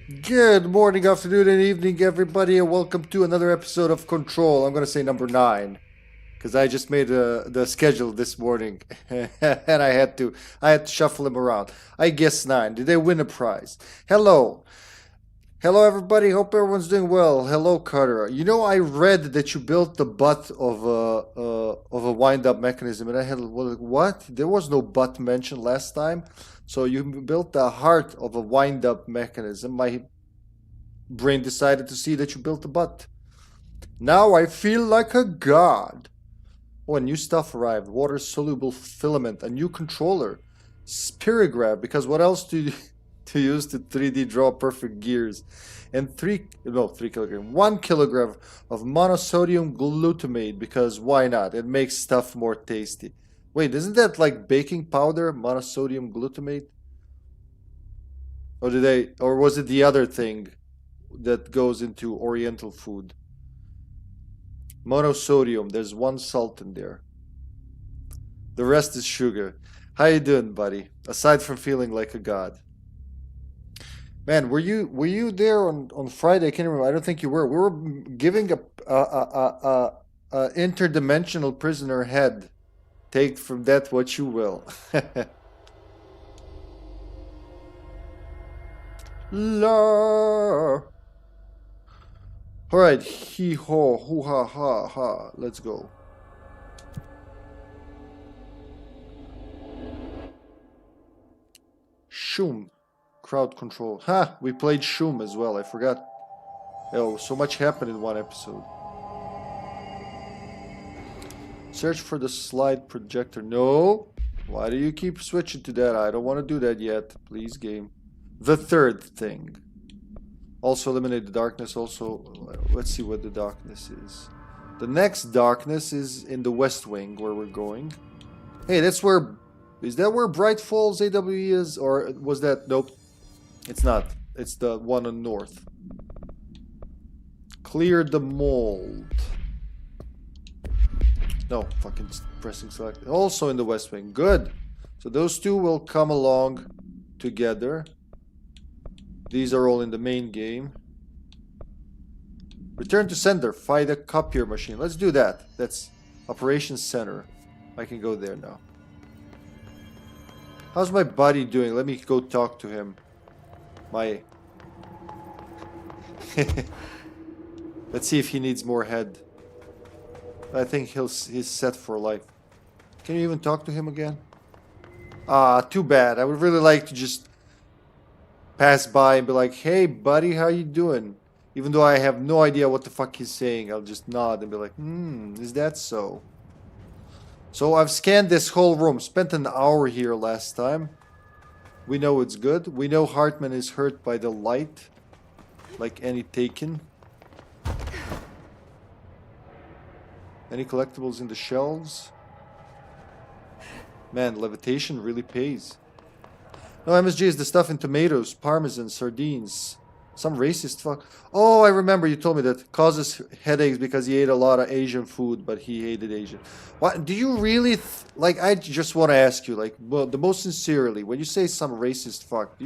Good morning, afternoon, and evening, everybody, and welcome to another episode of Control. I'm going to say number 9 because I just made the schedule this morning, and I had to shuffle them around. I guess 9. Did they win a prize? Hello, hello, everybody. Hope everyone's doing well. Hello, Carter. You know, I read that you built the butt of a wind-up mechanism, and I had what? There was no butt mentioned last time. So you built the heart of a wind-up mechanism. My brain decided to see that you built a butt. Now I feel like a god. Oh, new stuff arrived. Water-soluble filament, a new controller, spirograph, because what else to use to 3D draw perfect gears? And 3 kilogram, 1 kilogram of monosodium glutamate, because why not? It makes stuff more tasty. Wait, isn't that like baking powder, monosodium glutamate? Or was it the other thing that goes into Oriental food? Monosodium, there's one salt in there. The rest is sugar. How you doing, buddy? Aside from feeling like a god. Man, were you there on Friday? I can't remember. I don't think you were. We were giving a interdimensional prisoner head. Take from that what you will. La. Alright, hee ho, hoo ha ha ha. Let's go. Shum. Crowd control. Ha! We played Shum as well, I forgot. Oh, so much happened in one episode. Search for the slide projector. No! Why do you keep switching to that? I don't want to do that yet. Please, game. The third thing. Also eliminate the darkness. Also, let's see what the darkness is. The next darkness is in the west wing where we're going. Hey, that's where... Is that where Bright Falls AWE is? Or was that... Nope. It's not. It's the one on north. Clear the mold. No, fucking pressing select. Also in the west wing. Good. So those two will come along together. These are all in the main game. Return to sender. Find a copier machine. Let's do that. That's operations center. I can go there now. How's my buddy doing? Let me go talk to him. My... Let's see if he needs more head. I think he's set for life. Can you even talk to him again? Ah, too bad. I would really like to just pass by and be like, hey buddy, how you doing? Even though I have no idea what the fuck he's saying, I'll just nod and be like, is that so? So I've scanned this whole room, spent an hour here last time. We know it's good. We know Hartman is hurt by the light, like any Taken. Any collectibles in the shelves? Man, levitation really pays. No, MSG is the stuff in tomatoes, parmesan, sardines. Some racist fuck. Oh, I remember you told me that causes headaches because he ate a lot of Asian food, but he hated Asian. What? Do you really... like, I just want to ask you, like, well, the most sincerely, when you say some racist fuck, do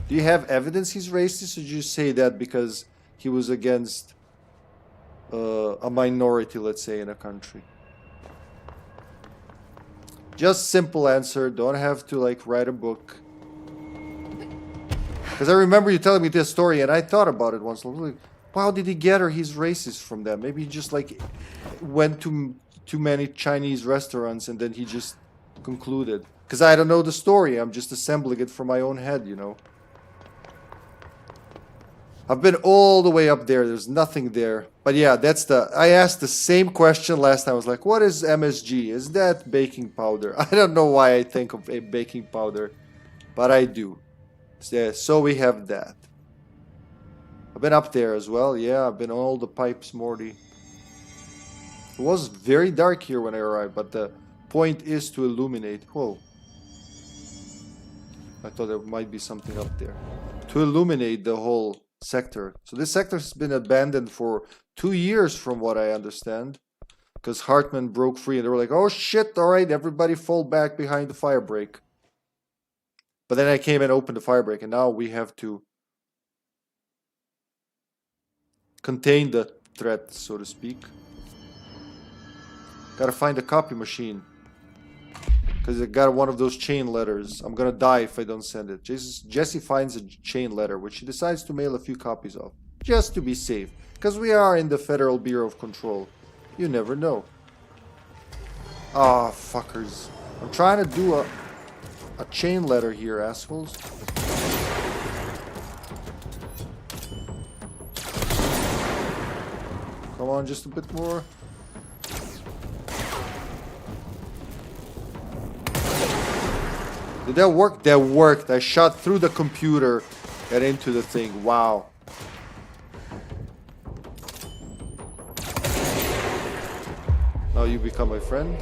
you have evidence he's racist, or do you say that because he was against a minority, let's say, in a country? Just simple answer. Don't have to, like, write a book. Because I remember you telling me this story, and I thought about it once. Like, how did he get her? He's racist from that. Maybe he just, like, went to too many Chinese restaurants, and then he just concluded. Because I don't know the story. I'm just assembling it from my own head, you know. I've been all the way up there. There's nothing there. But yeah, that's the... I asked the same question last time. I was like, what is MSG? Is that baking powder? I don't know why I think of a baking powder, but I do. So we have that. I've been up there as well. Yeah, I've been on all the pipes, Morty. It was very dark here when I arrived, but the point is to illuminate. Whoa. I thought there might be something up there. To illuminate the whole sector. So this sector has been abandoned for 2 years from what I understand. Because Hartman broke free and they were like, oh shit, alright, everybody fall back behind the fire break. But then I came and opened the fire break, and now we have to contain the threat, so to speak. Gotta find a copy machine. Because I got one of those chain letters. I'm gonna die if I don't send it. Jesse finds a chain letter, which he decides to mail a few copies of. Just to be safe. Because we are in the Federal Bureau of Control. You never know. Ah, fuckers. I'm trying to do a chain letter here, assholes. Come on, just a bit more. Did that work? That worked. I shot through the computer and into the thing. Wow. Now you become my friend.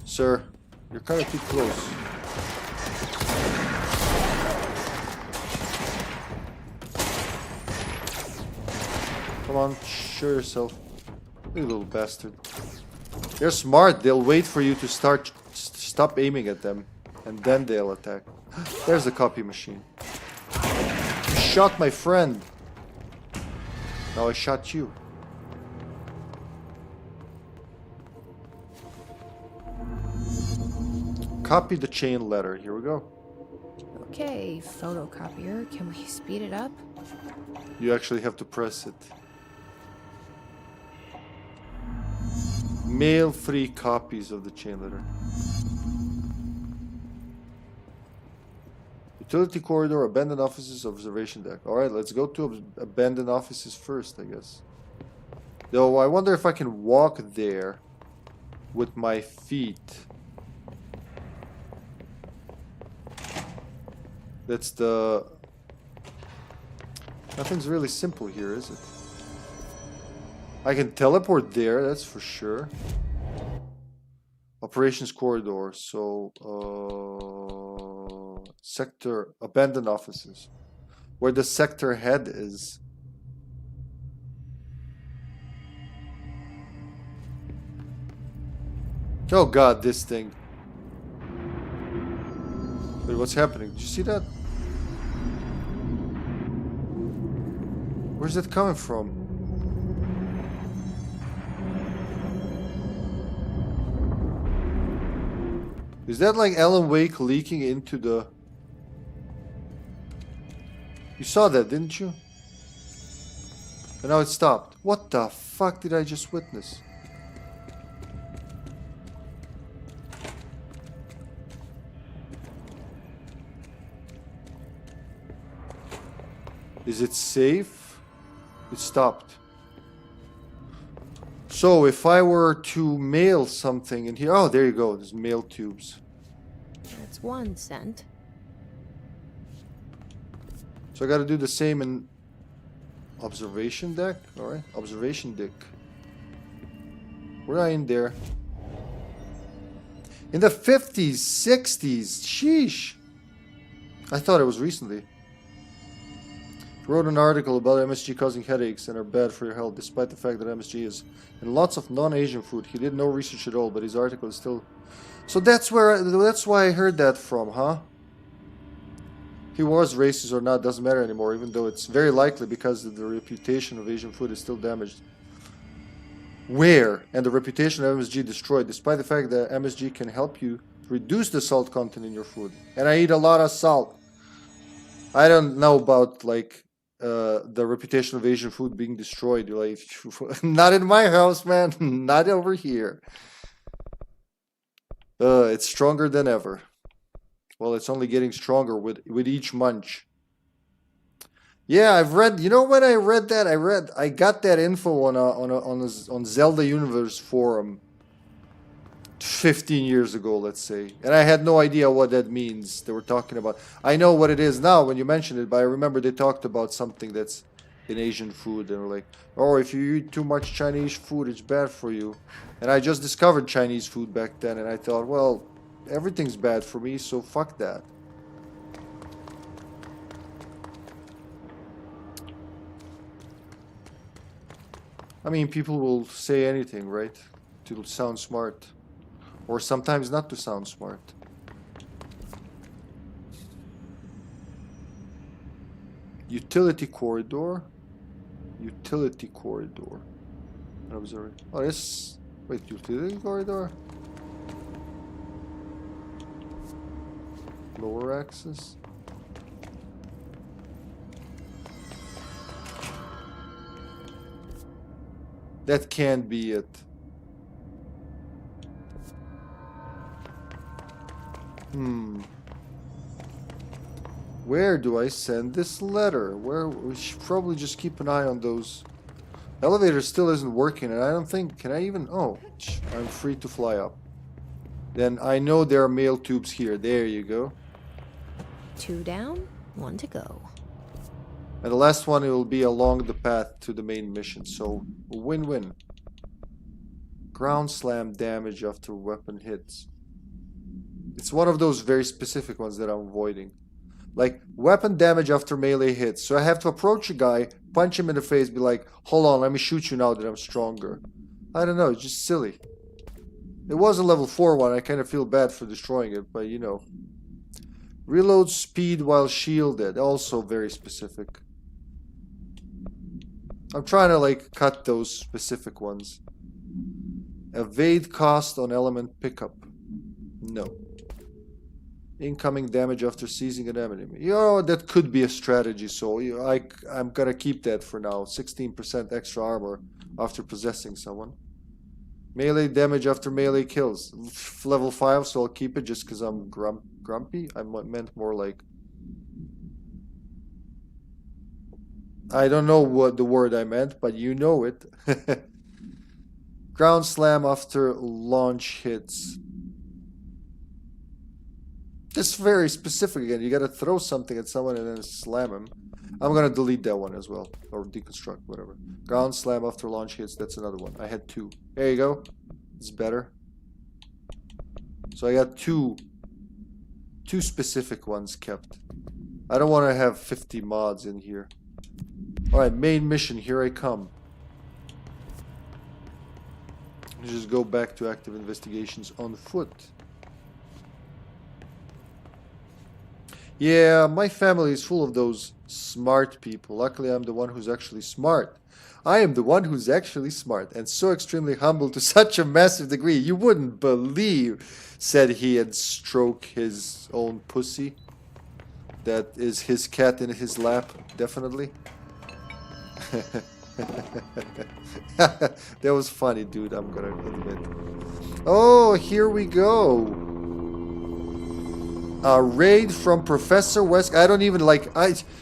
Sir, you're kind of too close. Come on, show yourself. You little bastard. They're smart. They'll wait for you to stop aiming at them, and then they'll attack. There's the copy machine. You shot my friend. Now I shot you. Copy the chain letter. Here we go. Okay, photocopier. Can we speed it up? You actually have to press it. Mail 3 copies of the chain letter. Utility corridor, abandoned offices, observation deck. Alright, let's go to abandoned offices first, I guess. Though, I wonder if I can walk there with my feet. That's the... Nothing's really simple here, is it? I can teleport there, that's for sure. Operations corridor, so... sector... Abandoned offices. Where the sector head is. Oh god, this thing. Wait, what's happening? Did you see that? Where's that coming from? Is that like Alan Wake leaking into the... You saw that, didn't you? And now it stopped. What the fuck did I just witness? Is it safe? It stopped. So if I were to mail something in here... Oh, there you go. There's mail tubes. That's 1 cent. So I gotta do the same in... Observation deck? Alright. Observation deck. We're not in there. In the 50s, 60s. Sheesh. I thought it was recently. Wrote an article about MSG causing headaches and are bad for your health, despite the fact that MSG is in lots of non-Asian food. He did no research at all, but his article is still... So that's why I heard that from, huh? He was racist or not, doesn't matter anymore, even though it's very likely because the reputation of Asian food is still damaged. Where? And the reputation of MSG destroyed, despite the fact that MSG can help you reduce the salt content in your food. And I eat a lot of salt. I don't know about, like... the reputation of Asian food being destroyed. Like, not in my house, man. Not over here. It's stronger than ever. Well, it's only getting stronger with each munch. Yeah, I've read. You know when I read that? I got that info on Zelda Universe forum 15 years ago, let's say, and I had no idea what that means they were talking about. I know what it is now when you mention it, but I remember they talked about something that's in Asian food. They were like, oh, if you eat too much Chinese food, it's bad for you. And I just discovered Chinese food back then, and I thought, well, everything's bad for me, so fuck that. I mean, people will say anything, right? To sound smart. Or sometimes not to sound smart. Utility corridor. Utility corridor. Observing. Oh, this. Wait, utility corridor? Lower axis. That can't be it. Where do I send this letter? Where we should probably just keep an eye on those. Elevator still isn't working, and I don't think. Can I even? Oh, I'm free to fly up. Then I know there are mail tubes here. There you go. 2 down, 1 to go. And the last one, it will be along the path to the main mission. So win-win. Ground slam damage after weapon hits. It's one of those very specific ones that I'm avoiding. Like, weapon damage after melee hits. So I have to approach a guy, punch him in the face, be like, hold on, let me shoot you now that I'm stronger. I don't know, it's just silly. It was a level 4 one, I kind of feel bad for destroying it, but you know. Reload speed while shielded, also very specific. I'm trying to like cut those specific ones. Evade cost on element pickup. No. Incoming damage after seizing an enemy. You know, that could be a strategy, so I'm gonna keep that for now. 16% extra armor after possessing someone. Melee damage after melee kills. Level 5, so I'll keep it just because I'm grumpy. I meant more like... I don't know what the word I meant, but you know it. Ground slam after launch hits. It's very specific again. You gotta throw something at someone and then slam him. I'm gonna delete that one as well. Or deconstruct, whatever. Ground slam after launch hits. That's another one. I had 2. There you go. It's better. So I got two specific ones kept. I don't want to have 50 mods in here. Alright, main mission. Here I come. Let's just go back to active investigations on foot. Yeah, my family is full of those smart people. Luckily, I'm the one who's actually smart. I am the one who's actually smart and so extremely humble to such a massive degree. You wouldn't believe, said he and stroked his own pussy. That is his cat in his lap, definitely. That was funny, dude, I'm gonna admit. Oh, here we go. A raid from Professor Wesker. I don't even like...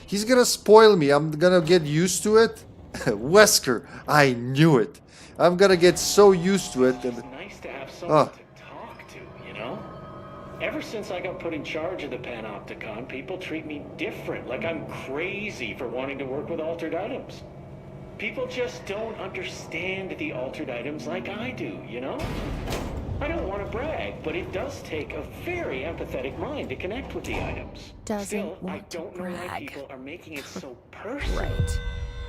he's gonna spoil me. I'm gonna get used to it. Wesker. I knew it. I'm gonna get so used to it. It's nice to have someone to talk to, you know? Ever since I got put in charge of the Panopticon, people treat me different. Like I'm crazy for wanting to work with altered items. People just don't understand the altered items like I do, you know? I don't want to brag, but it does take a very empathetic mind to connect with the items. Still, I don't know why people are making it so personal. Right.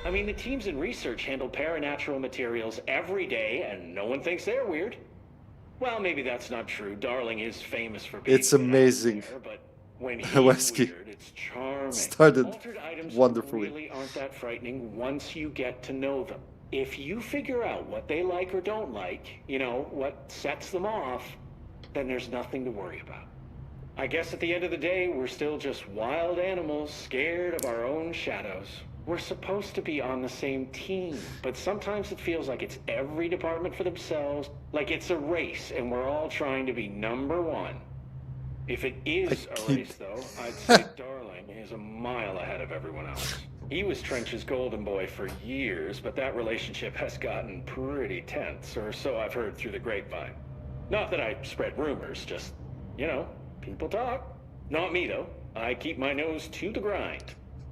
I mean, the teams in research handle paranatural materials every day, and no one thinks they're weird. Well, maybe that's not true. Darling is famous for being... It's amazing. There, but when he's weird, it's charming. Started altered items wonderfully. Really aren't that frightening once you get to know them. If you figure out what they like or don't like, you know, what sets them off, then there's nothing to worry about. I guess at the end of the day, we're still just wild animals scared of our own shadows. We're supposed to be on the same team, but sometimes it feels like it's every department for themselves, like it's a race and we're all trying to be #1. If it is a race, though, I'd say Darling is a mile ahead of everyone else. He was Trench's golden boy for years, but that relationship has gotten pretty tense, or so I've heard through the grapevine. Not that I spread rumors, just, you know, people talk. Not me, though. I keep my nose to the grind.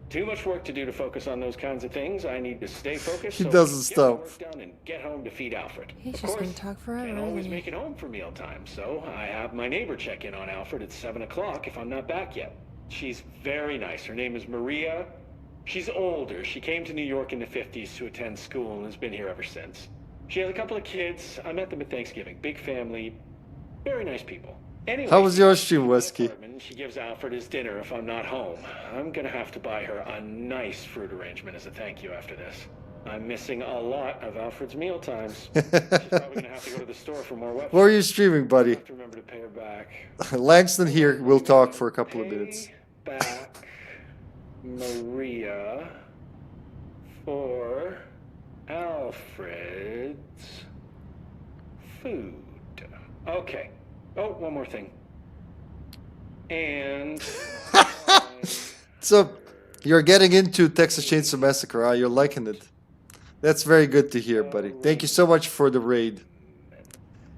Too much work to do to focus on those kinds of things. I need to stay focused. He doesn't stop. Get my work done and get home to feed Alfred. He's just gonna talk forever. Can't always make it home for mealtime, so I have my neighbor check in on Alfred at 7 o'clock if I'm not back yet. She's very nice. Her name is Maria. She's older. She came to New York in the 50s to attend school and has been here ever since. She has a couple of kids. I met them at Thanksgiving. Big family. Very nice people. Anyway, How was your stream, Wesky? And she gives Alfred his dinner if I'm not home. I'm gonna have to buy her a nice fruit arrangement as a thank you after this. I'm missing a lot of Alfred's meal times. She's probably gonna have to go to the store for more wet. What are you streaming, I buddy? have to remember to pay her back. Langston here. We'll talk for a couple of minutes. Pay back Maria for Alfred's food. Okay. Oh, one more thing. And So, you're getting into Texas Chainsaw Massacre, huh? You're liking it. That's very good to hear, buddy. Thank you so much for the raid.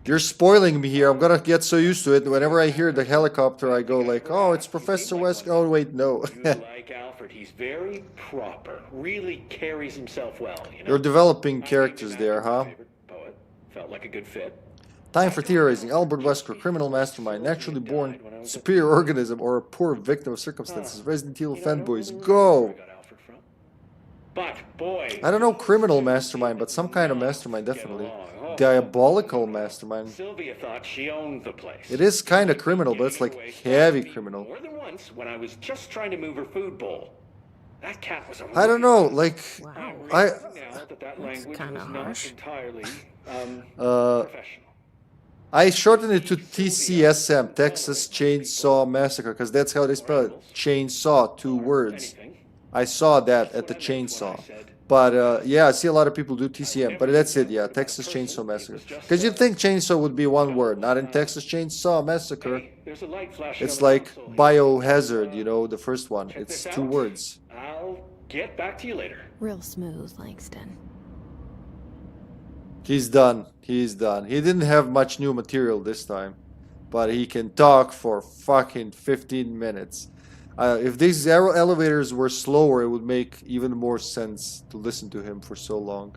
You're spoiling me here. I'm gonna get so used to it. Whenever I hear the helicopter, I go like, oh, it's Professor West. Oh, wait, no. you like Alfred. He's very proper. Really carries himself well, you know. You're developing I named characters him there, after my huh? favorite poet. Felt like a good fit. Time for theorizing. Albert Wesker, criminal mastermind, naturally born superior organism, or a poor victim of circumstances. Resident Evil fanboys, go! But boy, I don't know criminal mastermind, but some kind of mastermind, definitely. Diabolical mastermind. Sylvia thought she owned the place. It is kind of criminal, but it's like heavy criminal. More than once when I was just trying to move her food bowl. That cat was a I don't know, like, Wow. I now that language kinda was not harsh. entirely professional. I shortened it to TCSM, Texas Chainsaw Massacre, because that's how they spell it. Chainsaw, 2 words. Anything. I saw that at the chainsaw. But yeah, I see a lot of people do TCM, but that's it, yeah, Texas Chainsaw Massacre. Because you'd think chainsaw would be 1 word, not in Texas Chainsaw Massacre. Hey, there's a light flashing It's on the like console here. Biohazard, you know, the first one. Check It's this 2 out. words. I'll get back to you later. Real smooth, Langston. He's done. He's done. He didn't have much new material this time, but he can talk for fucking 15 minutes. If these elevators were slower, it would make even more sense to listen to him for so long.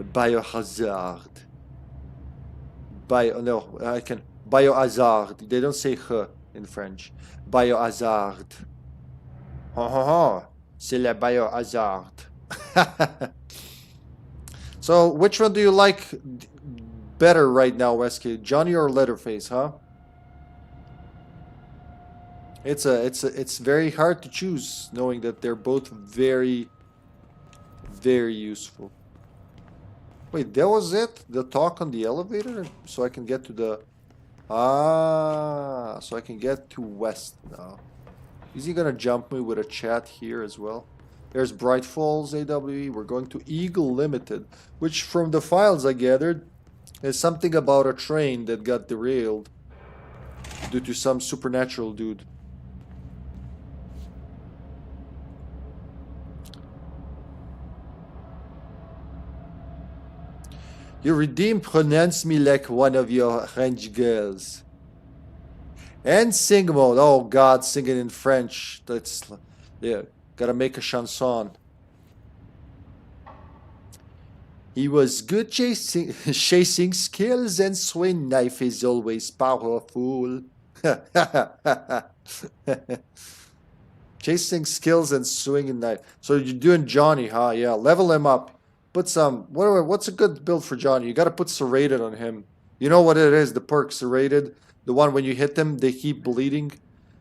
Biohazard. Biohazard. They don't say h in French. Biohazard. Ha ha ha. C'est le biohazard. So, which one do you like better right now, Wesky? Johnny or Leatherface, huh? It's very hard to choose, knowing that they're both very, very useful. Wait, that was it? The talk on the elevator? So I can get to the... Ah, so I can get to West now. Is he gonna jump me with a chat here as well? There's Bright Falls AWE. We're going to Eagle Limited, which from the files I gathered is something about a train that got derailed due to some supernatural dude. You redeem pronounce me like one of your French girls. And sing mode. Oh God, sing it in French. That's, yeah, gotta make a chanson. He was good chasing skills, and swing knife is always powerful. Chasing skills and swinging knife. So you're doing Johnny, huh? Yeah, level him up. Put some, what's a good build for Johnny? You gotta put serrated on him. You know what it is, the perk serrated? The one when you hit them, they keep bleeding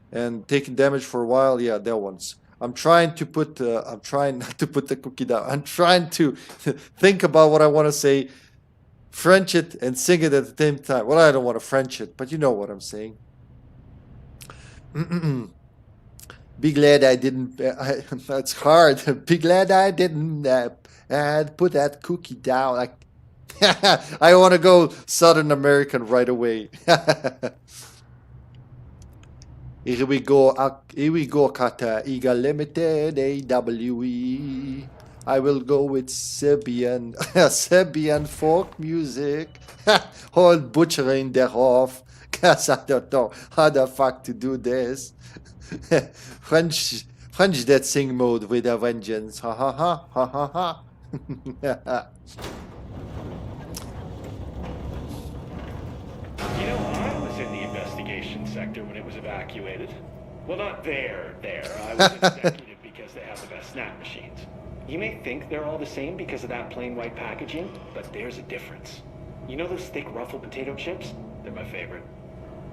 and taking damage for a while. Yeah, that one's. I'm trying not to put the cookie down. I'm trying to think about what I want to say, French it, and sing it at the same time. Well, I don't want to French it, but you know what I'm saying. Be glad I didn't. That's hard. Be glad I didn't put that cookie down. I want to go Southern American right away. Here we go, Kata. Eagle Limited, AWE. I will go with Serbian, Serbian folk music. All butchering their off. Cause I don't know how the fuck to do this. French that sing mode with a vengeance. Ha ha ha ha ha ha. You know, I was in the investigation sector when it was evacuated. Well, not there. I was an executive because they have the best snap machines. You may think they're all the same because of that plain white packaging, but there's a difference. You know those thick ruffled potato chips? They're my favorite.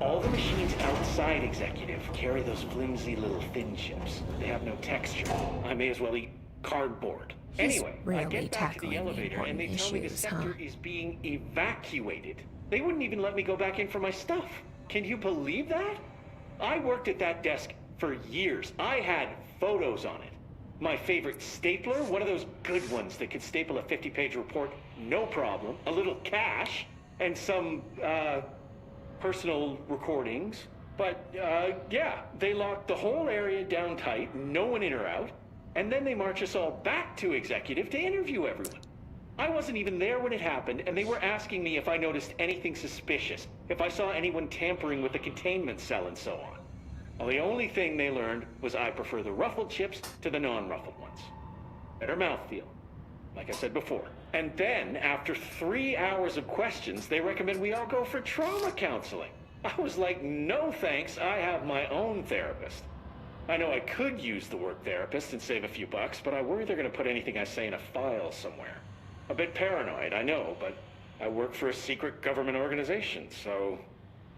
All the machines outside Executive carry those flimsy little thin chips. They have no texture. I may as well eat cardboard. Anyway, I rarely get back to the tackling elevator and they important tell me the issues, sector huh? is being evacuated. They wouldn't even let me go back in for my stuff. Can you believe that? I worked at that desk for years. I had photos on it. My favorite stapler, one of those good ones that could staple a 50-page report, no problem. A little cash, and some, personal recordings. But, yeah, they locked the whole area down tight, no one in or out, and then they march us all back to Executive to interview everyone. I wasn't even there when it happened, and they were asking me if I noticed anything suspicious, if I saw anyone tampering with the containment cell and so on. Well, the only thing they learned was I prefer the ruffled chips to the non-ruffled ones. Better mouthfeel, like I said before. And then, after 3 hours of questions, they recommend we all go for trauma counseling. I was like, no thanks, I have my own therapist. I know I could use the word therapist and save a few bucks, but I worry they're going to put anything I say in a file somewhere. A bit paranoid, I know, but I work for a secret government organization, so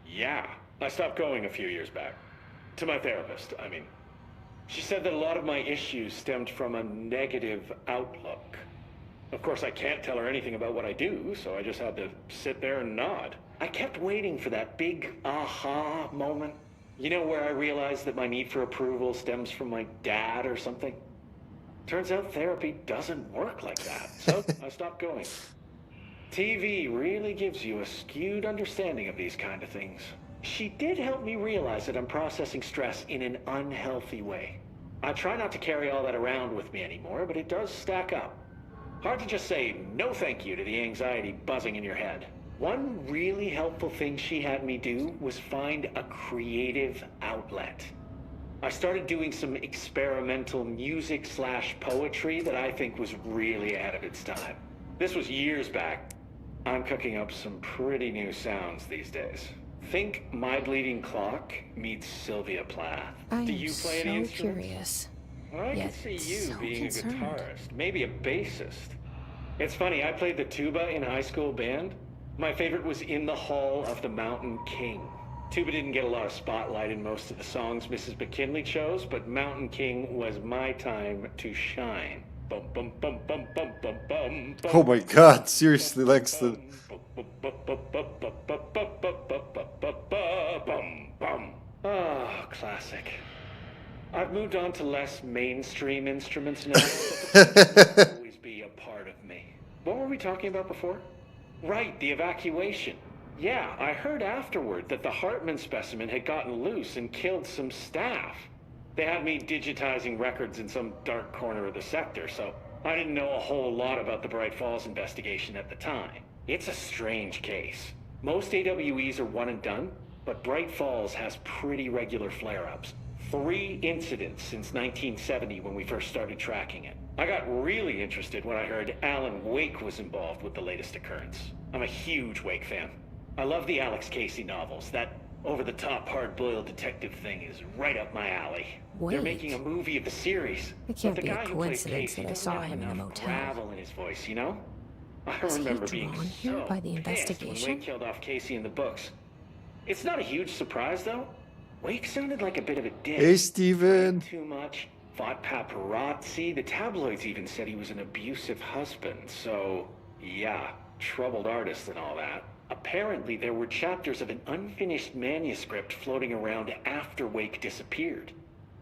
yeah. I stopped going a few years back. To my therapist, I mean. She said that a lot of my issues stemmed from a negative outlook. Of course, I can't tell her anything about what I do, so I just had to sit there and nod. I kept waiting for that big aha moment. You know, where I realized that my need for approval stems from my dad or something? Turns out therapy doesn't work like that, so I stopped going. TV really gives you a skewed understanding of these kind of things. She did help me realize that I'm processing stress in an unhealthy way. I try not to carry all that around with me anymore, but it does stack up. Hard to just say no thank you to the anxiety buzzing in your head. One really helpful thing she had me do was find a creative outlet. I started doing some experimental music/poetry that I think was really ahead of its time. This was years back. I'm cooking up some pretty new sounds these days. Think My Bleeding Clock meets Sylvia Plath. I Do am you play any so instruments? curious. Well, I can Yet see you so being concerned. a guitarist, maybe a bassist. It's funny, I played the tuba in a high school band. My favorite was In the Hall of the Mountain King. Tuba didn't get a lot of spotlight in most of the songs Mrs. McKinley chose, but Mountain King was my time to shine. Bum bum bum bum bum bum bum. Oh my god, seriously, Langston. Ah, classic. I've moved on to less mainstream instruments now, but the will always be a part of me. What were we talking about before? Right, the evacuation. Yeah, I heard afterward that the Hartman specimen had gotten loose and killed some staff. They had me digitizing records in some dark corner of the sector, so I didn't know a whole lot about the Bright Falls investigation at the time. It's a strange case. Most AWEs are one and done, but Bright Falls has pretty regular flare-ups. 3 incidents since 1970 when we first started tracking it. I got really interested when I heard Alan Wake was involved with the latest occurrence. I'm a huge Wake fan. I love the Alex Casey novels. That over-the-top hard-boiled detective thing is right up my alley. They're Wake? making a movie of the series. It can't but the be a guy who plays coincidence Casey that I doesn't saw have him in a enough motel. gravel in his voice, you know? I Was he remember being drawn here so by the pissed when investigation? Wake killed off Casey in the books. It's not a huge surprise, though. Wake sounded like a bit of a dick. Hey, Steven. Drank too much, fought paparazzi. The tabloids even said he was an abusive husband. So, yeah, troubled artist and all that. Apparently, there were chapters of an unfinished manuscript floating around after Wake disappeared.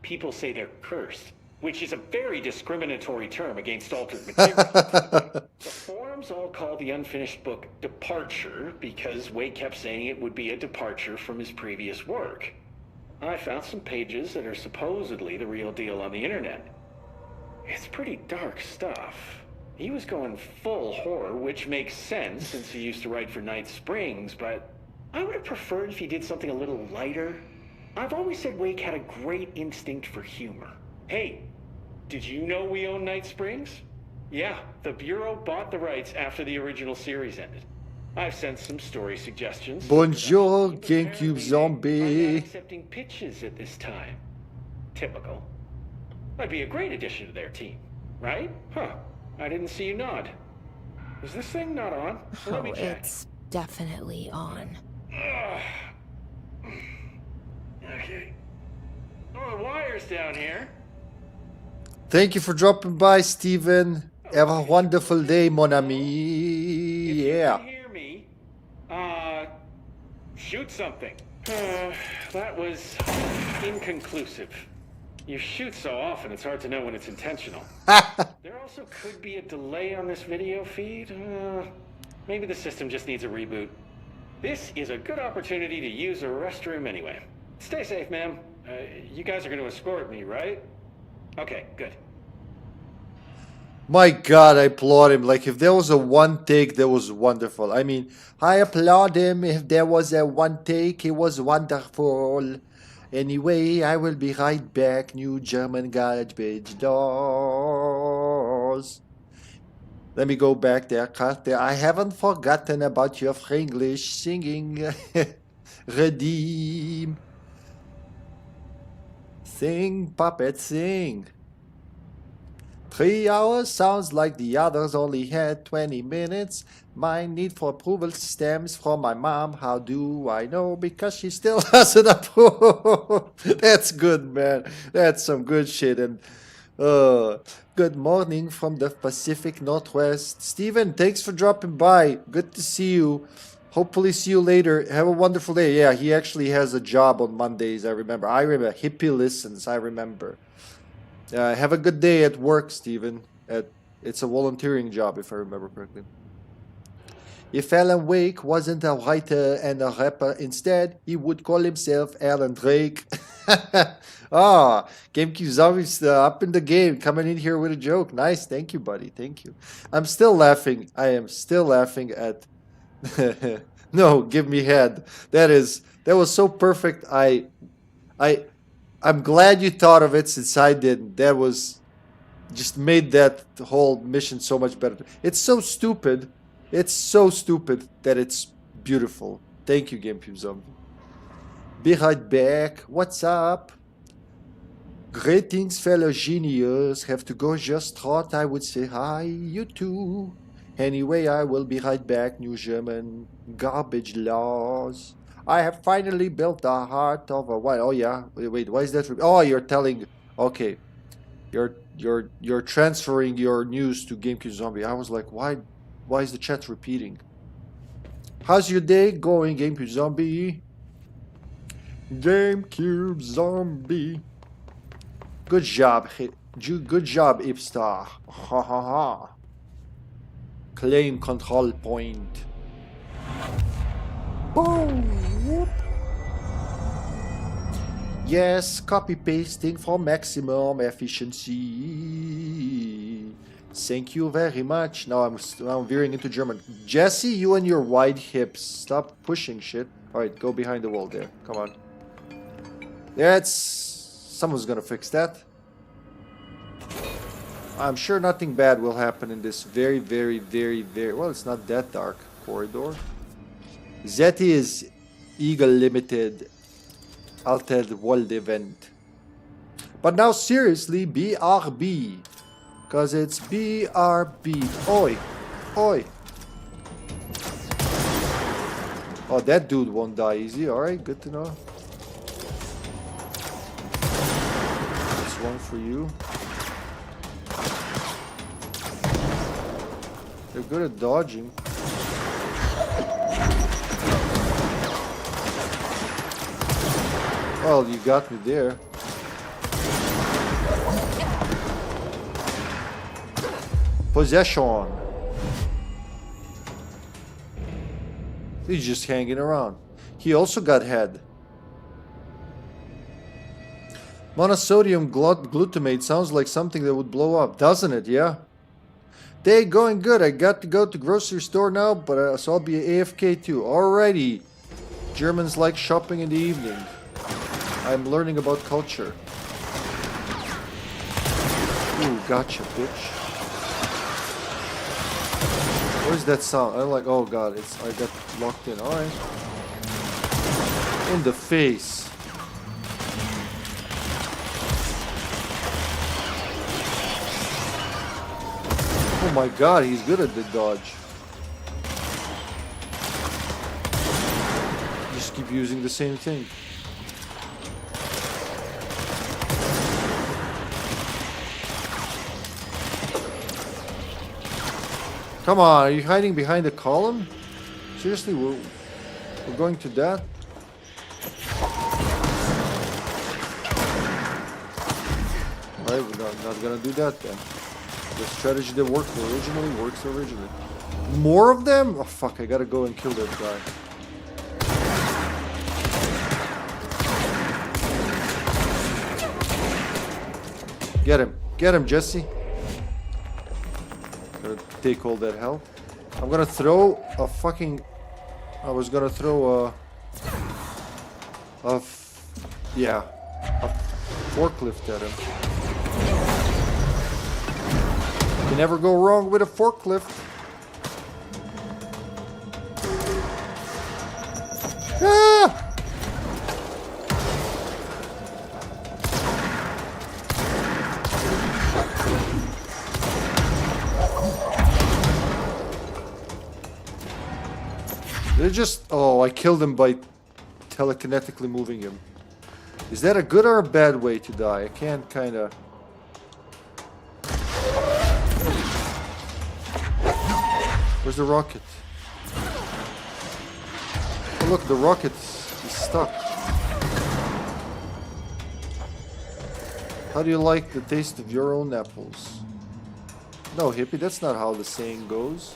People say they're cursed, which is a very discriminatory term against altered material. The forums all call the unfinished book Departure because Wake kept saying it would be a departure from his previous work. I found some pages that are supposedly the real deal on the internet. It's pretty dark stuff. He was going full horror, which makes sense since he used to write for Night Springs, but I would have preferred if he did something a little lighter. I've always said Wake had a great instinct for humor. Hey, did you know we own Night Springs? Yeah, the Bureau bought the rights after the original series ended. I've sent some story suggestions. Bonjour, But GameCube apparently I'm zombie. not accepting pitches at this time. Typical. I'd be a great addition to their team, right? Huh. I didn't see you nod. Is this thing not on? Let Oh, me check. it's definitely on. Ugh. lawyers down here. Thank you for dropping by, Steven. Have a wonderful day, mon ami. If you Yeah. can hear me, shoot something. That was inconclusive. You shoot so often, it's hard to know when it's intentional. There also could be a delay on this video feed. Maybe the system just needs a reboot. This is a good opportunity to use a restroom anyway. Stay safe, ma'am. You guys are going to escort me, right? Okay, good. My God, I applaud him. Like, if there was a one take, that was wonderful. I mean, I applaud him. If there was a one take, it was wonderful. Anyway, I will be right back. New German garbage doors. Let me go back there, Carter. I haven't forgotten about your English singing. Redeem. Sing, puppet, sing. 3 hours sounds like the others only had 20 minutes. My need for approval stems from my mom. How do I know? Because she still doesn't approve. That's good, man. That's some good shit. And good morning from the Pacific Northwest. Steven, thanks for dropping by. Good to see you. Hopefully see you later. Have a wonderful day. Yeah, he actually has a job on Mondays, I remember. Hippie listens, I remember. Have a good day at work, Steven. It's a volunteering job, if I remember correctly. If Alan Wake wasn't a writer and a rapper instead, he would call himself Alan Drake. GameCube Zombies up in the game, coming in here with a joke. Nice, thank you, buddy, thank you. I'm still laughing. I am still laughing at... No, give me head. That was so perfect. I'm glad you thought of it since I didn't. That was just made that whole mission so much better. It's so stupid. It's so stupid that it's beautiful. Thank you, GameCube Zombie. Be right back. What's up? Greetings, fellow genius. Have to go, just thought I would say hi. You too. Anyway, I will be right back. New German garbage laws. I have finally built the heart of a what? Oh yeah. Wait, why is that? Oh, you're telling. Okay, you're transferring your news to GameCube Zombie. I was like, why is the chat repeating? How's your day going, GameCube Zombie? GameCube Zombie. Good job, Ipstar. Ha ha ha. Claim control point. Boom. Yes, copy pasting for maximum efficiency. Thank you very much. Now I'm veering into German. Jesse, you and your wide hips. Stop pushing shit. Alright, go behind the wall there. Come on. Someone's gonna fix that. I'm sure nothing bad will happen in this very, very, very, very... Well, it's not that dark corridor. That is Eagle Limited Altered World Event. But now seriously, BRB. Because it's BRB. Oi. Oi. Oh, that dude won't die easy. Alright, good to know. This one for you. They're good at dodging. Well, you got me there. Possession. He's just hanging around. He also got head. Monosodium glutamate sounds like something that would blow up, doesn't it? Yeah. Day going good. I got to go to grocery store now, but so I'll be AFK too. Alrighty. Germans like shopping in the evening. I'm learning about culture. Ooh, gotcha, bitch. Where's that sound? I'm like, oh god, I got locked in. Alright. In the face. Oh my god, he's good at the dodge. Just keep using the same thing. Come on, are you hiding behind the column? Seriously, we're going to that? Alright, we're not gonna do that then. The strategy that worked originally works originally. More of them? Oh fuck, I gotta go and kill that guy. Get him, Jesse. Gotta take all that health. I'm gonna throw a fucking... I was gonna throw a forklift at him. You never go wrong with a forklift. Ah! They're just... Oh, I killed him by telekinetically moving him. Is that a good or a bad way to die? I can't kind of... Where's the rocket? Oh look, the rocket is stuck. How do you like the taste of your own apples? No, Hippie, that's not how the saying goes.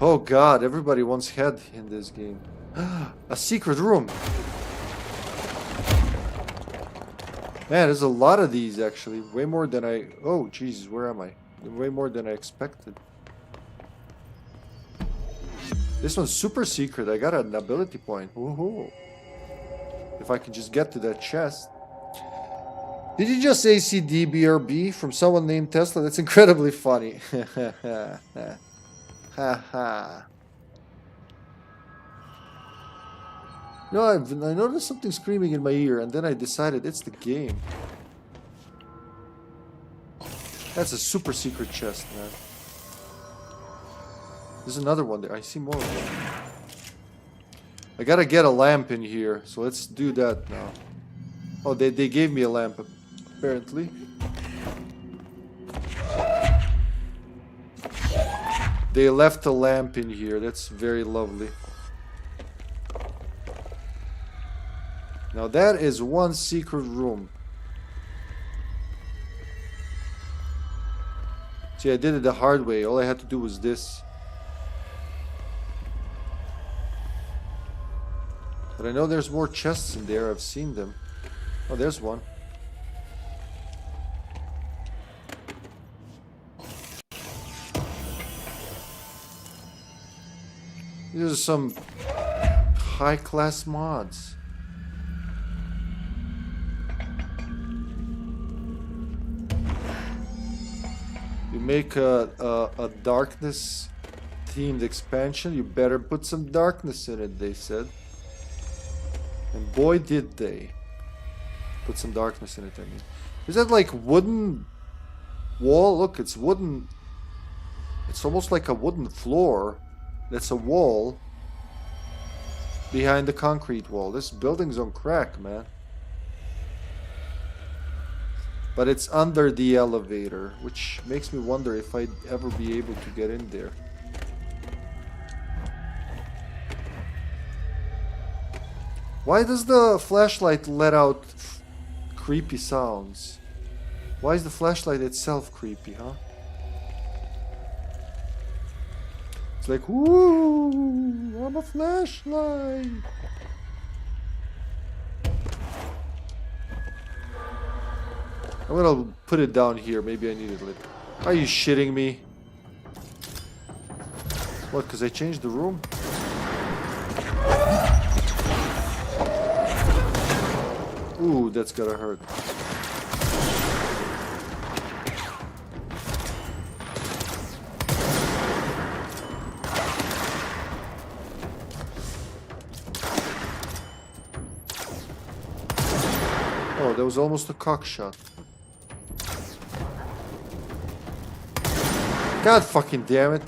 Oh god, everybody wants head in this game. A secret room. Man, there's a lot of these actually. Way more than I... Oh, Jesus, where am I? Way more than I expected. This one's super secret. I got an ability point. Woohoo. If I can just get to that chest. Did you just say CDBRB from someone named Tesla? That's incredibly funny. Haha. No, I noticed something screaming in my ear, and then I decided it's the game. That's a super secret chest, man. There's another one there. I see more of them. I gotta get a lamp in here, so let's do that now. Oh, they gave me a lamp, apparently. They left a lamp in here. That's very lovely. Now that is one secret room. See, I did it the hard way. All I had to do was this. But I know there's more chests in there. I've seen them. Oh, there's one. These are some high-class mods. You make a darkness themed expansion, you better put some darkness in it, they said. And boy did they. Put some darkness in it, I mean. Is that like wooden wall? Look, it's wooden. It's almost like a wooden floor. That's a wall behind the concrete wall. This building's on crack, man. But it's under the elevator, which makes me wonder if I'd ever be able to get in there. Why does the flashlight let out creepy sounds? Why is the flashlight itself creepy, huh? It's like, woo, I'm a flashlight. I'm gonna put it down here. Maybe I need it later. Are you shitting me? What, because I changed the room? Ooh, that's gotta hurt. Oh, that was almost a cock shot. God fucking damn it.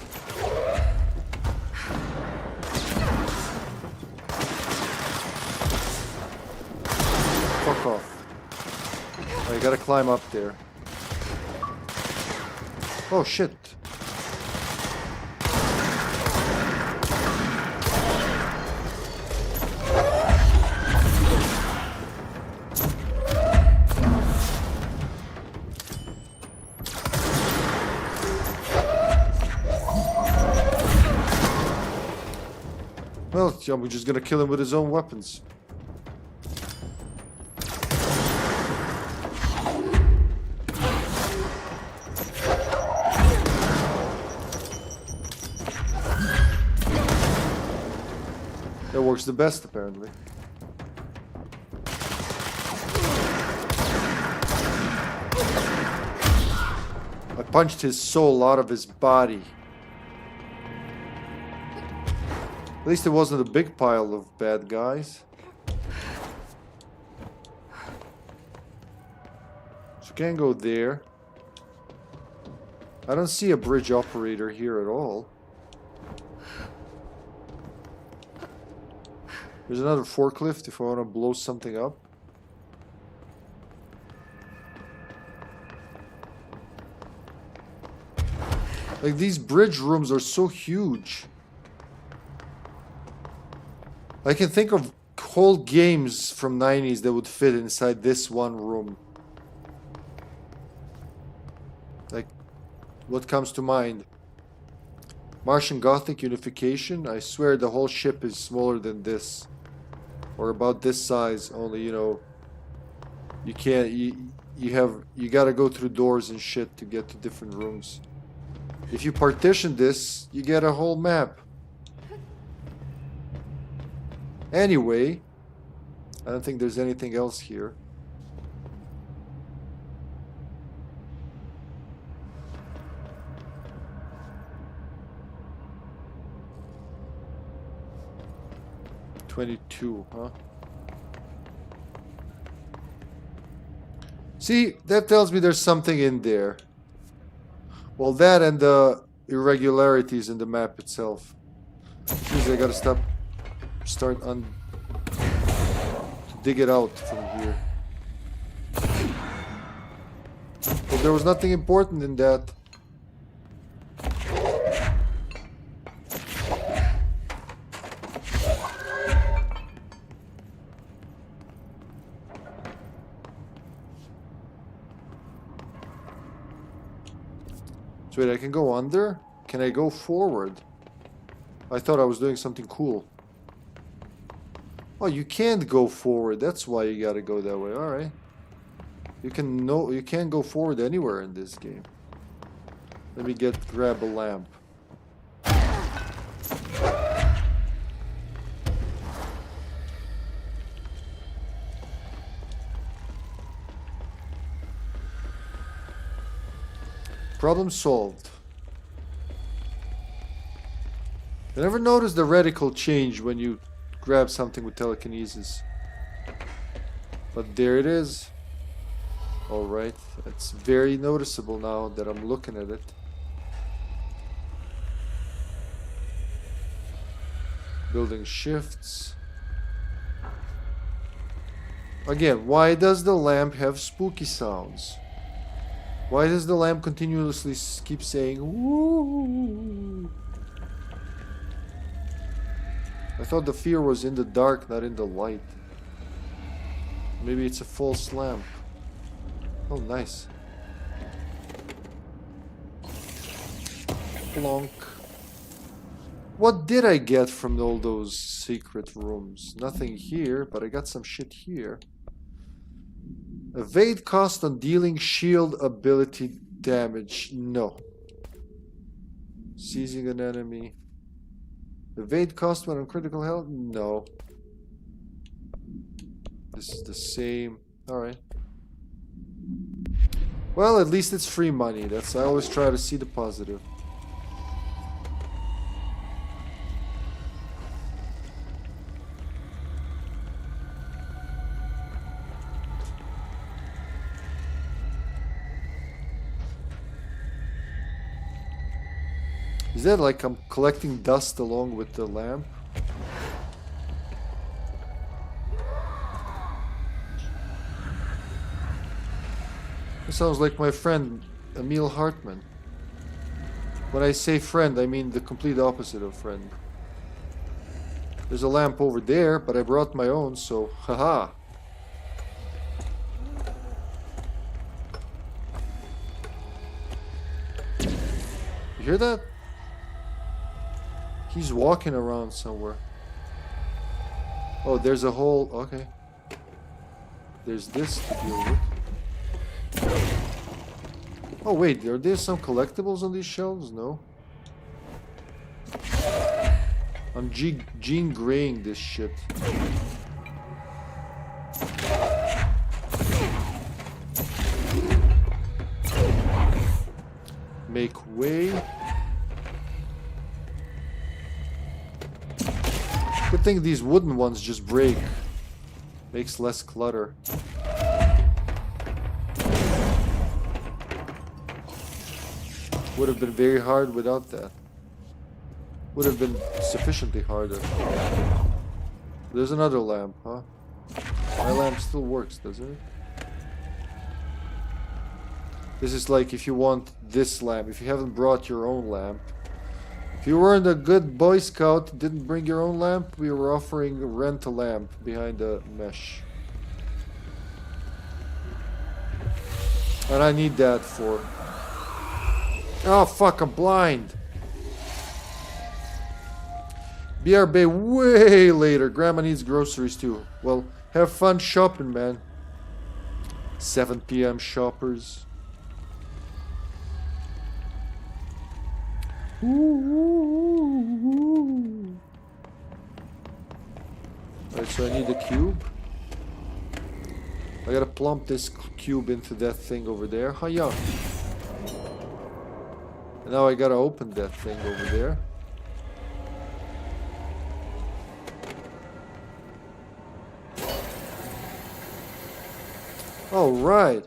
Fuck off. Oh, you gotta climb up there. Oh shit. Well, I'm just gonna kill him with his own weapons. That works the best, apparently. I punched his soul out of his body. At least it wasn't a big pile of bad guys. So can't go there. I don't see a bridge operator here at all. There's another forklift if I want to blow something up. Like, these bridge rooms are so huge. I can think of whole games from 90s that would fit inside this one room. Like, what comes to mind? Martian Gothic unification? I swear the whole ship is smaller than this. Or about this size, only, you know, you can't, you gotta go through doors and shit to get to different rooms. If you partition this, you get a whole map. Anyway, I don't think there's anything else here. $22, huh? See, that tells me there's something in there. Well, that and the irregularities in the map itself. Jeez, I gotta start to dig it out from here. But there was nothing important in that. So wait, I can go under? Can I go forward? I thought I was doing something cool. Oh, you can't go forward. That's why you gotta go that way. Alright. You can't go forward anywhere in this game. Let me grab a lamp. Problem solved. I never noticed the radical change when you grab something with telekinesis. But there it is. Alright, it's very noticeable now that I'm looking at it. Building shifts. Again, why does the lamp have spooky sounds? Why does the lamp continuously keep saying woo? I thought the fear was in the dark, not in the light. Maybe it's a false lamp. Oh, nice. Plonk. What did I get from all those secret rooms? Nothing here, but I got some shit here. Evade cost on dealing shield ability damage. No. Seizing an enemy. Evade cost when on critical health? No. This is the same. Alright. Well, at least it's free money. That's, I always try to see the positive. Is that like I'm collecting dust along with the lamp? It sounds like my friend Emil Hartman. When I say friend, I mean the complete opposite of friend. There's a lamp over there, but I brought my own, so haha. You hear that? He's walking around somewhere. Oh, there's a hole. Okay. There's this to deal with. Oh wait, are there some collectibles on these shelves? No. I'm Gene Graying this shit. Make way. Good thing these wooden ones just break. Makes less clutter. Would have been very hard without that. Would have been sufficiently harder. There's another lamp, huh? My lamp still works, doesn't it? This is like if you want this lamp. If you haven't brought your own lamp. If you weren't a good Boy Scout, didn't bring your own lamp, we were offering rent a lamp behind the mesh. And I need that for... Oh fuck, I'm blind. BRB way later. Grandma needs groceries too. Well, have fun shopping, man. 7 p.m. shoppers. Alright, so I need a cube. I gotta plump this cube into that thing over there. Hiya. And now I gotta open that thing over there. Oh, right.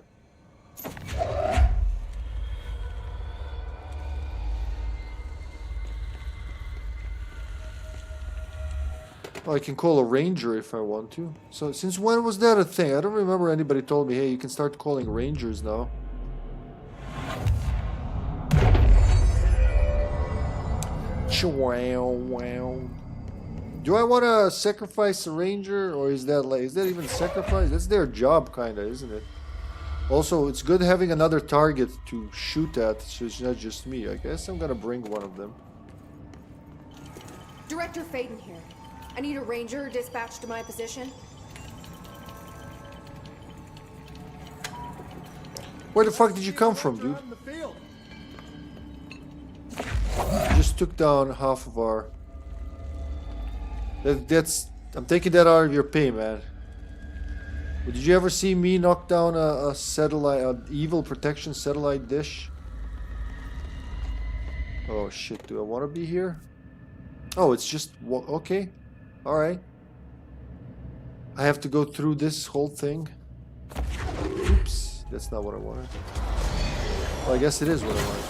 Oh, I can call a ranger if I want to. So, since when was that a thing? I don't remember anybody told me, hey, you can start calling rangers now. Wow. Do I want to sacrifice a ranger, or is that like, is that even sacrifice? That's their job, kinda, isn't it? Also, it's good having another target to shoot at, so it's not just me. I guess I'm gonna bring one of them. Director Faden here. I need a ranger dispatched to my position. Where the fuck did you come from, dude? You just took down half of our... I'm taking that out of your pay, man. But did you ever see me knock down a satellite, an evil protection satellite dish? Oh shit, do I want to be here? Oh, it's just... okay. Alright. I have to go through this whole thing. Oops, that's not what I wanted. Well, I guess it is what I wanted.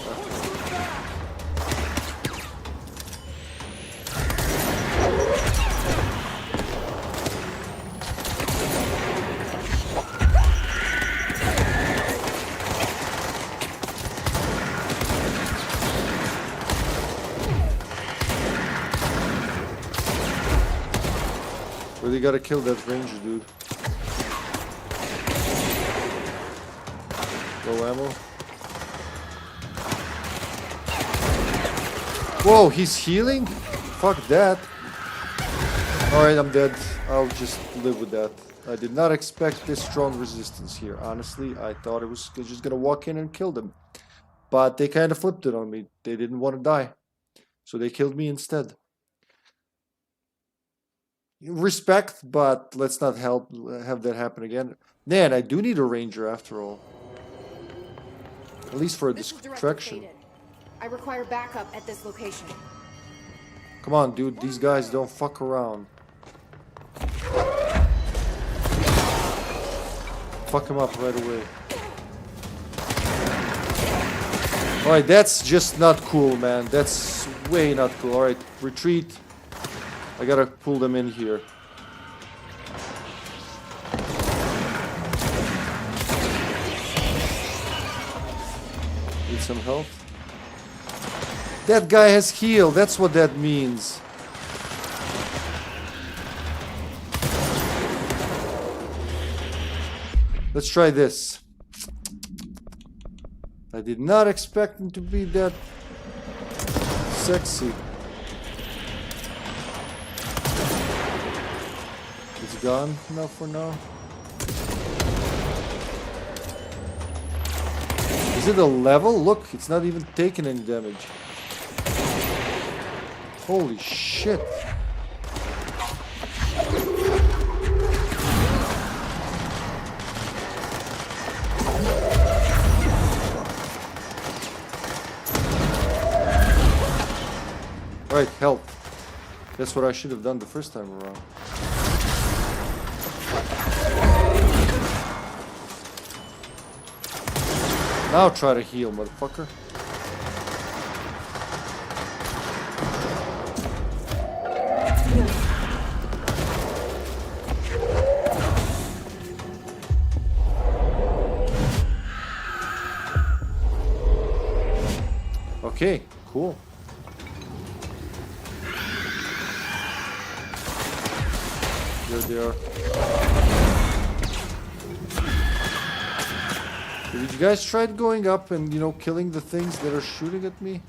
Really gotta kill that ranger, dude. Low ammo. Whoa, he's healing? Fuck that. Alright, I'm dead. I'll just live with that. I did not expect this strong resistance here. Honestly, I thought it was just gonna walk in and kill them. But they kind of flipped it on me. They didn't want to die. So they killed me instead. Respect, but let's not have that happen again. Man, I do need a ranger after all. At least for a distraction. I require backup at this location. Come on, dude. These guys don't fuck around. Fuck him up right away. Alright, that's just not cool, man. That's way not cool. Alright, retreat. I gotta pull them in here. Need some help. That guy has healed. That's what that means. Let's try this. I did not expect him to be that sexy. It's gone now for now. Is it a level? Look, it's not even taking any damage. Holy shit. Right, health. That's what I should have done the first time around. Now try to heal, motherfucker. Okay, cool. There they are. Did you guys try going up and, you know, killing the things that are shooting at me?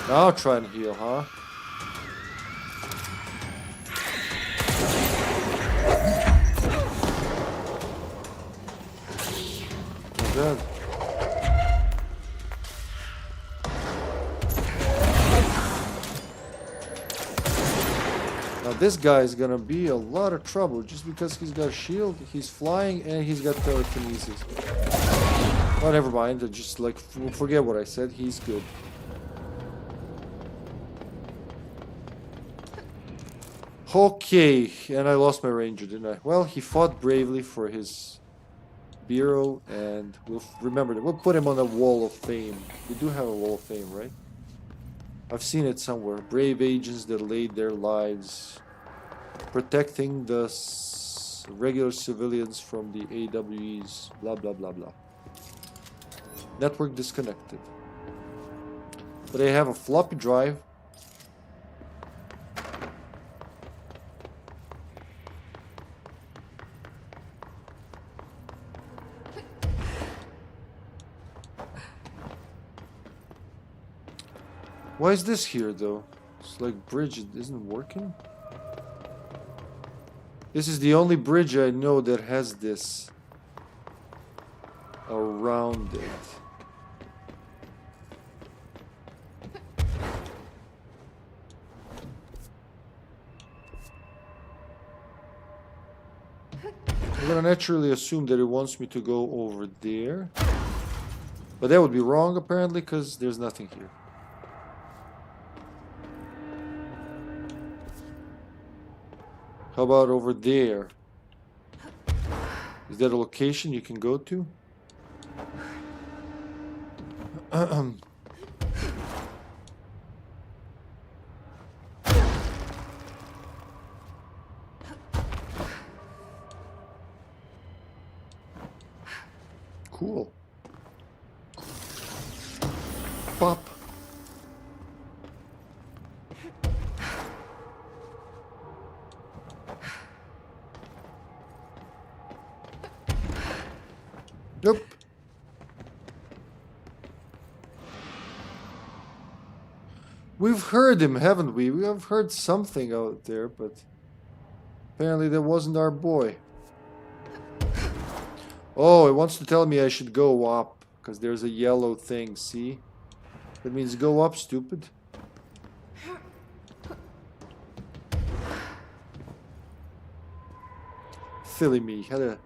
Now try and heal, huh? Good. Now this guy is gonna be a lot of trouble just because he's got a shield, he's flying, and he's got telekinesis. Oh, never mind. I just like forget what I said. He's good. Okay, and I lost my ranger, didn't I? Well, he fought bravely for his bureau, and we'll remember that. We'll put him on the wall of fame. We do have a wall of fame, right? I've seen it somewhere. Brave agents that laid their lives protecting the regular civilians from the AWEs. Blah blah blah blah. Network disconnected. But I have a floppy drive. Why is this here though? It's like bridge isn't working. This is the only bridge I know that has this around it. I'm gonna naturally assume that it wants me to go over there. But that would be wrong apparently because there's nothing here. How about over there? Is that a location you can go to? Cool. Pop. Nope. We've heard him, haven't we? We have heard something out there, but apparently that wasn't our boy. Oh, it wants to tell me I should go up, because there's a yellow thing, see? That means go up, stupid. Silly me, had to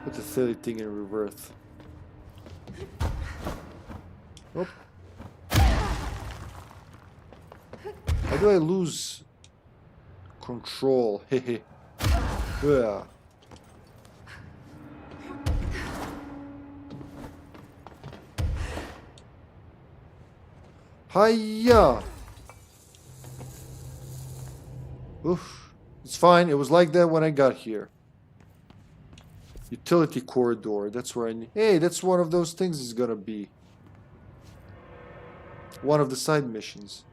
put the silly thing in reverse. Oh. How do I lose control? Hehe. Yeah. Hiya! Oof. It's fine. It was like that when I got here. Utility corridor. That's where I need... Hey, that's one of those things is gonna be. One of the side missions.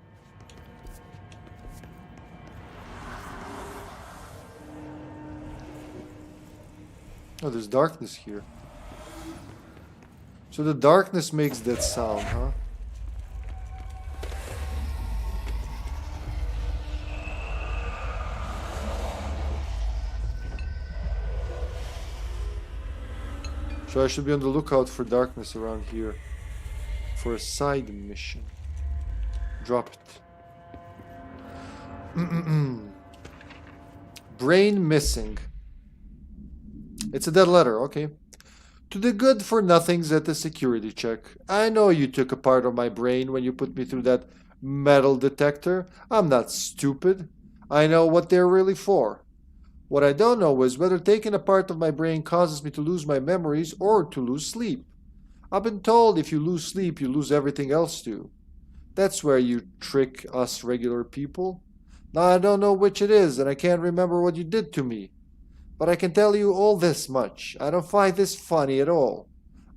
Oh, there's darkness here. So the darkness makes that sound, huh? So I should be on the lookout for darkness around here. For a side mission. Drop it. Brain missing. It's a dead letter, okay. To the good for nothings at the security check. I know you took a part of my brain when you put me through that metal detector. I'm not stupid. I know what they're really for. What I don't know is whether taking a part of my brain causes me to lose my memories or to lose sleep. I've been told if you lose sleep, you lose everything else too. That's where you trick us regular people. Now I don't know which it is, and I can't remember what you did to me. But I can tell you all this much. I don't find this funny at all.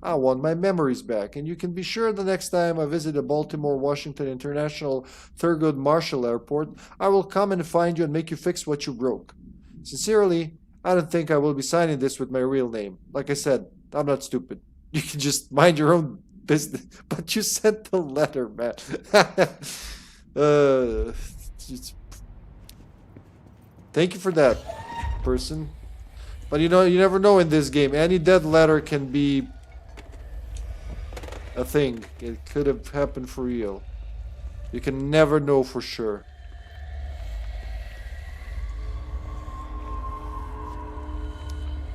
I want my memories back, and you can be sure the next time I visit the Baltimore-Washington International Thurgood Marshall Airport, I will come and find you and make you fix what you broke. Sincerely, I don't think I will be signing this with my real name. Like I said, I'm not stupid. You can just mind your own business. But you sent the letter, man. Thank you for that, person. But you know, you never know in this game. Any dead letter can be a thing. It could have happened for real. You can never know for sure.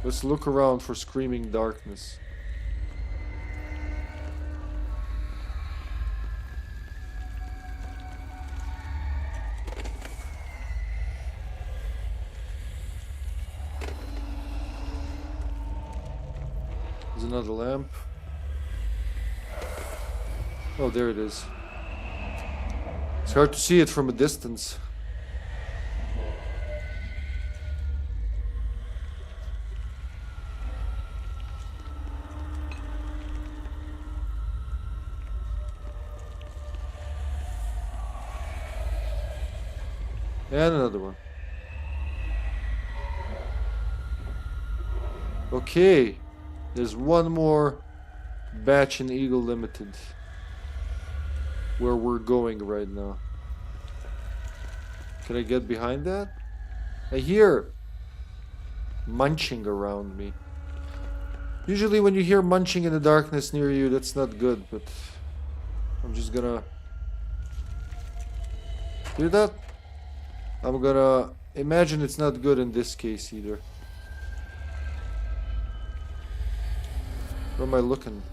Let's look around for screaming darkness. There's another lamp. Oh, there it is. It's hard to see it from a distance. And another one. Okay. There's one more batch in Eagle Limited. Where we're going right now. Can I get behind that? I hear munching around me. Usually when you hear munching in the darkness near you, that's not good, but I'm just gonna... Hear that? I'm gonna imagine it's not good in this case either. Where am I looking?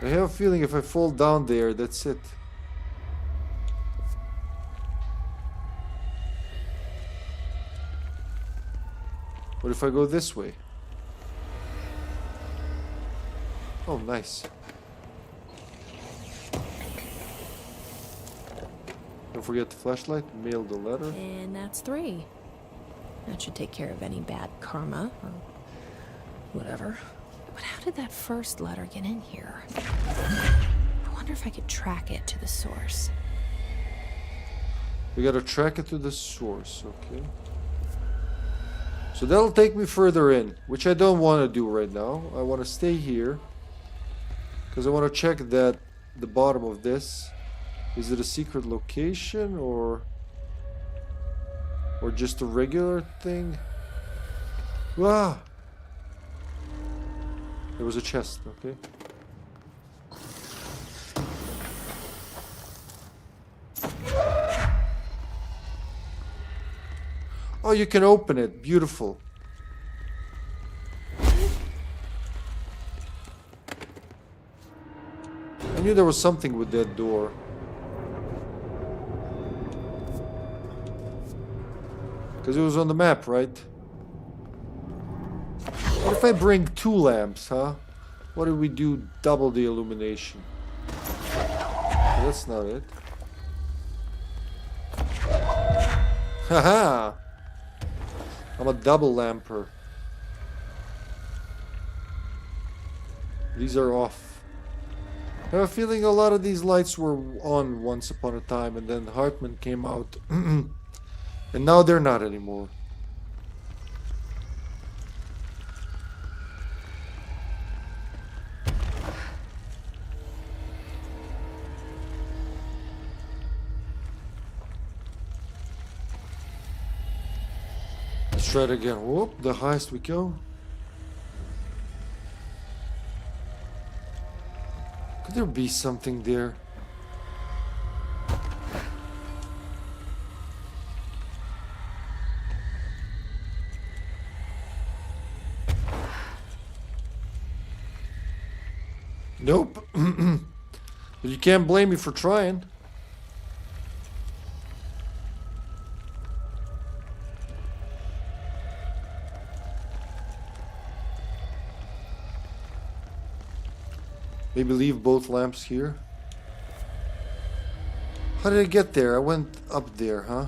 I have a feeling if I fall down there, that's it. What if I go this way? Oh, nice. Don't forget the flashlight. Mail the letter. And that's 3. That should take care of any bad karma or whatever. But how did that first letter get in here? I wonder if I could track it to the source. We gotta track it to the source, okay. So that'll take me further in, which I don't want to do right now. I want to stay here. Because I want to check that the bottom of this. Is it a secret location or just a regular thing? Ah! There was a chest, okay. Oh, you can open it. Beautiful. I knew there was something with that door. Because it was on the map, right? What if I bring 2 lamps, huh? What do we do? Double the illumination. That's not it. Haha! I'm a double lamper. These are off. I have a feeling a lot of these lights were on once upon a time, and then Hartman came out. And now they're not anymore. Let's try it again. Whoop, the highest we go. Could there be something there? Nope. But you can't blame me for trying. Maybe leave both lamps here. How did I get there? I went up there, huh?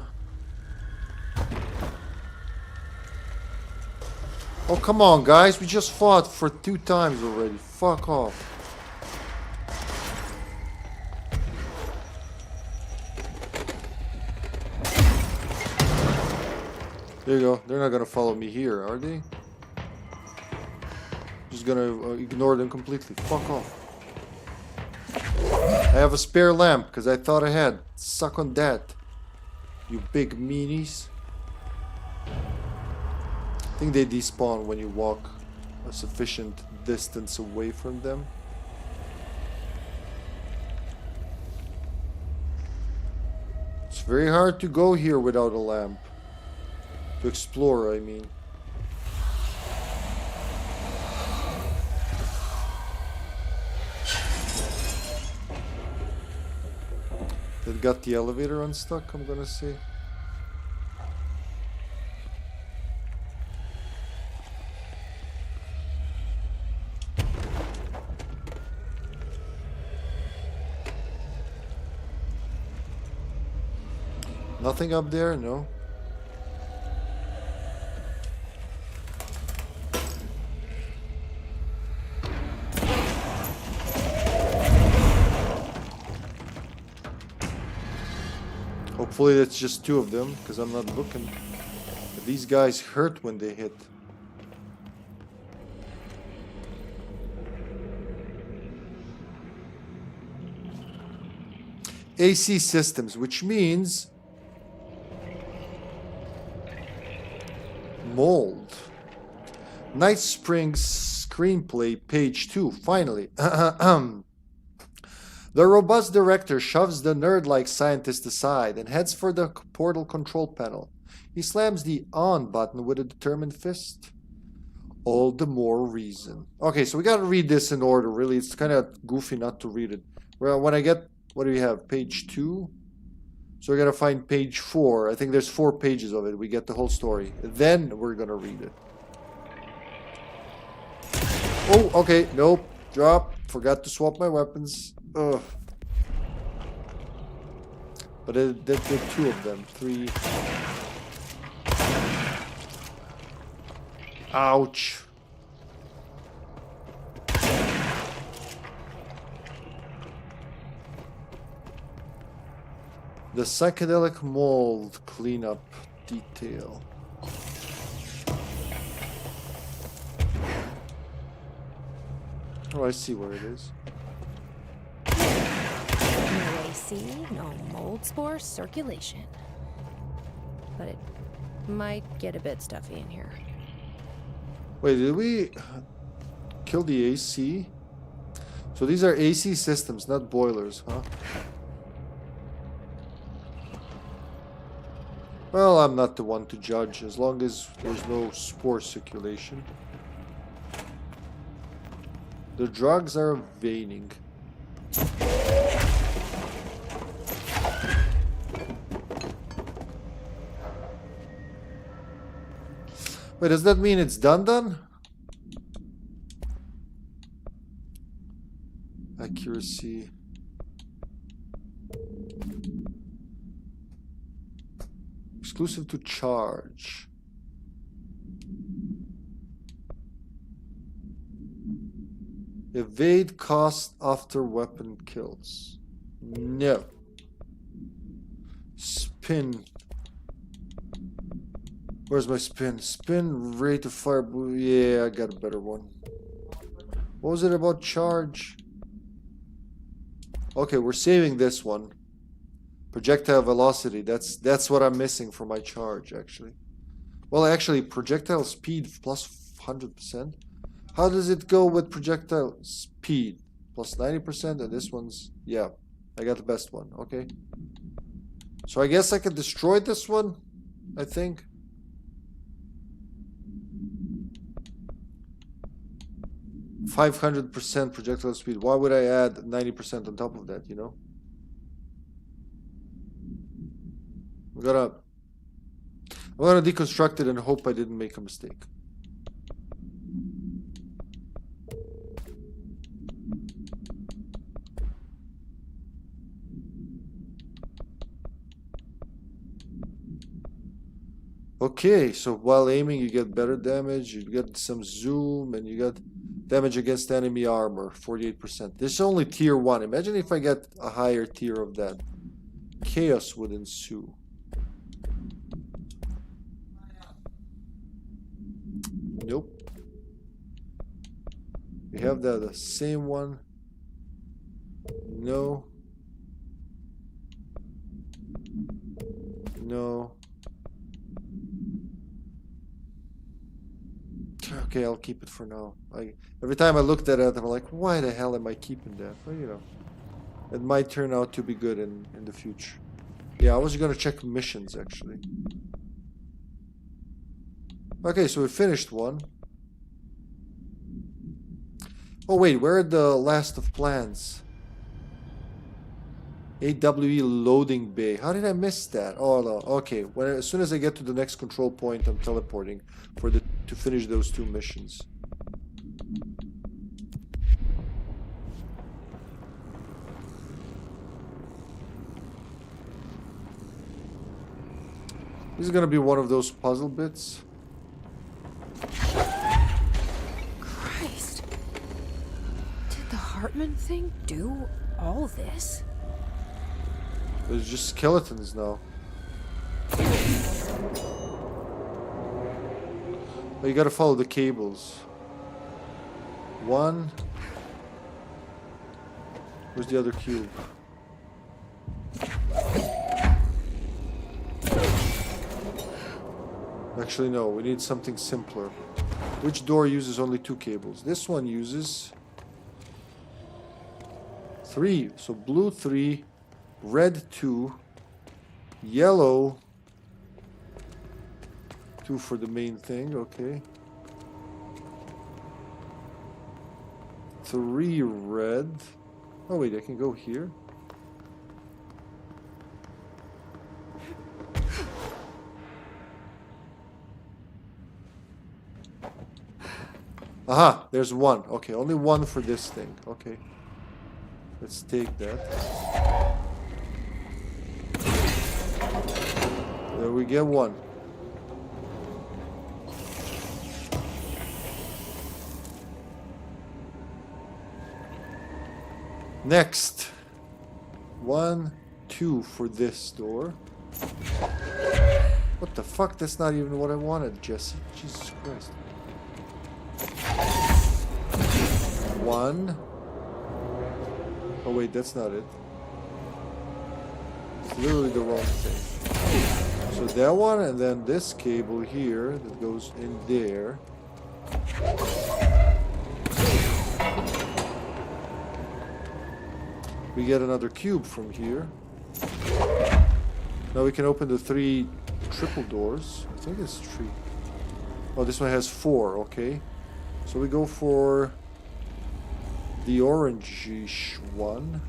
Oh, come on, guys. We just fought for 2 times already. Fuck off. There you go. They're not gonna follow me here, are they? Just gonna ignore them completely. Fuck off. I have a spare lamp, because I thought I had. Suck on that, you big meanies. I think they despawn when you walk a sufficient distance away from them. It's very hard to go here without a lamp. To explore, I mean. That got the elevator unstuck, I'm gonna say. Nothing up there? No. Hopefully that's just 2 of them, because I'm not looking. But these guys hurt when they hit. AC systems, which means mold. Night Springs screenplay, page 2, finally. The robust director shoves the nerd-like scientist aside and heads for the portal control panel. He slams the on button with a determined fist. All the more reason. Okay, so we gotta read this in order, really. It's kind of goofy not to read it. Well, when I get... What do we have? Page 2? So we gotta find page 4. I think there's 4 pages of it. We get the whole story. Then we're gonna read it. Oh, okay. Nope. Drop. Forgot to swap my weapons. Ugh. But there are 2 of them. 3. Ouch. The psychedelic mold cleanup detail. Oh, I see where it is. No AC, no mold spore circulation. But it might get a bit stuffy in here. Wait, did we kill the AC? So these are AC systems, not boilers, huh? Well, I'm not the one to judge, as long as there's no spore circulation. The drugs are waning. Wait, does that mean it's done? accuracy. Exclusive to charge. Evade cost after weapon kills. No. Spin. Where's my spin? Spin rate of fire. Yeah, I got a better one. What was it about charge? Okay, we're saving this one. Projectile velocity. That's what I'm missing for my charge, actually. Well, actually, projectile speed plus 100%. How does it go with projectile speed? Plus 90%, and this one's... Yeah, I got the best one. Okay. So I guess I could destroy this one, I think. %500 projectile speed. Why would I add 90% on top of that, you know? I'm gonna deconstruct it and hope I didn't make a mistake. Okay, so while aiming you get better damage, you get some zoom, and you get damage against enemy armor, 48%. This is only tier 1. Imagine if I get a higher tier of that. Chaos would ensue. Nope. We have the same one. No. No. Okay, I'll keep it for now. Every time I looked at it, I'm like, why the hell am I keeping that? Well, you know, it might turn out to be good in the future. Yeah, I was gonna check missions, actually. Okay, so we finished one. Oh wait, where are the last of plans? AWE loading bay. How did I miss that? Oh no. Okay. As soon as I get to the next control point, I'm teleporting to finish those 2 missions. This is gonna be one of those puzzle bits. Christ. Did the Hartman thing do all this? There's just skeletons now. Oh, you gotta follow the cables. 1. Where's the other cube? Actually, no. We need something simpler. Which door uses only 2 cables? This one uses 3. So blue 3. Red 2, yellow 2 for the main thing, okay. 3 red. Oh wait, I can go here. Aha, there's 1. Okay, only 1 for this thing. Okay. Let's take that. There we get 1. Next. 1, 2 for this door. What the fuck? That's not even what I wanted, Jesse. Jesus Christ. 1. Oh wait, that's not it. It's literally the wrong thing. So that one, and then this cable here that goes in there. We get another cube from here. Now we can open the 3 triple doors. I think it's 3. Oh, this one has 4, okay. So we go for the orangish one.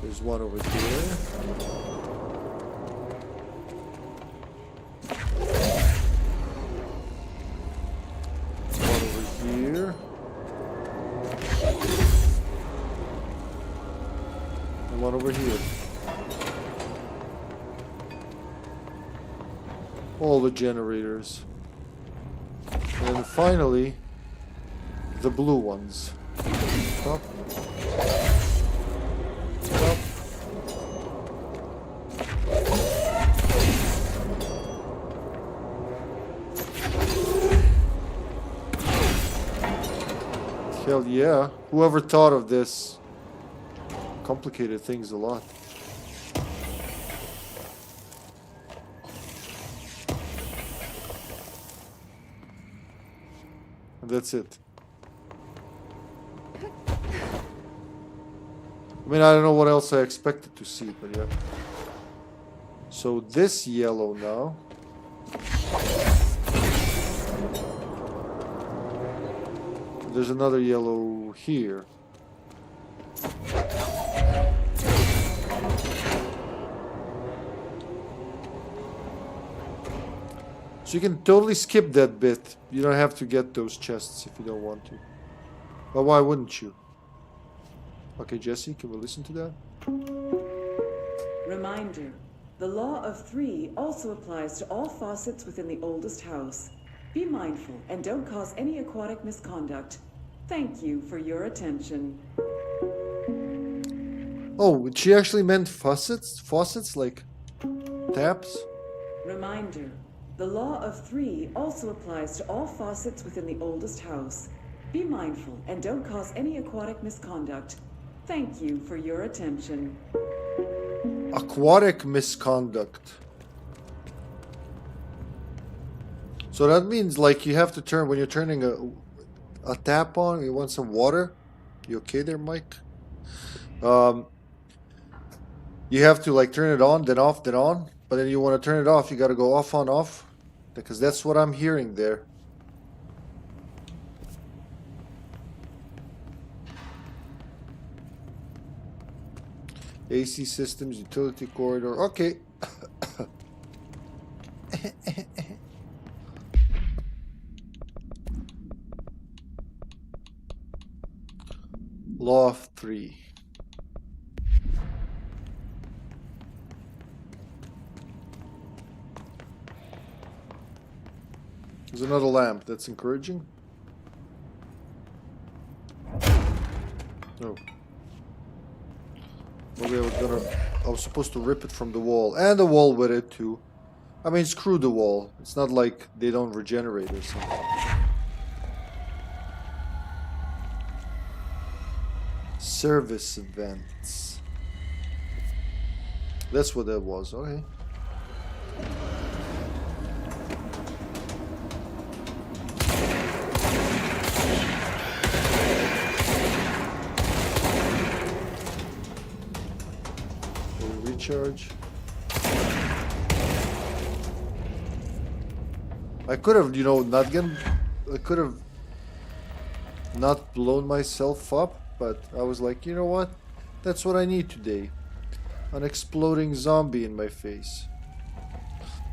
There's one over there. over here. All the generators. And finally, the blue ones. Stop. Stop. Hell yeah. Whoever thought of this complicated things a lot. And that's it. I mean, I don't know what else I expected to see, but yeah. So this yellow now. There's another yellow here. So you can totally skip that bit. You don't have to get those chests if you don't want to. But why wouldn't you? Okay, Jesse, can we listen to that? Reminder. The law of 3 also applies to all faucets within the oldest house. Be mindful and don't cause any aquatic misconduct. Thank you for your attention. Oh, she actually meant faucets? Faucets? Like taps? Reminder. The law of 3 also applies to all faucets within the oldest house. Be mindful and don't cause any aquatic misconduct. Thank you for your attention. Aquatic misconduct. So that means like you have to turn, when you're turning a tap on, you want some water? You okay there, Mike? You have to like turn it on, then off, then on. But then you want to turn it off, you got to go off on off. Because that's what I'm hearing there. AC systems, utility corridor. Okay. Law of 3. There's another lamp. That's encouraging. No. Maybe I was supposed to rip it from the wall. And the wall with it too. I mean, screw the wall. It's not like they don't regenerate or something. Service events. That's what that was. Okay. Recharge. I could have, I could have not blown myself up, but I was like, you know what? That's what I need today. An exploding zombie in my face.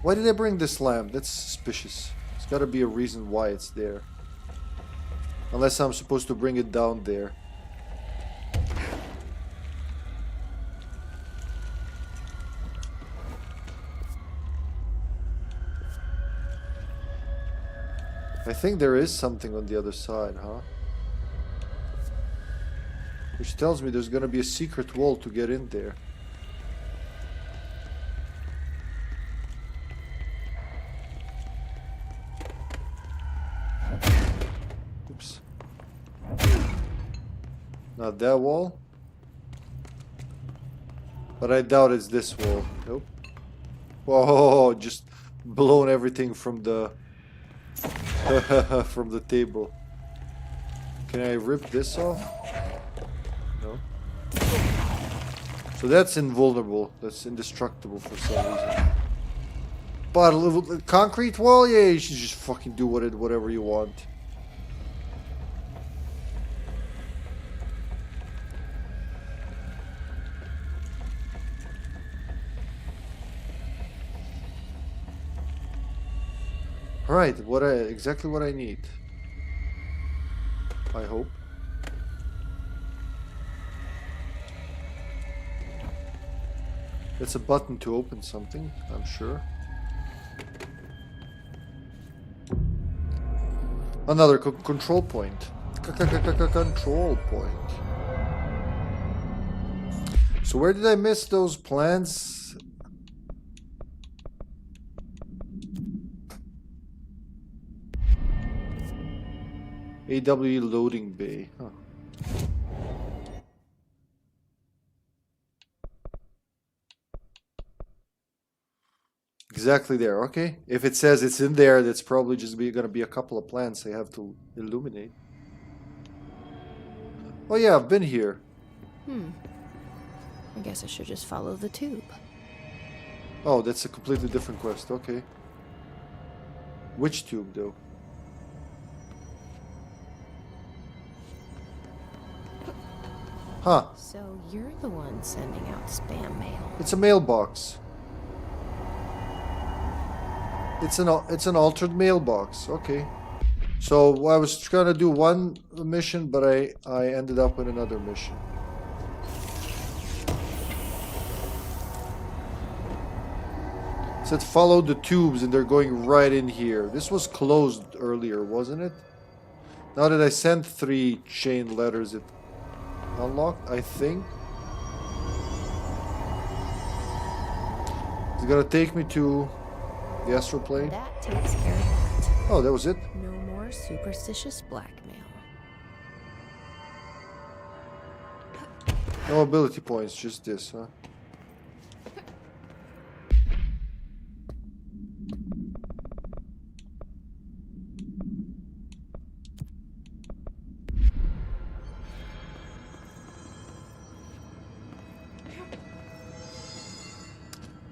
Why did I bring this lamp? That's suspicious. There's gotta be a reason why it's there. Unless I'm supposed to bring it down there. I think there is something on the other side, huh? Which tells me there's gonna be a secret wall to get in there. Oops. Not that wall. But I doubt it's this wall. Nope. Whoa, just blown everything from the from the table. Can I rip this off? No. So that's invulnerable. That's indestructible for some reason. But a little concrete wall? Yeah, you should just fucking do whatever you want. Alright, exactly what I need. I hope. It's a button to open something, I'm sure. Another control point. Control point. So where did I miss those plans? AWE loading bay. Huh. Exactly there. Okay. If it says it's in there, that's probably just gonna be a couple of plants I have to illuminate. Oh yeah, I've been here. I guess I should just follow the tube. Oh, that's a completely different quest. Okay. Which tube, though? Huh. So you're the one sending out spam mail. It's a mailbox. It's an altered mailbox. Okay. So I was trying to do one mission, but I ended up with another mission. It said follow the tubes, and they're going right in here. This was closed earlier, wasn't it? Now that I sent 3 chain letters, it unlocked, I think. It's gonna take me to the astral plane. That takes care of that. Oh, that was it? No more superstitious blackmail. No ability points, just this, huh?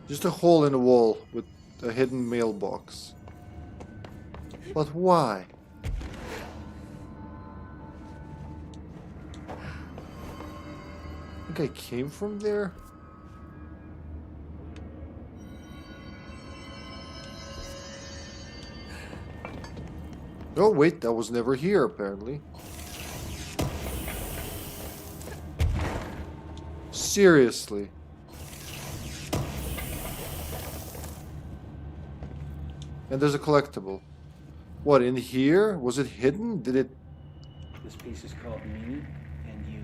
Just a hole in the wall with a hidden mailbox. But why? I think I came from there? Oh wait, that was never here apparently. Seriously. And there's a collectible. What, in here? Was it hidden? Did it... This piece is called Me and You.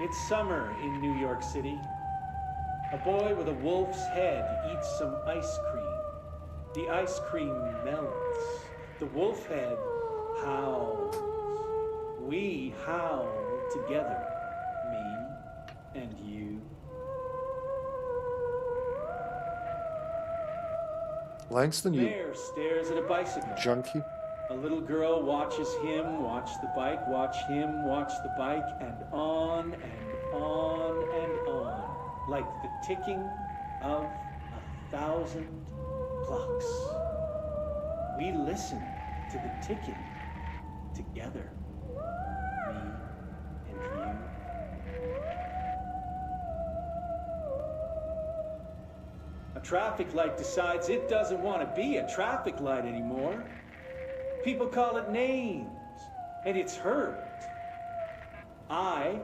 It's summer in New York City. A boy with a wolf's head eats some ice cream. The ice cream melts. The wolf head howls. We howl together. Me and you. Langston, you Mayor stares at a bicycle. junkie? A little girl watches him watch the bike, watch him watch the bike, and on and on and on, like the ticking of 1,000 clocks. We listen to the ticking together, me and you. A traffic light decides it doesn't want to be a traffic light anymore. People call it names, and it's hurt. I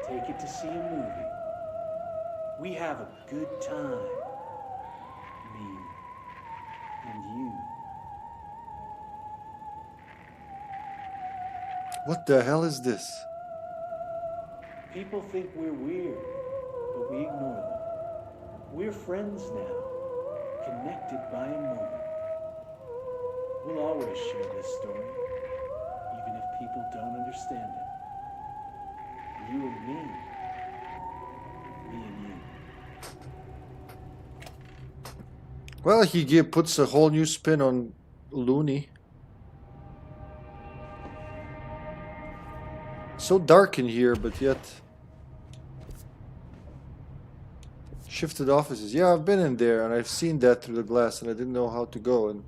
take it to see a movie. We have a good time. Me and you. What the hell is this? People think we're weird, but we ignore them. We're friends now, connected by a moment. We'll always share this story, even if people don't understand it. You and me and you. Well, he puts a whole new spin on Looney. So dark in here, but yet... Shifted offices. Yeah, I've been in there and I've seen that through the glass and I didn't know how to go, and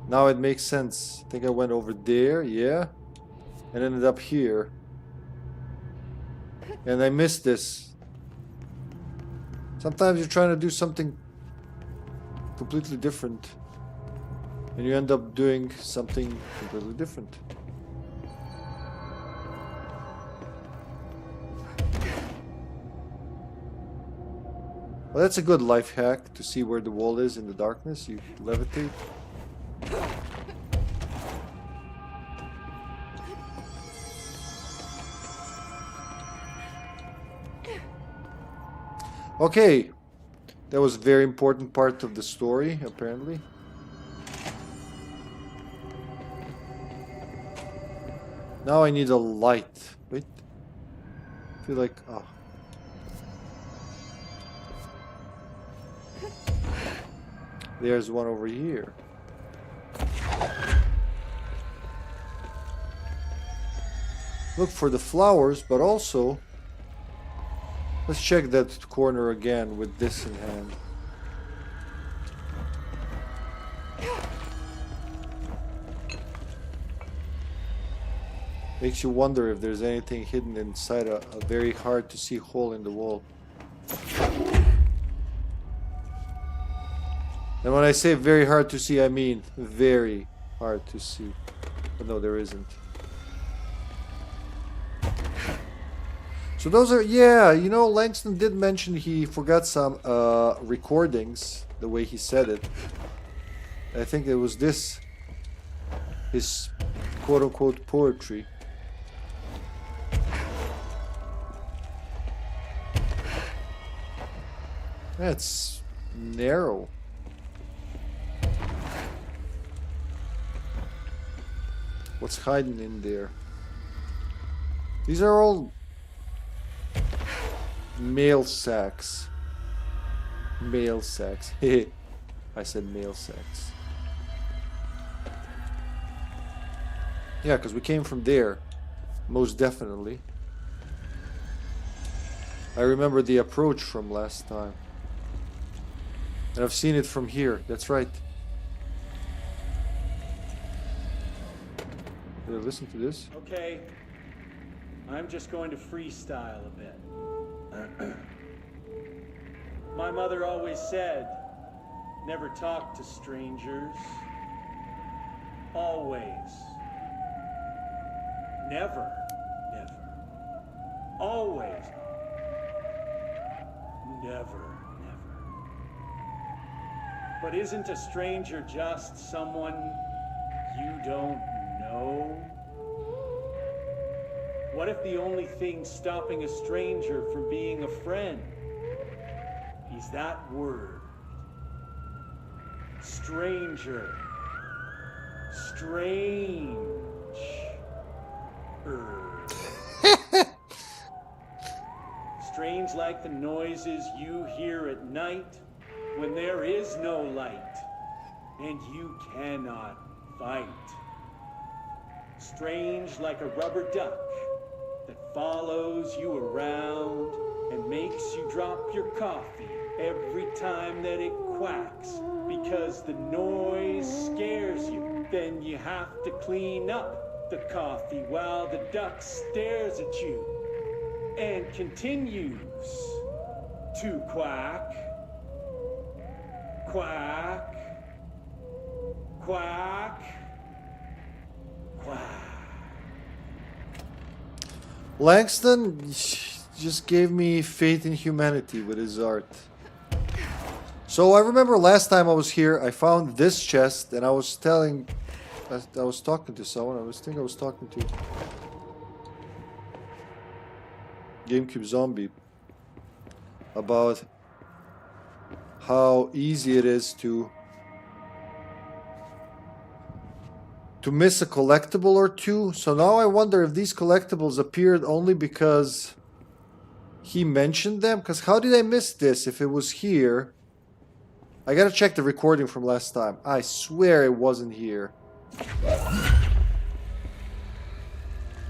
now it makes sense. I think I went over there, yeah, and ended up here. And I missed this. Sometimes you're trying to do something completely different and you end up doing something completely different. Well, that's a good life hack to see where the wall is in the darkness. You levitate. Okay, that was a very important part of the story, apparently. Now I need a light. Wait. I feel like... Oh. There's one over here. Look for the flowers, but also... Let's check that corner again with this in hand. Makes you wonder if there's anything hidden inside a very hard to see hole in the wall. And when I say very hard to see, I mean very hard to see. But no, there isn't. So those are, yeah, you know, Langston did mention he forgot some recordings, the way he said it. I think it was this, his quote-unquote poetry. That's narrow. What's hiding in there? These are all mail sacks. Mail sacks. I said mail sacks. Yeah, because we came from there. Most definitely. I remember the approach from last time. And I've seen it from here. That's right. Listen to this. Okay. I'm just going to freestyle a bit. My mother always said, never talk to strangers. Always. Never. Never. Always. Never. But isn't a stranger just someone you don't know? What if the only thing stopping a stranger from being a friend is that word? Stranger. Strange. Strange like the noises you hear at night when there is no light and you cannot fight. Strange like a rubber duck that follows you around and makes you drop your coffee every time that it quacks because the noise scares you. Then you have to clean up the coffee while the duck stares at you and continues to quack. Quack, quack, quack. Langston just gave me faith in humanity with his art. So I remember last time I was here, I found this chest, and I was talking to someone. I was talking to GameCube Zombie about how easy it is to miss a collectible or two. So now I wonder if these collectibles appeared only because he mentioned them. Because how did I miss this if it was here? I gotta check the recording from last time. I swear it wasn't here.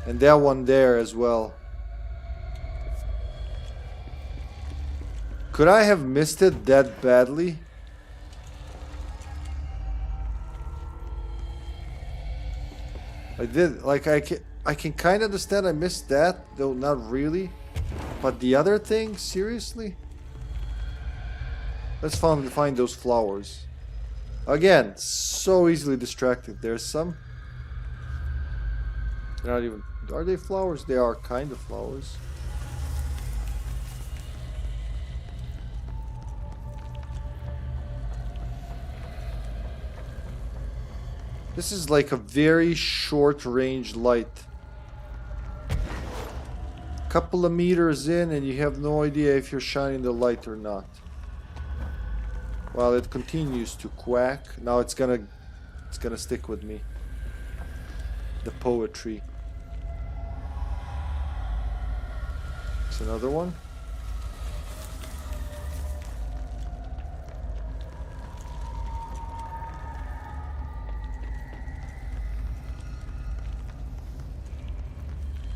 And that one there as well. Could I have missed it that badly? I did. Like, I can kind of understand I missed that, though not really. But the other thing? Seriously? Let's find those flowers. Again, so easily distracted. There's some. They're not even... Are they flowers? They are kind of flowers. This is like a very short range light. Couple of meters in and you have no idea if you're shining the light or not. While it continues to quack. Now it's gonna stick with me. The poetry. It's another one.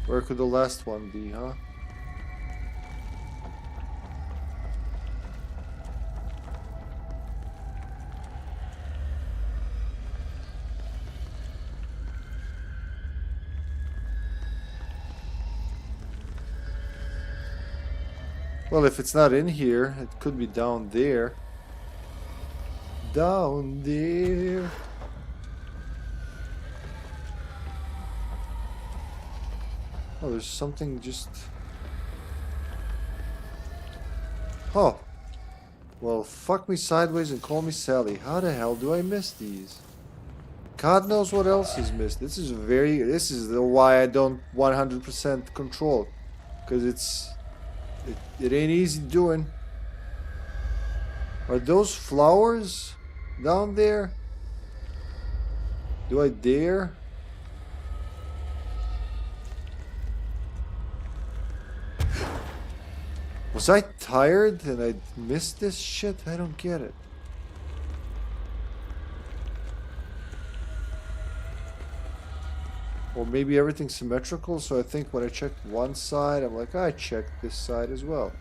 Where could the last one be, huh? Well, if it's not in here, it could be down there. Down there. Oh, there's something just... Oh. Well, fuck me sideways and call me Sally. How the hell do I miss these? God knows what else is missed. This is why I don't 100% control. Because it ain't easy doing. Are those flowers down there? Do I dare? Was I tired and I missed this shit? I don't get it. Or maybe everything's symmetrical, so I think when I checked one side, I'm like, I checked this side as well.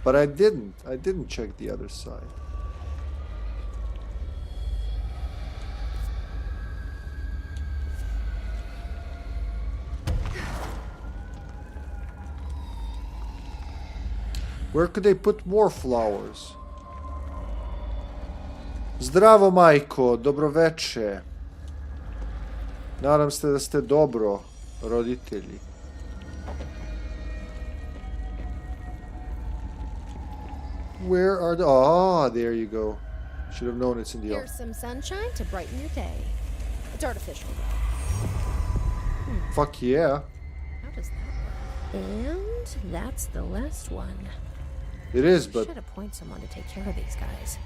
But I didn't. I didn't check the other side. Where could they put more flowers? Zdravo, majko, dobroveče. Nadam se da ste dobro, roditelji. Where are the... Ah, there you go. Should have known it's in the... Here's some sunshine to brighten your day. It's artificial. Fuck yeah. How does that work? And that's the last one. It is, but... Should appoint someone to take care of these guys.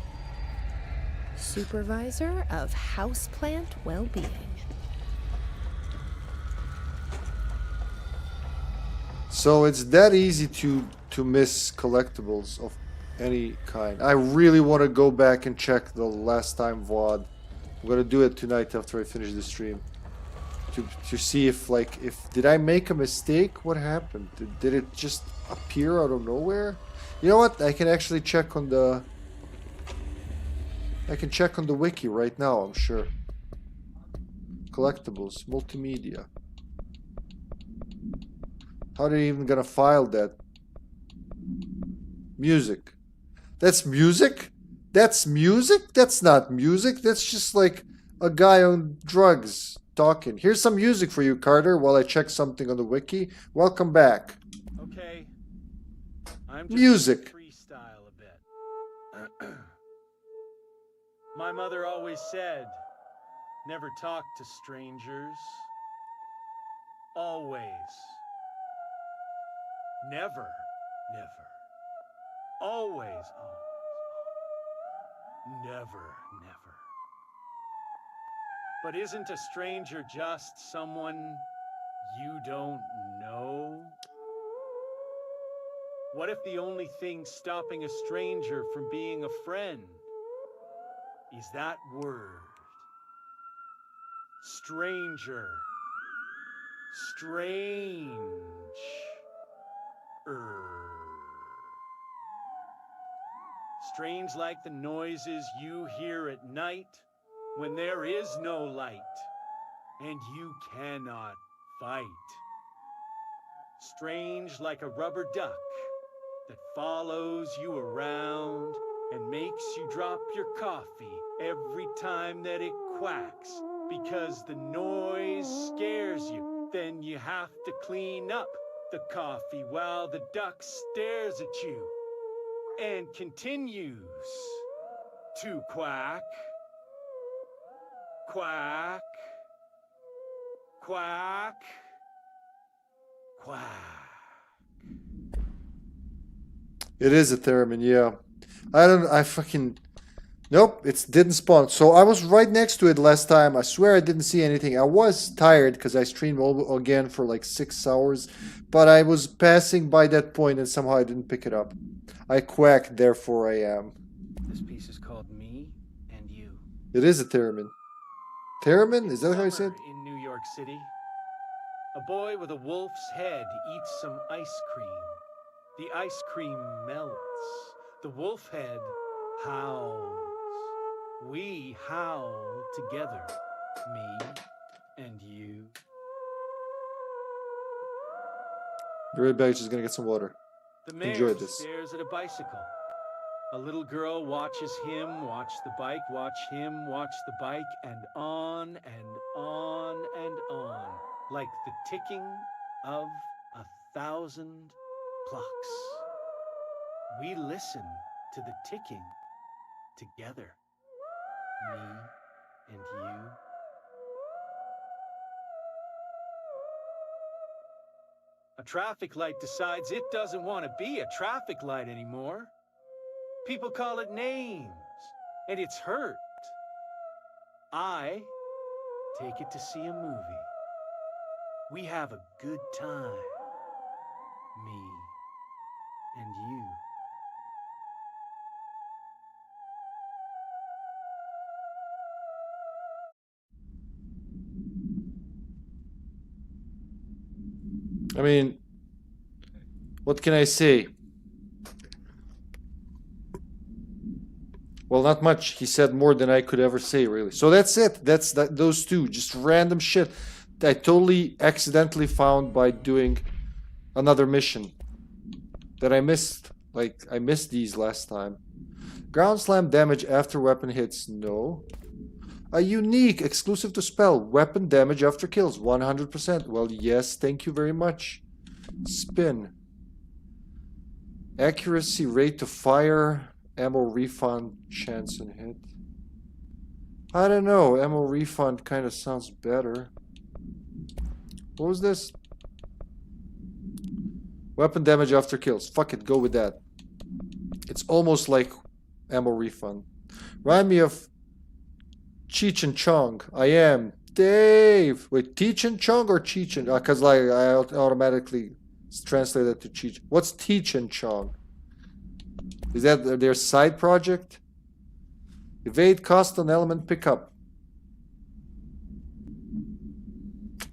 Supervisor of Houseplant Well-Being. So it's that easy to miss collectibles of any kind. I really want to go back and check the last time VOD. I'm gonna do it tonight after I finish the stream. To see if did I make a mistake? What happened? Did it just appear out of nowhere? You know what? I can actually check on the... I can check on the wiki right now, I'm sure. Collectibles, multimedia. How are they even gonna file that? Music. That's music? That's music? That's not music. That's just like a guy on drugs talking. Here's some music for you, Carter, while I check something on the wiki. Welcome back. Okay. I'm just Music. freestyle a bit. My mother always said, never talk to strangers. Always. Never, never. Always, always. Never, never. But isn't a stranger just someone you don't know? What if the only thing stopping a stranger from being a friend is that word? Stranger. Strange. Strange like the noises you hear at night when there is no light and you cannot fight. Strange like a rubber duck that follows you around and makes you drop your coffee every time that it quacks because the noise scares you. Then you have to clean up the coffee while the duck stares at you and continues to quack, quack, Quack. Quack. It is a theremin, yeah. I fucking... Nope, it didn't spawn. So I was right next to it last time. I swear I didn't see anything. I was tired because I streamed again for like 6 hours. But I was passing by that point and somehow I didn't pick it up. I quacked, therefore I am. This piece is called Me and You. It is a theremin. Theremin? Is that how you said? In New York City, a boy with a wolf's head eats some ice cream. The ice cream melts. The wolf head howls. We howl together, me and you. Be right back, just gonna get some water. The mayor Enjoy this. stares at a bicycle. A little girl watches him watch the bike, watch him watch the bike, and on and on and on, like the ticking of 1,000 clocks. We listen to the ticking together, me and you. A traffic light decides it doesn't want to be a traffic light anymore. People call it names, and it's hurt. I take it to see a movie. We have a good time, me and you. I mean, what can I say? Well, not much. He said more than I could ever say, really. So that's it. That's those two. Just random shit that I totally accidentally found by doing another mission that I missed. Like, I missed these last time. Ground slam damage after weapon hits. No. A unique, exclusive to spell, weapon damage after kills, 100%. Well, yes, thank you very much. Spin. Accuracy rate to fire, ammo refund, chance and hit. I don't know, ammo refund kind of sounds better. What was this? Weapon damage after kills. Fuck it, go with that. It's almost like ammo refund. Remind me of Cheech and Chong. I am Dave. Wait, Teach and Chong or Cheech and? Because like I automatically translate that to Cheech. What's Teach and Chong? Is that their side project? Evade cost on element pickup.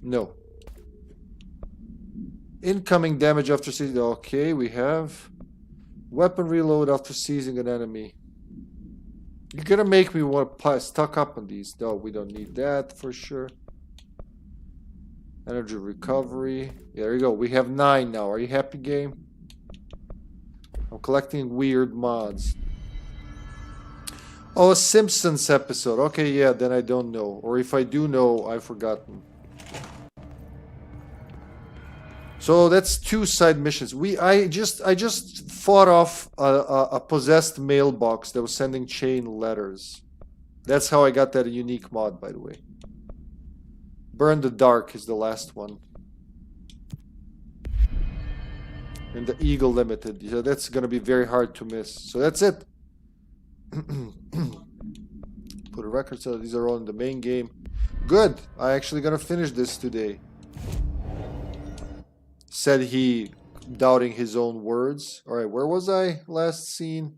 No. Incoming damage after seizing. Okay, we have weapon reload after seizing an enemy. You're gonna make me want to stock up on these. No, we don't need that for sure. Energy recovery. Yeah, there you go. We have 9 now. Are you happy, game? I'm collecting weird mods. Oh, a Simpsons episode. Okay, yeah, then I don't know. Or if I do know, I've forgotten. So that's 2 side missions. I just fought off a possessed mailbox that was sending chain letters. That's how I got that unique mod, by the way. Burn the Dark is the last one. And the Eagle Limited. So that's gonna be very hard to miss. So that's it. Put a record so these are all in the main game. Good. I actually gonna finish this today. Said he, doubting his own words. Alright, where was I last seen?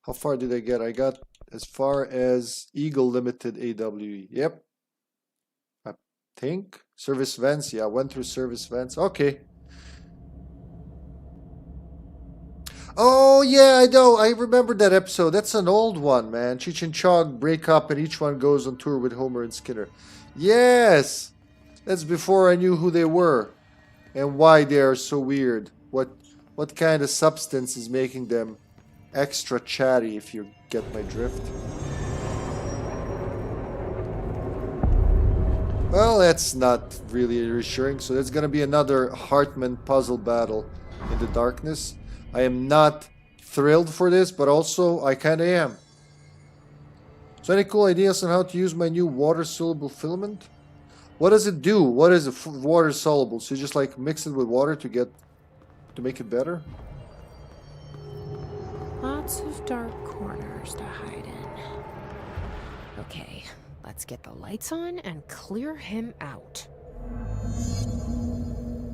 How far did I get? I got as far as Eagle Limited AWE. Yep. I think. Service vents. Yeah, I went through service vents. Okay. Oh, yeah, I know. I remember that episode. That's an old one, man. Cheech and Chong break up and each one goes on tour with Homer and Skinner. Yes! That's before I knew who they were and why they are so weird. What kind of substance is making them extra chatty, if you get my drift? Well, that's not really reassuring. So there's gonna be another Hartman puzzle battle in the darkness. I am not thrilled for this, but also I kinda am. So any cool ideas on how to use my new water-soluble filament? What does it do? What is it water-soluble? So you just like mix it with water to make it better? Lots of dark corners to hide in. Okay, let's get the lights on and clear him out.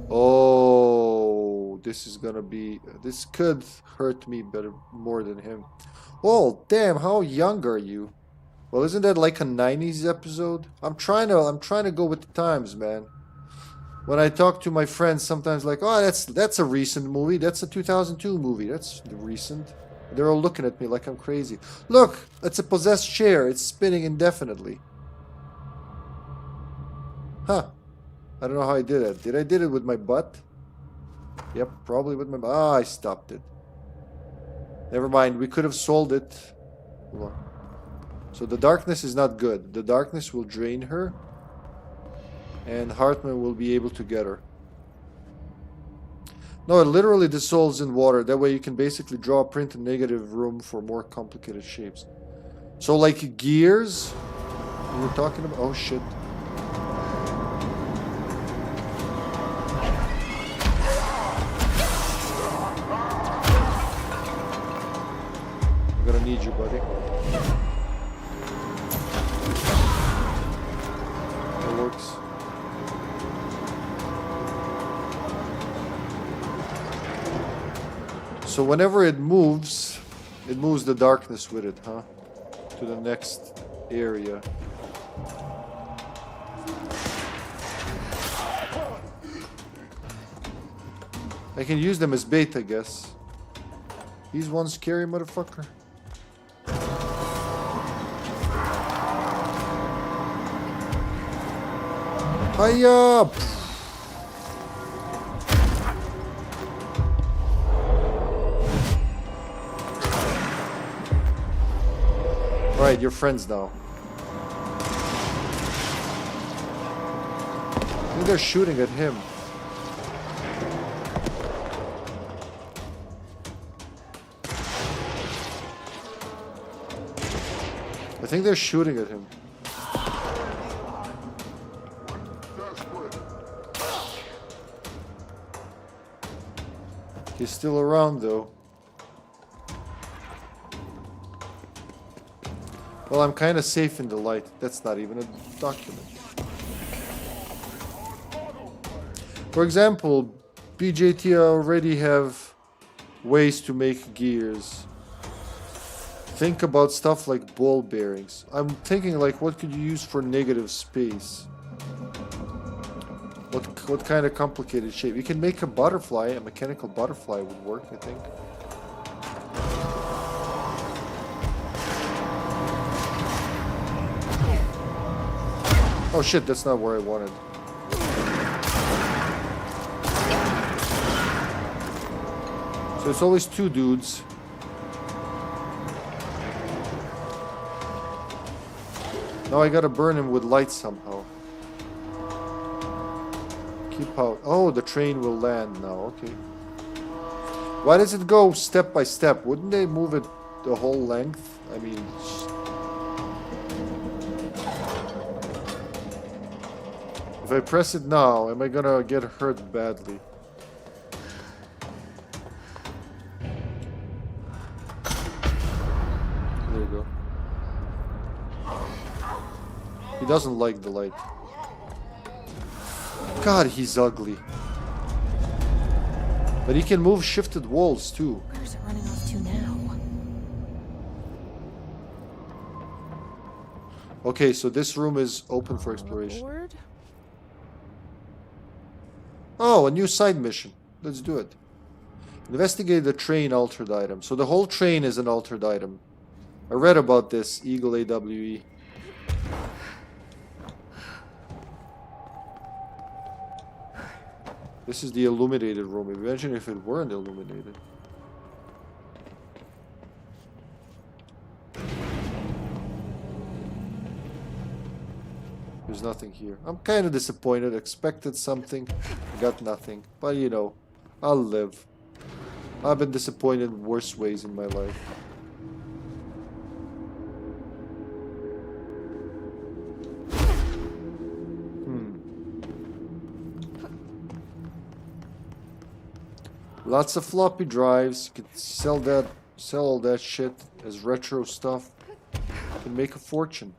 Oh, this is gonna be... This could hurt me better more than him. Oh, damn, how young are you? Well, isn't that like a 90s episode? I'm trying to go with the times, man. When I talk to my friends, sometimes like, oh, that's a recent movie. That's a 2002 movie. That's recent. They're all looking at me like I'm crazy. Look, it's a possessed chair. It's spinning indefinitely. Huh. I don't know how I did it. Did I did it with my butt? Yep, probably with my butt. Ah, I stopped it. Never mind. We could have sold it. Hold on. So the darkness is not good. The darkness will drain her. And Hartman will be able to get her. No, it literally dissolves in water. That way you can basically draw a print in negative room for more complicated shapes. So like gears? We were talking about... Oh shit. I'm gonna need you, buddy. That works. So whenever it moves the darkness with it, huh? To the next area. I can use them as bait, I guess. He's one scary motherfucker. Hiya! Alright, you're friends now. I think they're shooting at him. I think they're shooting at him. He's still around though. Well, I'm kind of safe in the light. That's not even a document. For example, BJT already have ways to make gears. Think about stuff like ball bearings. I'm thinking like, what could you use for negative space? What kind of complicated shape? You can make a butterfly. A mechanical butterfly would work, I think. Oh shit, that's not where I wanted. So it's always two dudes. Now I gotta burn him with light somehow. Keep out. Oh, the train will land now, okay. Why does it go step by step? Wouldn't they move it the whole length? I mean... If I press it now, am I gonna get hurt badly? There you go. He doesn't like the light. God, he's ugly. But he can move shifted walls too. Where's it running off to now? Okay, so this room is open for exploration. Board? Oh, a new side mission. Let's do it. Investigate the train altered item. So the whole train is an altered item. I read about this, Eagle AWE. This is the illuminated room. Imagine if it weren't illuminated. There's nothing here. I'm kind of disappointed. Expected something. Got nothing. But you know, I'll live. I've been disappointed in worse ways in my life. Lots of floppy drives. You can sell all that shit as retro stuff. You can make a fortune.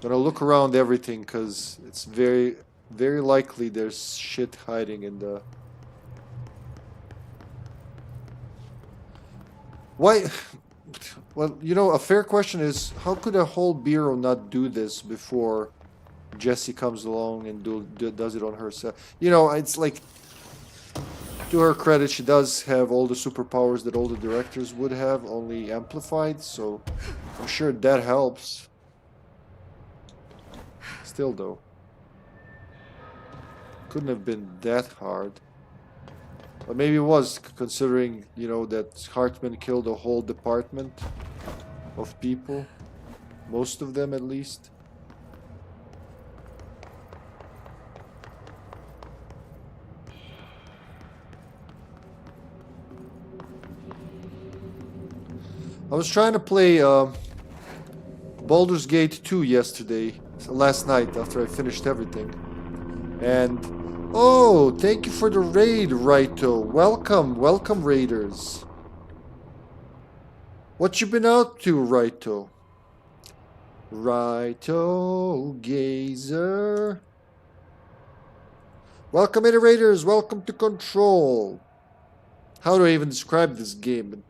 Gonna look around everything because it's very, very likely there's shit hiding in the. Why? Well, you know, a fair question is how could a whole bureau not do this before Jessie comes along and does it on herself? You know, it's like, to her credit, she does have all the superpowers that all the directors would have, only amplified, so I'm sure that helps. Still, though, couldn't have been that hard. But maybe it was, considering, you know, that Hartman killed a whole department of people. Most of them, at least. I was trying to play Baldur's Gate 2 yesterday, last night, after I finished everything. And, oh, thank you for the raid, Raito. Welcome, welcome, raiders. What you been out to, Raito? Raito Gazer. Welcome, iterators. Welcome to Control. How do I even describe this game?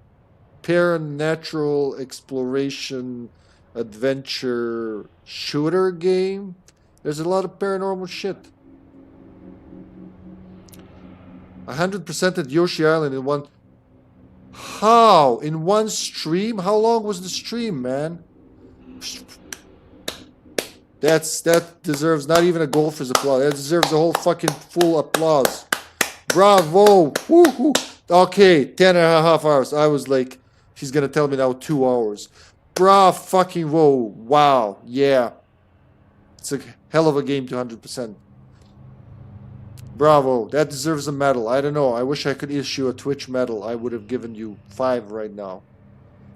Paranatural exploration adventure shooter game. There's a lot of paranormal shit. 100% at Yoshi Island in one. How? In one stream? How long was the stream, man? That deserves not even a golfer's applause. That deserves a whole fucking full applause. Bravo! Woohoo! Okay, 10.5 hours. I was like, she's gonna tell me now 2 hours. Bravo fucking whoa. Wow. Yeah. It's a hell of a game to 100%. Bravo. That deserves a medal. I don't know. I wish I could issue a Twitch medal. I would have given you 5 right now.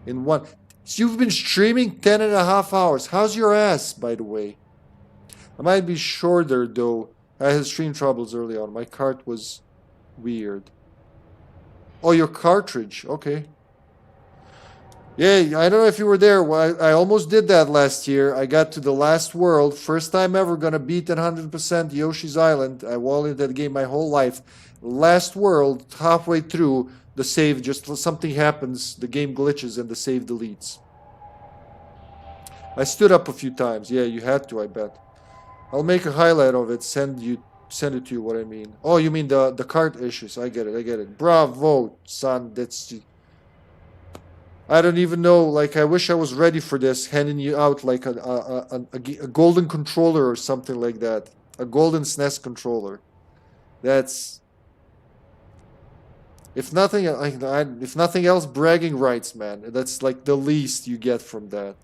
In one. So you've been streaming 10.5 hours. How's your ass, by the way? I might be shorter, though. I had stream troubles early on. My cart was weird. Oh, your cartridge. Okay. Yeah, I don't know if you were there. Well, I almost did that last year. I got to the last world. First time ever gonna beat 100% Yoshi's Island. I wanted that game my whole life. Last world, halfway through, the save, just something happens, the game glitches and the save deletes. I stood up a few times. Yeah, you had to, I bet. I'll make a highlight of it, send it to you what I mean. Oh, you mean the cart issues. I get it. Bravo, son. That's... I don't even know, like, I wish I was ready for this, handing you out like a golden controller or something like that. A golden SNES controller. That's... If nothing else, bragging rights, man. That's like the least you get from that.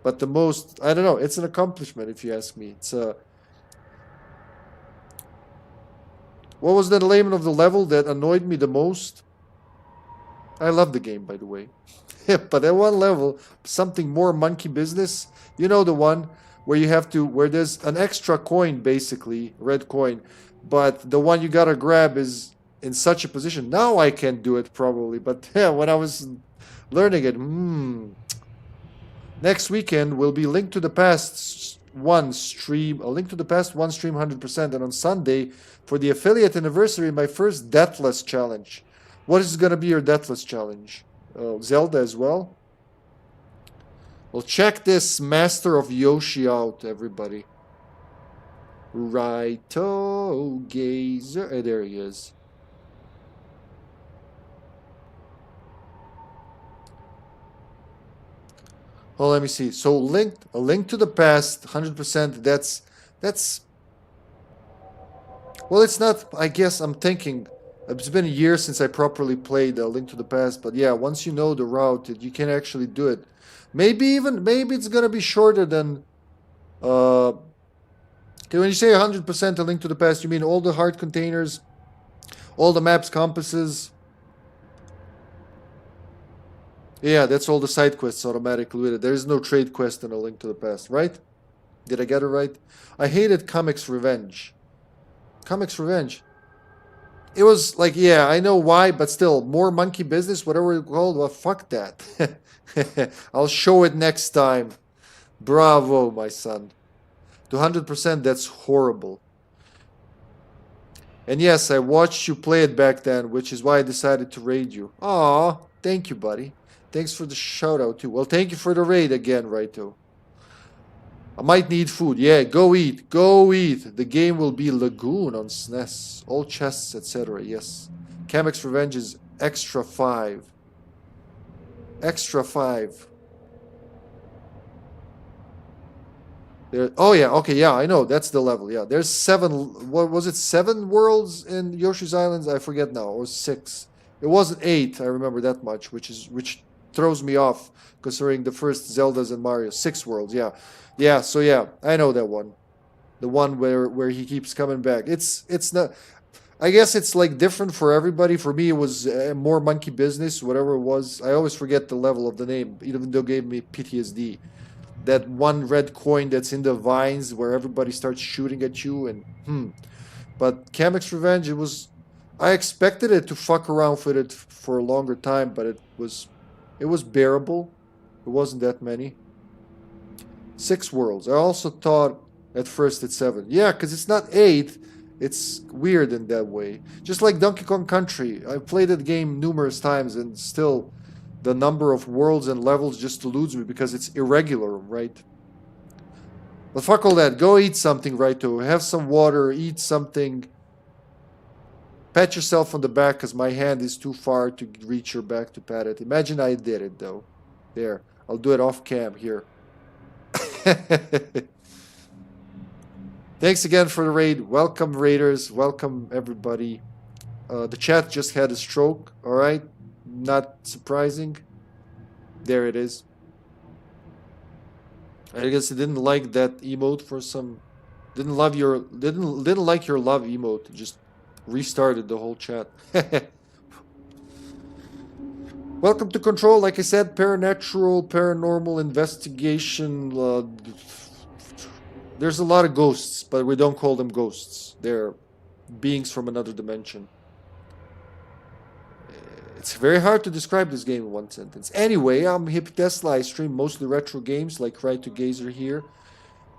But the most, I don't know, it's an accomplishment if you ask me. It's a... What was the name of the level that annoyed me the most? I love the game, by the way. But at one level, something more monkey business. You know the one where you have to, where there's an extra coin, basically, red coin. But the one you gotta grab is in such a position. Now I can do it probably, but yeah, when I was learning it, Next weekend will be Link to the Past 1 stream, a Link to the Past 1 stream 100%, and on Sunday, for the affiliate anniversary, my first Deathless challenge. What is going to be your Deathless challenge? Zelda as well? Well, check this Master of Yoshi out, everybody. Righto, Gazer. There he is. Well, let me see. So, a Link to the Past, 100%. That's. Well, it's not. I guess I'm thinking. It's been a year since I properly played A Link to the Past, but yeah, once you know the route, you can actually do it. Maybe it's gonna be shorter than. Okay, when you say 100% A Link to the Past, you mean all the heart containers, all the maps, compasses. Yeah, that's all the side quests automatically with it. There is no trade quest in A Link to the Past, right? Did I get it right? I hated Comics Revenge. Comics Revenge. It was like, yeah, I know why, but still, more monkey business, whatever it's called, well, fuck that. I'll show it next time. Bravo, my son. 200%, that's horrible. And yes, I watched you play it back then, which is why I decided to raid you. Aw, thank you, buddy. Thanks for the shout out, too. Well, thank you for the raid again, Raito. I might need food. Yeah, go eat. Go eat. The game will be Lagoon on SNES. All chests, etc. Yes. Kamek's Revenge is extra 5. Extra 5. There, oh yeah, okay, yeah, I know. That's the level. Yeah, there's 7. What was it? 7 worlds in Yoshi's Islands? I forget now. Or 6. It wasn't 8. I remember that much, which throws me off considering the first Zeldas and Mario. 6 worlds. Yeah. Yeah, so yeah, I know that one. The one where he keeps coming back. It's not, I guess it's like different for everybody. For me, it was more monkey business, whatever it was. I always forget the level of the name, even though it gave me PTSD. That one red coin that's in the vines where everybody starts shooting at you and But Kamek's Revenge, it was, I expected it to fuck around with it for a longer time, but it was bearable. It wasn't that many. 6 worlds. I also thought at first it's 7. Yeah, because it's not 8. It's weird in that way. Just like Donkey Kong Country. I played that game numerous times and still the number of worlds and levels just eludes me because it's irregular, right? But fuck all that. Go eat something, Raito. Have some water. Eat something. Pat yourself on the back because my hand is too far to reach your back to pat it. Imagine I did it, though. There. I'll do it off cam here. Thanks again for the raid. Welcome, raiders. Welcome, everybody. The chat just had a stroke. All right, not surprising. There it is. I guess it didn't like that emote for some. Didn't like your love emote. Just restarted the whole chat. Welcome to Control. Like I said, paranormal investigation. There's a lot of ghosts, but we don't call them ghosts. They're beings from another dimension. It's very hard to describe this game in one sentence. Anyway, I'm HippyTesla. I stream mostly retro games like Right to Gazer here.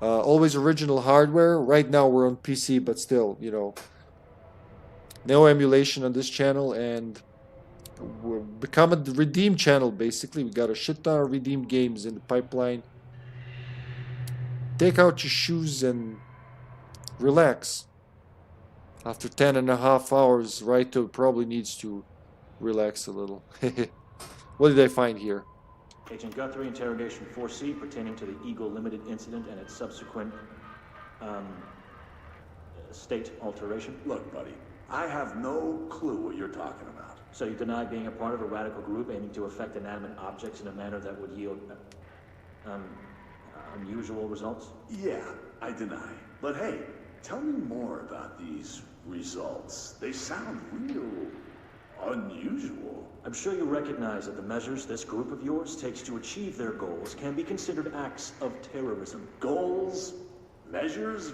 Always original hardware. Right now we're on PC, but still, you know, no emulation on this channel, and we're become a redeem channel basically. We got a shit ton of redeemed games in the pipeline. Take out your shoes and relax. After 10.5 hours, Raito probably needs to relax a little. What did I find here? Agent Guthrie, interrogation 4C pertaining to the Eagle Limited incident and its subsequent state alteration. Look, buddy, I have no clue what you're talking about. So you deny being a part of a radical group aiming to affect inanimate objects in a manner that would yield unusual results? Yeah, I deny. But hey, tell me more about these results. They sound real unusual. I'm sure you recognize that the measures this group of yours takes to achieve their goals can be considered acts of terrorism. Goals? Measures?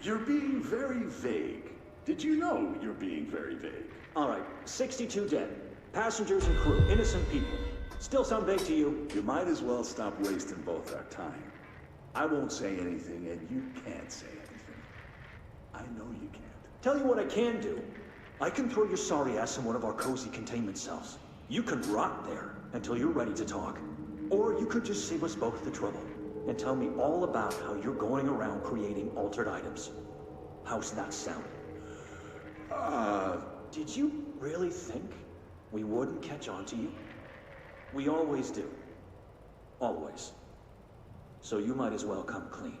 You're being very vague. Did you know you're being very vague? All right, 62 dead. Passengers and crew, innocent people. Still sound vague to you? You might as well stop wasting both our time. I won't say anything, and you can't say anything. I know you can't. Tell you what I can do. I can throw your sorry ass in one of our cozy containment cells. You can rot there until you're ready to talk. Or you could just save us both the trouble and tell me all about how you're going around creating altered items. How's that sound? Did you really think we wouldn't catch on to you? We always do. Always. So you might as well come clean.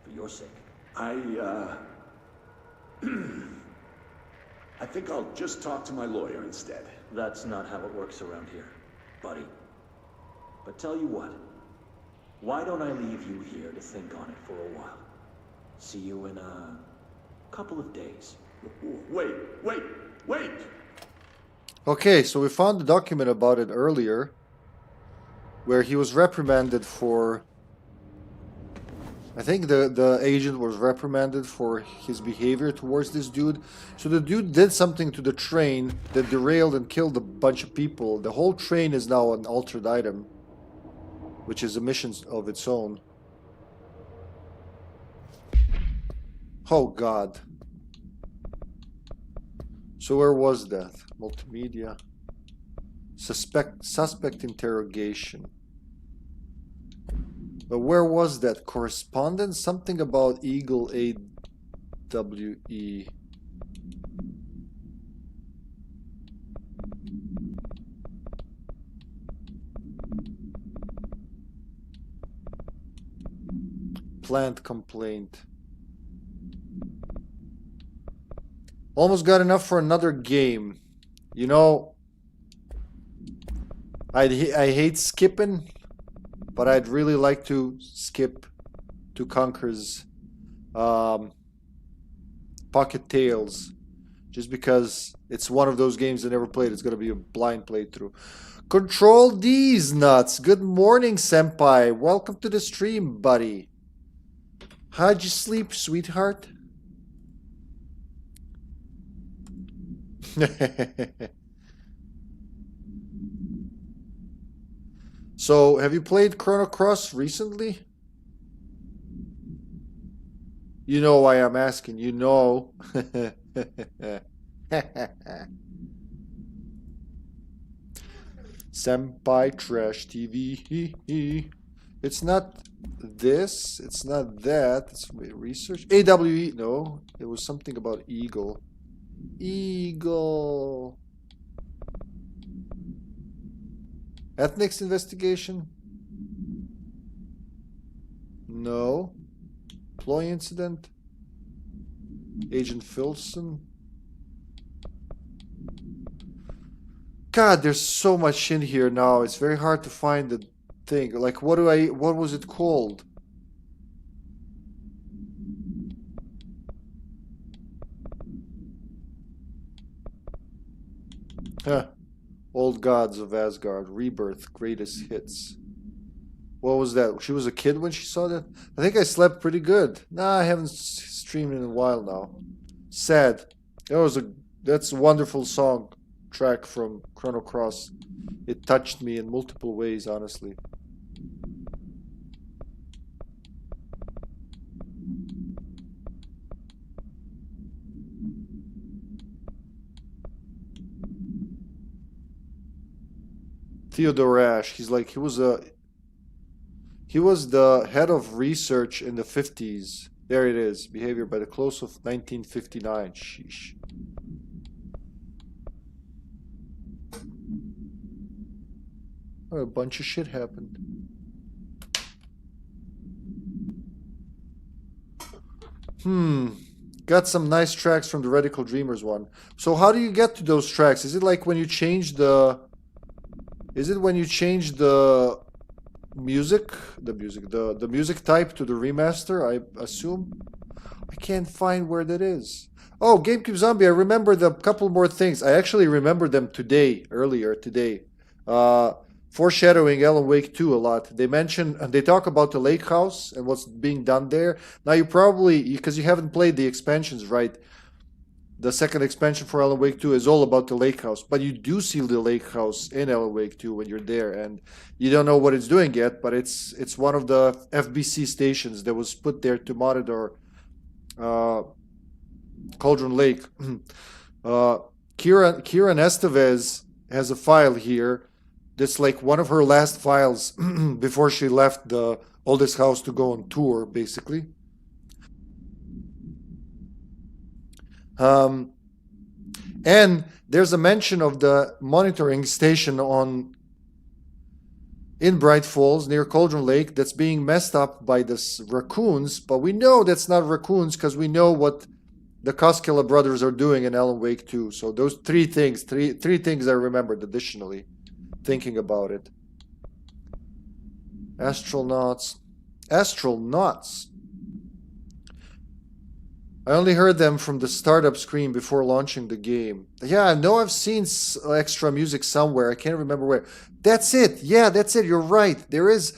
For your sake. I think I'll just talk to my lawyer instead. That's not how it works around here, buddy. But tell you what. Why don't I leave you here to think on it for a while? See you in a couple of days. Wait. Okay, so we found the document about it earlier, where he was reprimanded for... I think the agent was reprimanded for his behavior towards this dude. So the dude did something to the train that derailed and killed a bunch of people. The whole train is now an altered item, which is a mission of its own. Oh God. So where was that? Multimedia. Suspect interrogation. But where was that? Correspondence? Something about Eagle AWE. Plant complaint. Almost got enough for another game. You know, I hate skipping, but I'd really like to skip to Conker's Pocket Tales, just because it's one of those games I never played. It's gonna be a blind playthrough. Control these nuts. Good morning, senpai. Welcome to the stream, buddy. How'd you sleep, sweetheart? So, have you played Chrono Cross recently? You know why I'm asking. You know. Senpai Trash TV. It's not this. It's not that. It's research. AWE. No, it was something about Eagle. Eagle. Ethnics investigation? No. Ploy incident? Agent Filson? God, there's so much in here now. It's very hard to find the thing. Like, what was it called? Huh. Old Gods of Asgard, Rebirth, Greatest Hits. What was that? She was a kid when she saw that? I think I slept pretty good. Nah, I haven't streamed in a while now. Sad. That's a wonderful song track from Chrono Cross. It touched me in multiple ways, honestly. Theodore Ash. He was the head of research in the 50s. There it is. Behavior by the close of 1959. Sheesh. Oh, a bunch of shit happened. Got some nice tracks from the Radical Dreamers one. So how do you get to those tracks? Is it like when you change the... Is it when you change the music type to the remaster, I assume? I can't find where that is. Oh, GameCube Zombie, I remembered a couple more things. I actually remembered them earlier today. Foreshadowing Alan Wake 2 a lot. They talk about the lake house and what's being done there. Now you probably, because you haven't played the expansions, right? The second expansion for Alan Wake 2 is all about the lake house, but you do see the lake house in Alan Wake 2 when you're there, and you don't know what it's doing yet, but it's one of the FBC stations that was put there to monitor Cauldron Lake. Kira Estevez has a file here that's like one of her last files before she left the oldest house to go on tour, basically. And there's a mention of the monitoring station in Bright Falls near Cauldron Lake that's being messed up by this raccoons, but we know that's not raccoons because we know what the Koskela brothers are doing in Alan Wake 2. So those three things I remembered additionally, thinking about it. Astronauts. I only heard them from the startup screen before launching the game. Yeah, I know I've seen extra music somewhere. I can't remember where. That's it. Yeah, that's it. You're right. There is...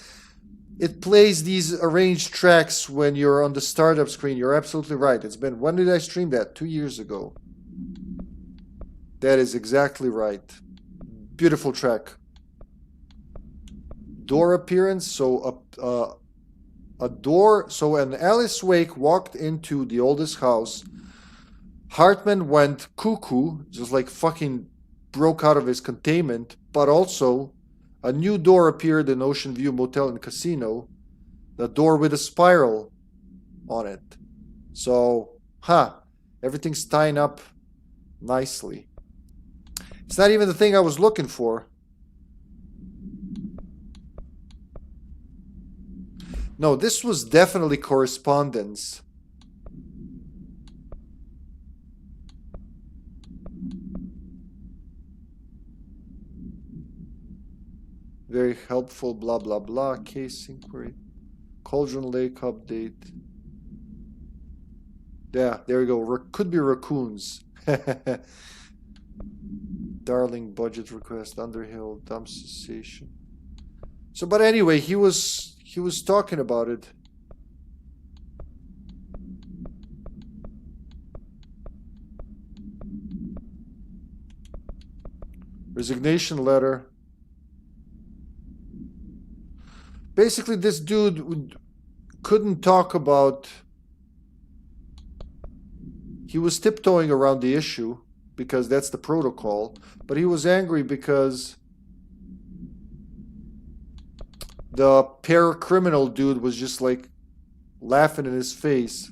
It plays these arranged tracks when you're on the startup screen. You're absolutely right. It's been... When did I stream that? 2 years ago. That is exactly right. Beautiful track. Door appearance. So a door. So an Alice Wake walked into the oldest house. Hartman went cuckoo, just like fucking broke out of his containment. But also, a new door appeared in Ocean View Motel and Casino. The door with a spiral on it. So, everything's tying up nicely. It's not even the thing I was looking for. No, this was definitely correspondence. Very helpful, blah, blah, blah. Case inquiry. Cauldron Lake update. Yeah, there we go. Could be raccoons. Darling budget request. Underhill dump cessation. So, but anyway, he was talking about it. Resignation letter. Basically, this dude couldn't talk about... He was tiptoeing around the issue because that's the protocol. But he was angry because the paracriminal dude was just like laughing in his face.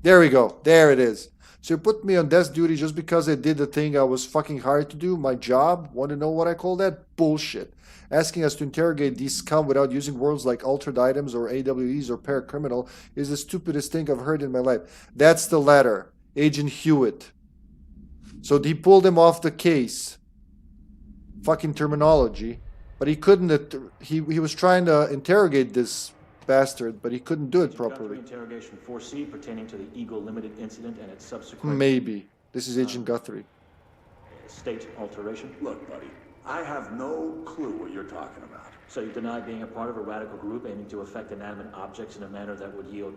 There we go. There it is. So you put me on desk duty just because I did the thing I was fucking hired to do, my job? Want to know what I call that? Bullshit. Asking us to interrogate these scum without using words like altered items or AWEs or paracriminal is the stupidest thing I've heard in my life. That's the letter. Agent Hewitt. So he pulled him off the case. Fucking terminology. But he couldn't... He was trying to interrogate this bastard, but he couldn't do it properly. Interrogation 4C pertaining to the Eagle Limited incident and its subsequent... Maybe. This is Agent Guthrie. State alteration. Look, buddy, I have no clue what you're talking about. So you deny being a part of a radical group aiming to affect inanimate objects in a manner that would yield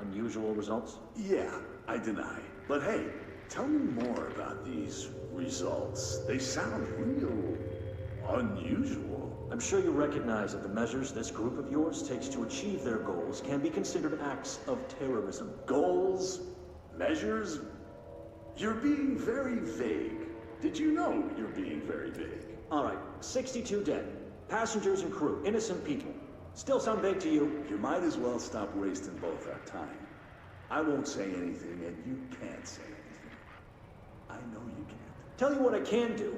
unusual results? Yeah, I deny. But hey, tell me more about these results. They sound real unusual. I'm sure you recognize that the measures this group of yours takes to achieve their goals can be considered acts of terrorism. Goals? Measures? You're being very vague. Did you know you're being very vague? All right, 62 dead. Passengers and crew, innocent people. Still sound vague to you? You might as well stop wasting both our time. I won't say anything, and you can't say anything. I know you can't. Tell you what I can do.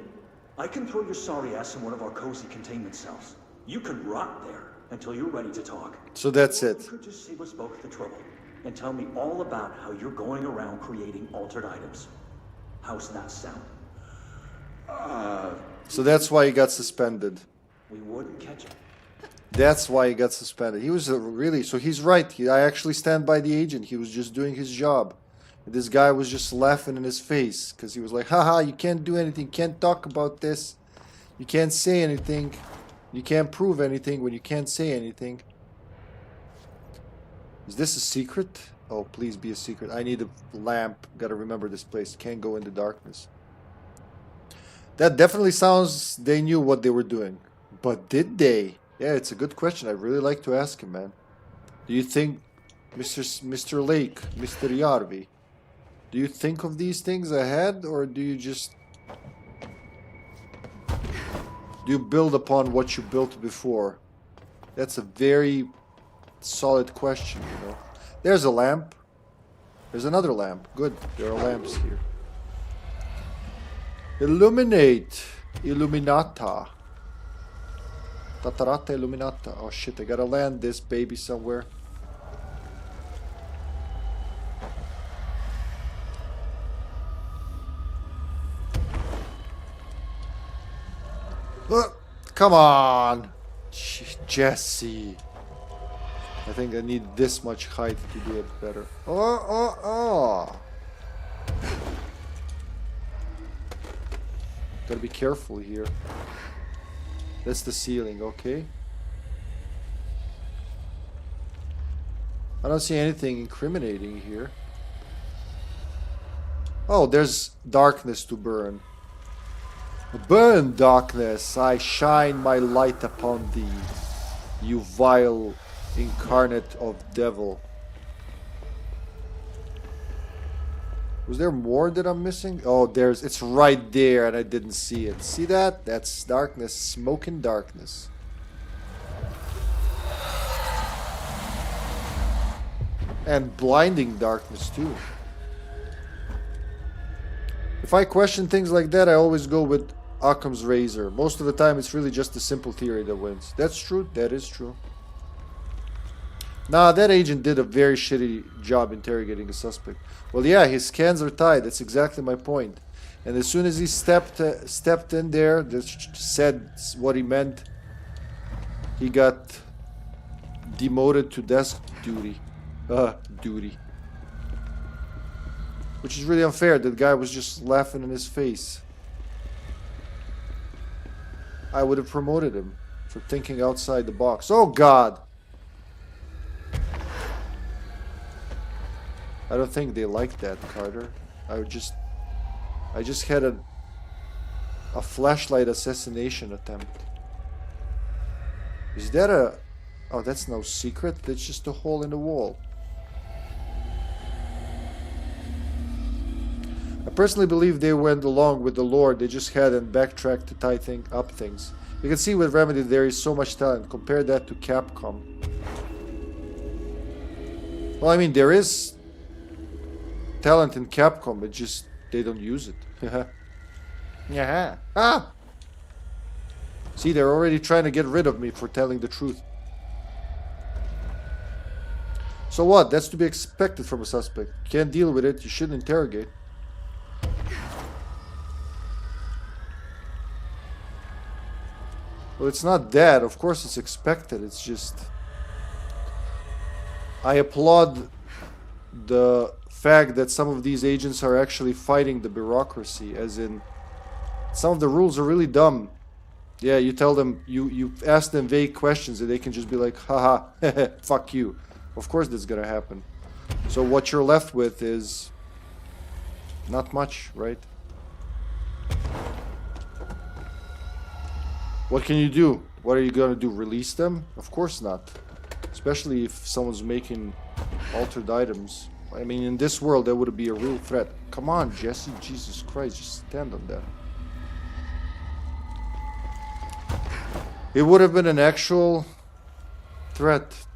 I can throw your sorry ass in one of our cozy containment cells. You can rot there until you're ready to talk. So that's it. You could just save us both the trouble and tell me all about how you're going around creating altered items. How's that sound? So that's why he got suspended. We wouldn't catch him. That's why he got suspended. He was really... So he's right. I actually stand by the agent. He was just doing his job. This guy was just laughing in his face because he was like, haha, you can't do anything, can't talk about this, you can't say anything, you can't prove anything when you can't say anything. Is this a secret? Oh, please be a secret. I need a lamp. Gotta remember this place. Can't go in the darkness. That definitely sounds they knew what they were doing. But did they? Yeah, it's a good question. I'd really like to ask him, man. Do you think, Mr. Lake, Mr. Yarvi, do you think of these things ahead, or do you just... Do you build upon what you built before? That's a very solid question, you know. There's a lamp. There's another lamp. Good, there are lamps here. Illuminate. Illuminata. Tatarata Illuminata. Oh shit, I gotta land this baby somewhere. Come on, Jesse. I think I need this much height to do it better. Oh. Gotta be careful here. That's the ceiling, okay. I don't see anything incriminating here. Oh, there's darkness to burn. Burn, darkness! I shine my light upon thee, you vile incarnate of devil. Was there more that I'm missing? Oh, it's right there and I didn't see it. See that? That's darkness, smoking darkness. And blinding darkness too. If I question things like that, I always go with Occam's razor. Most of the time it's really just a simple theory that wins. That's true, that is true. Nah, that agent did a very shitty job interrogating a suspect. Well, yeah, his scans are tied. That's exactly my point. And as soon as he stepped in there, just said what he meant, he got demoted to desk duty. Which is really unfair. That guy was just laughing in his face. I would have promoted him for thinking outside the box. Oh, God! I don't think they like that, Carter. I just had a flashlight assassination attempt. Is that a... Oh, that's no secret. That's just a hole in the wall. I personally believe they went along with the Lord. They just hadn't backtracked to tie up things. You can see with Remedy there is so much talent. Compare that to Capcom. Well, I mean, there is talent in Capcom, but just they don't use it. Yeah. Ah! See, they're already trying to get rid of me for telling the truth. So what? That's to be expected from a suspect. You can't deal with it, you shouldn't interrogate. Well, it's not that. Of course it's expected. It's just... I applaud the fact that some of these agents are actually fighting the bureaucracy, as in some of the rules are really dumb. Yeah, you tell them, you ask them vague questions and they can just be like, haha, fuck you. Of course that's gonna happen. So what you're left with is not much, right? What can you do? What are you gonna do? Release them? Of course not. Especially if someone's making altered items. I mean, in this world, that would be a real threat. Come on, Jesse. Jesus Christ, just stand on that. It would have been an actual threat.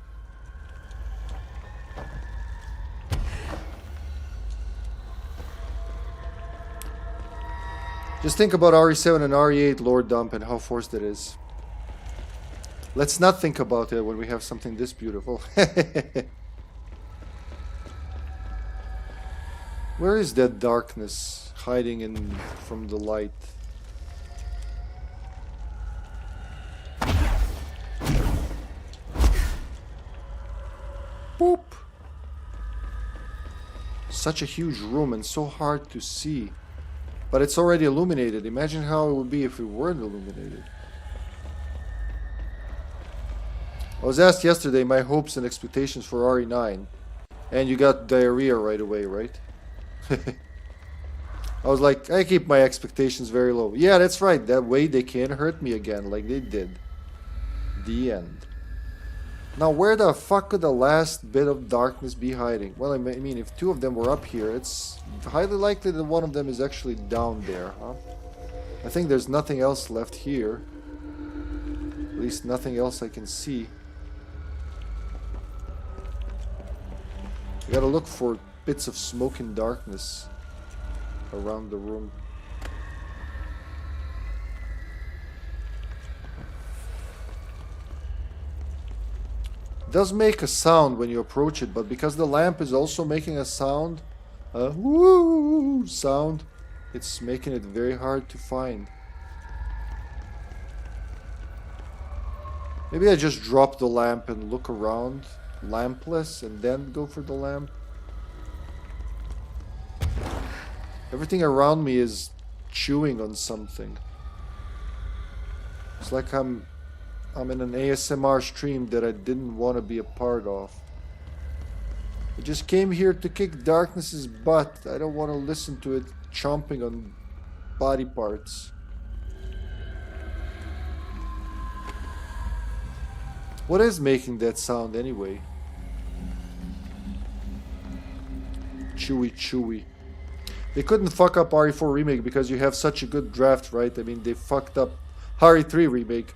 Just think about RE7 and RE8 lore dump and how forced it is. Let's not think about it when we have something this beautiful. Where is that darkness hiding in from the light? Boop! Such a huge room and so hard to see. But it's already illuminated. Imagine how it would be if it weren't illuminated. I was asked yesterday my hopes and expectations for RE9. And you got diarrhea right away, right? I was like, I keep my expectations very low. Yeah, that's right. That way they can't hurt me again like they did. The end. Now, where the fuck could the last bit of darkness be hiding? Well, I mean, if two of them were up here, it's highly likely that one of them is actually down there, huh? I think there's nothing else left here. At least nothing else I can see. I gotta look for bits of smoke and darkness around the room. It does make a sound when you approach it, but because the lamp is also making a sound, a woo sound, it's making it very hard to find. Maybe I just drop the lamp and look around. lampless and then go for the lamp. Everything around me is chewing on something. It's like I'm in an ASMR stream that I didn't want to be a part of. I just came here to kick darkness's butt. I don't want to listen to it chomping on body parts. What is making that sound anyway? Chewy, chewy. They couldn't fuck up RE4 Remake because you have such a good draft, right? I mean, they fucked up RE3 Remake.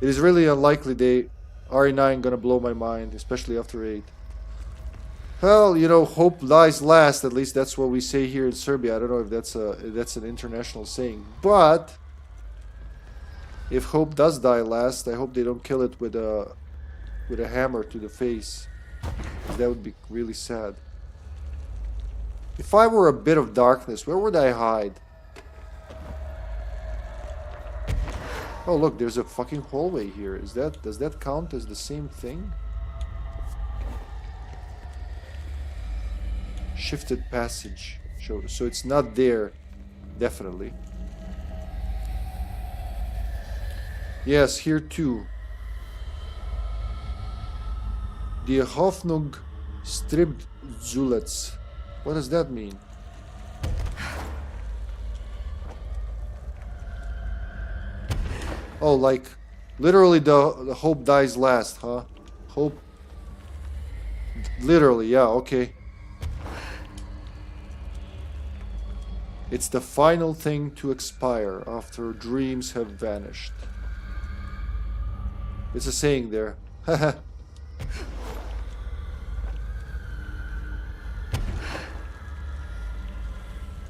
It is really unlikely RE9 gonna blow my mind, especially after 8. Well, you know, hope lies last. At least that's what we say here in Serbia. I don't know if that's an international saying, but if hope does die last, I hope they don't kill it with a hammer to the face. That would be really sad. If I were a bit of darkness, where would I hide? Oh look, there's a fucking hallway here. Does that count as the same thing? Shifted passage. So it's not there, definitely. Yes, here too. Die Hoffnung stribt zuletzt. What does that mean? Oh, like literally the hope dies last, huh? Hope. Literally, yeah, okay. It's the final thing to expire after dreams have vanished. It's a saying there. Haha.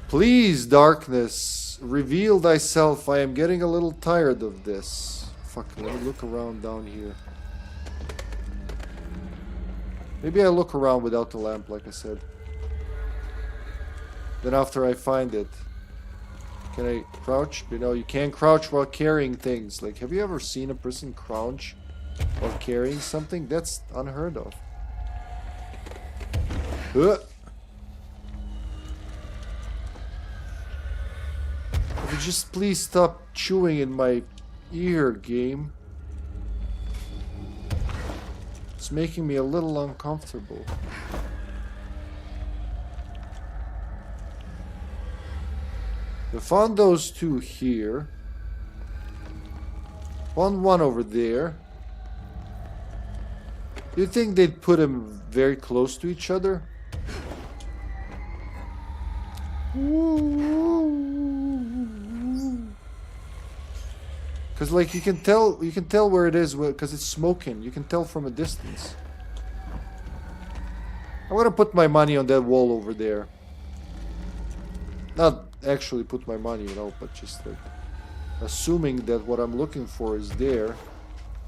Please, darkness, reveal thyself. I am getting a little tired of this. Fuck, let me look around down here. Maybe I look around without the lamp, like I said. Then after I find it, can I crouch? You know, you can't crouch while carrying things. Like, have you ever seen a person crouch while carrying something? That's unheard of. Could you just please stop chewing in my ear, game? It's making me a little uncomfortable. We found those two here. Found one over there. Do you think they'd put them very close to each other? Because like you can tell where it is because it's smoking. You can tell from a distance. I'm gonna put my money on that wall over there. Not actually put my money, you know, but just like assuming that what I'm looking for is there.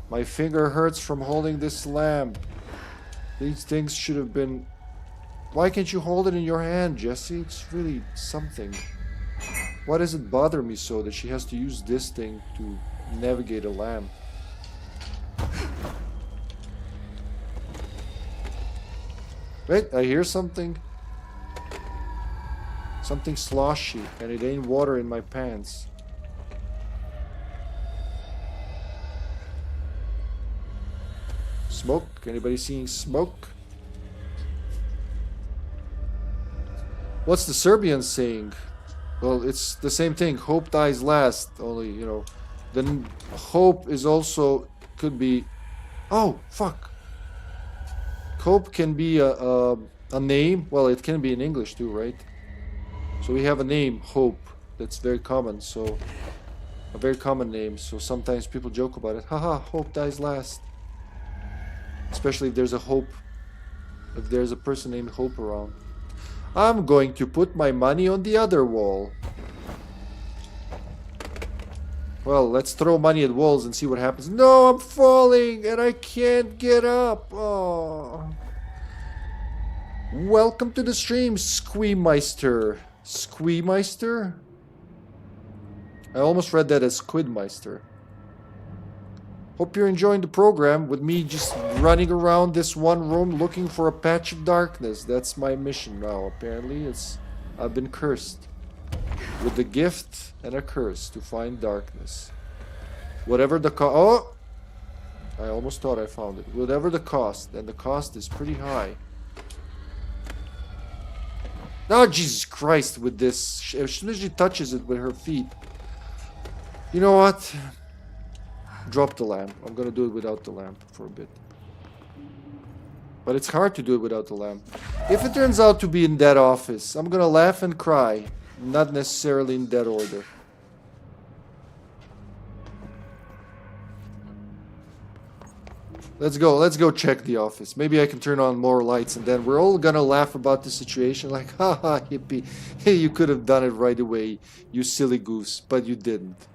My finger hurts from holding this lamp. These things should have been... Why can't you hold it in your hand, Jesse? It's really something. Why does it bother me so that she has to use this thing to navigate a lamp? Wait, I hear something. Something sloshy, and it ain't water in my pants. Smoke? Anybody seeing smoke? What's the Serbian saying? Well, it's the same thing. Hope dies last. Only, you know, then hope is also could be. Oh fuck! Hope can be a name. Well, it can be in English too, right? So we have a name, Hope. That's very common. So a very common name. So sometimes people joke about it. Haha, hope dies last. Especially if there's a hope. If there's a person named Hope around. I'm going to put my money on the other wall. Well, let's throw money at walls and see what happens. No, I'm falling and I can't get up. Oh. Welcome to the stream, Squeemeister. Squeemeister? I almost read that as Squidmeister. Hope you're enjoying the program with me just running around this one room looking for a patch of darkness. That's my mission now. Apparently, I've been cursed with the gift and a curse to find darkness. Whatever the cost. Oh! I almost thought I found it. Whatever the cost, and the cost is pretty high. Oh, Jesus Christ, with this. As soon as she touches it with her feet. You know what? Drop the lamp. I'm gonna do it without the lamp for a bit. But it's hard to do it without the lamp. If it turns out to be in that office, I'm gonna laugh and cry. Not necessarily in that order. Let's go check the office. Maybe I can turn on more lights and then we're all gonna laugh about the situation like, haha, hippie. Hey, you could have done it right away, you silly goose, but you didn't.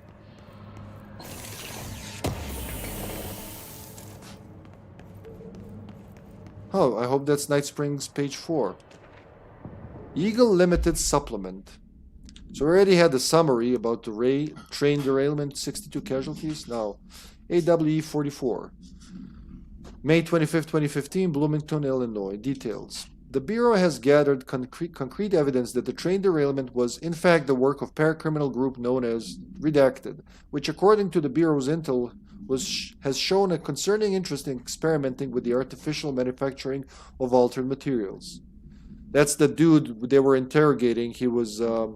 Oh, I hope that's Night Springs page 4. Eagle Limited Supplement. So we already had the summary about the train derailment, 62 casualties. Now, AWE 44. May 25th, 2015, Bloomington, Illinois. Details. The Bureau has gathered concrete evidence that the train derailment was in fact the work of paracriminal group known as Redacted, which according to the Bureau's intel has shown a concerning interest in experimenting with the artificial manufacturing of altered materials. That's the dude they were interrogating. He was a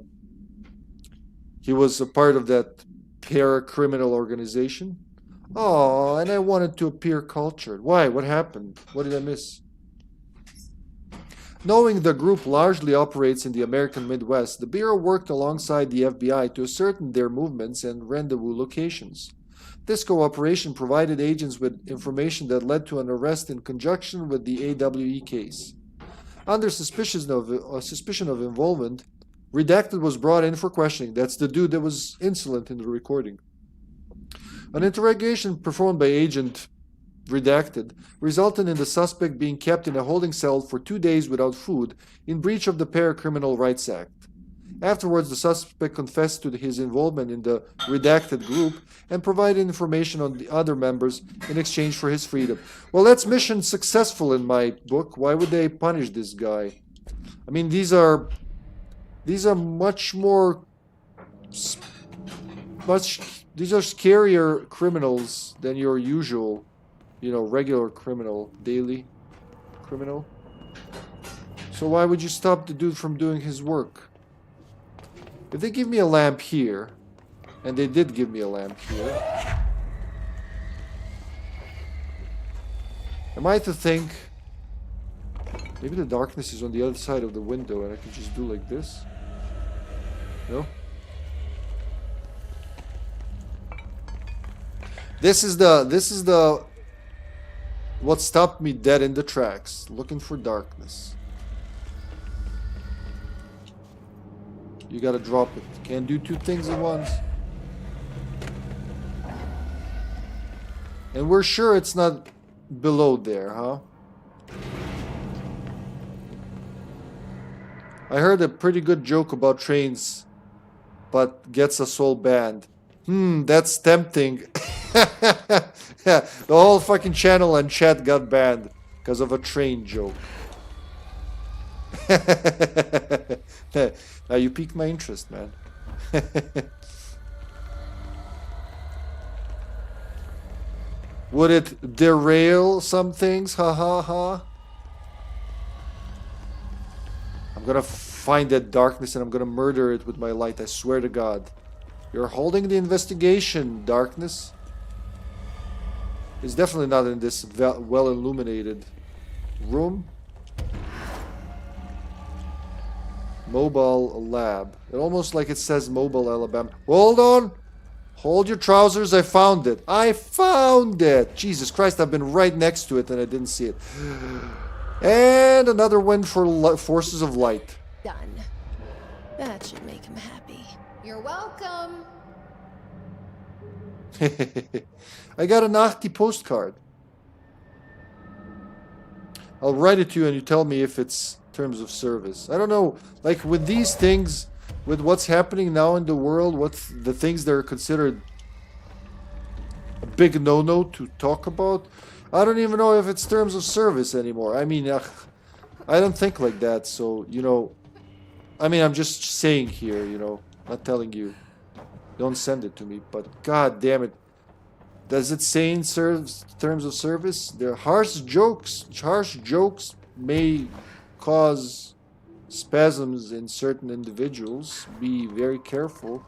part of that paracriminal organization. Oh, and I wanted to appear cultured. Why? What happened? What did I miss? Knowing the group largely operates in the American Midwest, the Bureau worked alongside the FBI to ascertain their movements and rendezvous locations. This cooperation provided agents with information that led to an arrest in conjunction with the AWE case. Under suspicion of involvement, Redacted was brought in for questioning. That's the dude that was insolent in the recording. An interrogation performed by Agent Redacted resulted in the suspect being kept in a holding cell for 2 days without food in breach of the Paracriminal Rights Act. Afterwards, the suspect confessed to his involvement in the Redacted group and provided information on the other members in exchange for his freedom. Well, that's mission successful in my book. Why would they punish this guy? I mean, these are much more... These are scarier criminals than your usual, regular criminal, daily criminal. So why would you stop the dude from doing his work? If they give me a lamp here, and they did give me a lamp here, am I to think maybe the darkness is on the other side of the window and I can just do like this? No? This is the what stopped me dead in the tracks, looking for darkness. You gotta drop it. Can't do two things at once. And we're sure it's not below there, huh? I heard a pretty good joke about trains, but gets us all banned. That's tempting. Yeah, the whole fucking channel and chat got banned because of a train joke. Now you piqued my interest, man. Would it derail some things? Ha ha ha. I'm gonna find that darkness and I'm gonna murder it with my light, I swear to God. You're holding the investigation, darkness. It's definitely not in this well illuminated room. Mobile lab. It almost like it says Mobile, Alabama. Hold on. Hold your trousers. I found it. I found it. Jesus Christ, I've been right next to it and I didn't see it. And another win for Forces of Light. Done. That should make him happy. You're welcome. I got an Ahti postcard. I'll write it to you and you tell me if it's terms of service. I don't know, like with these things, with what's happening now in the world, what's the things that are considered a big no-no to talk about. I don't even know if it's terms of service anymore. I mean, I don't think like that. So, you know, I mean, I'm just saying here, you know, not telling you. Don't send it to me. But god damn it. Does it say in terms of service? There are harsh jokes. Harsh jokes may cause spasms in certain individuals. Be very careful.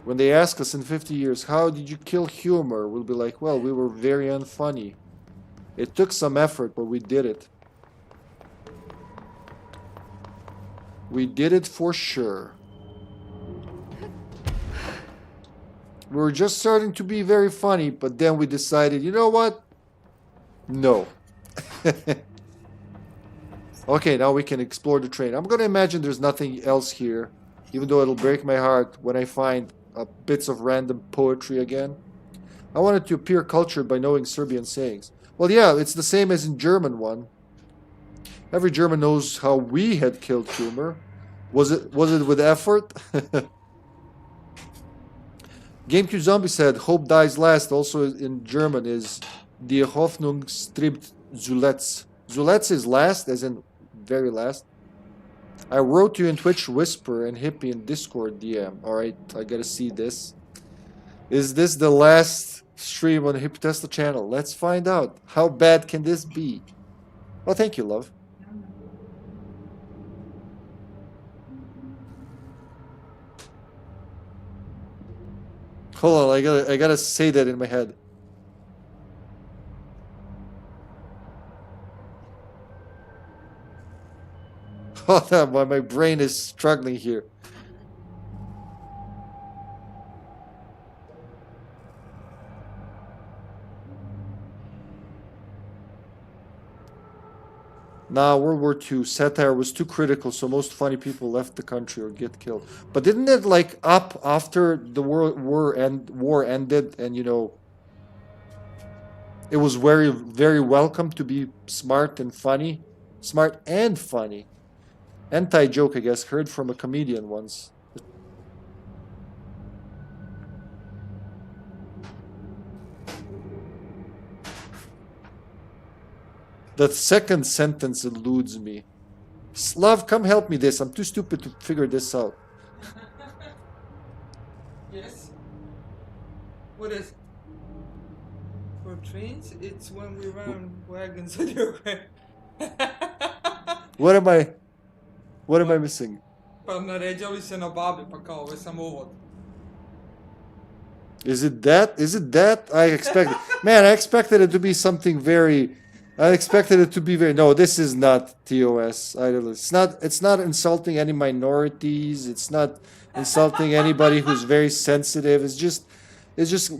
When they ask us in 50 years, how did you kill humor? We'll be like, well, we were very unfunny. It took some effort, but we did it. We did it for sure. We were just starting to be very funny, but then we decided, you know what? No. Okay, now we can explore the train. I'm gonna imagine there's nothing else here, even though it'll break my heart when I find bits of random poetry again. I wanted to appear cultured by knowing Serbian sayings. Well, yeah, it's the same as in German one. Every German knows how we had killed humor. Was it with effort? GameCube Zombie said, "Hope dies last." Also in German is "Die Hoffnung stirbt zuletzt." Zuletzt is last, as in very last. I wrote you in Twitch Whisper and Hippie in Discord DM. Alright, I gotta see this. Is this the last stream on the HippyTesla channel? Let's find out. How bad can this be? Well, thank you, love. Hold on, I gotta say that in my head. Hold on, my brain is struggling here. Nah, World War II satire was too critical, so most funny people left the country or get killed. But didn't it like up after the war ended, and you know, it was very welcome to be smart and funny, Anti-joke, I guess. Heard from a comedian once. The second sentence eludes me. Slav, come help me this. I'm too stupid to figure this out. Yes. What is? For trains, it's when we run wagons on your way. What am I missing? Pa naređali se na babi, pa kao, ovo je samo uvod. Is it that? Is it that? I expected... Man, I expected it to be something very... No, this is not TOS. It's not insulting any minorities. It's not insulting anybody who's very sensitive. It's just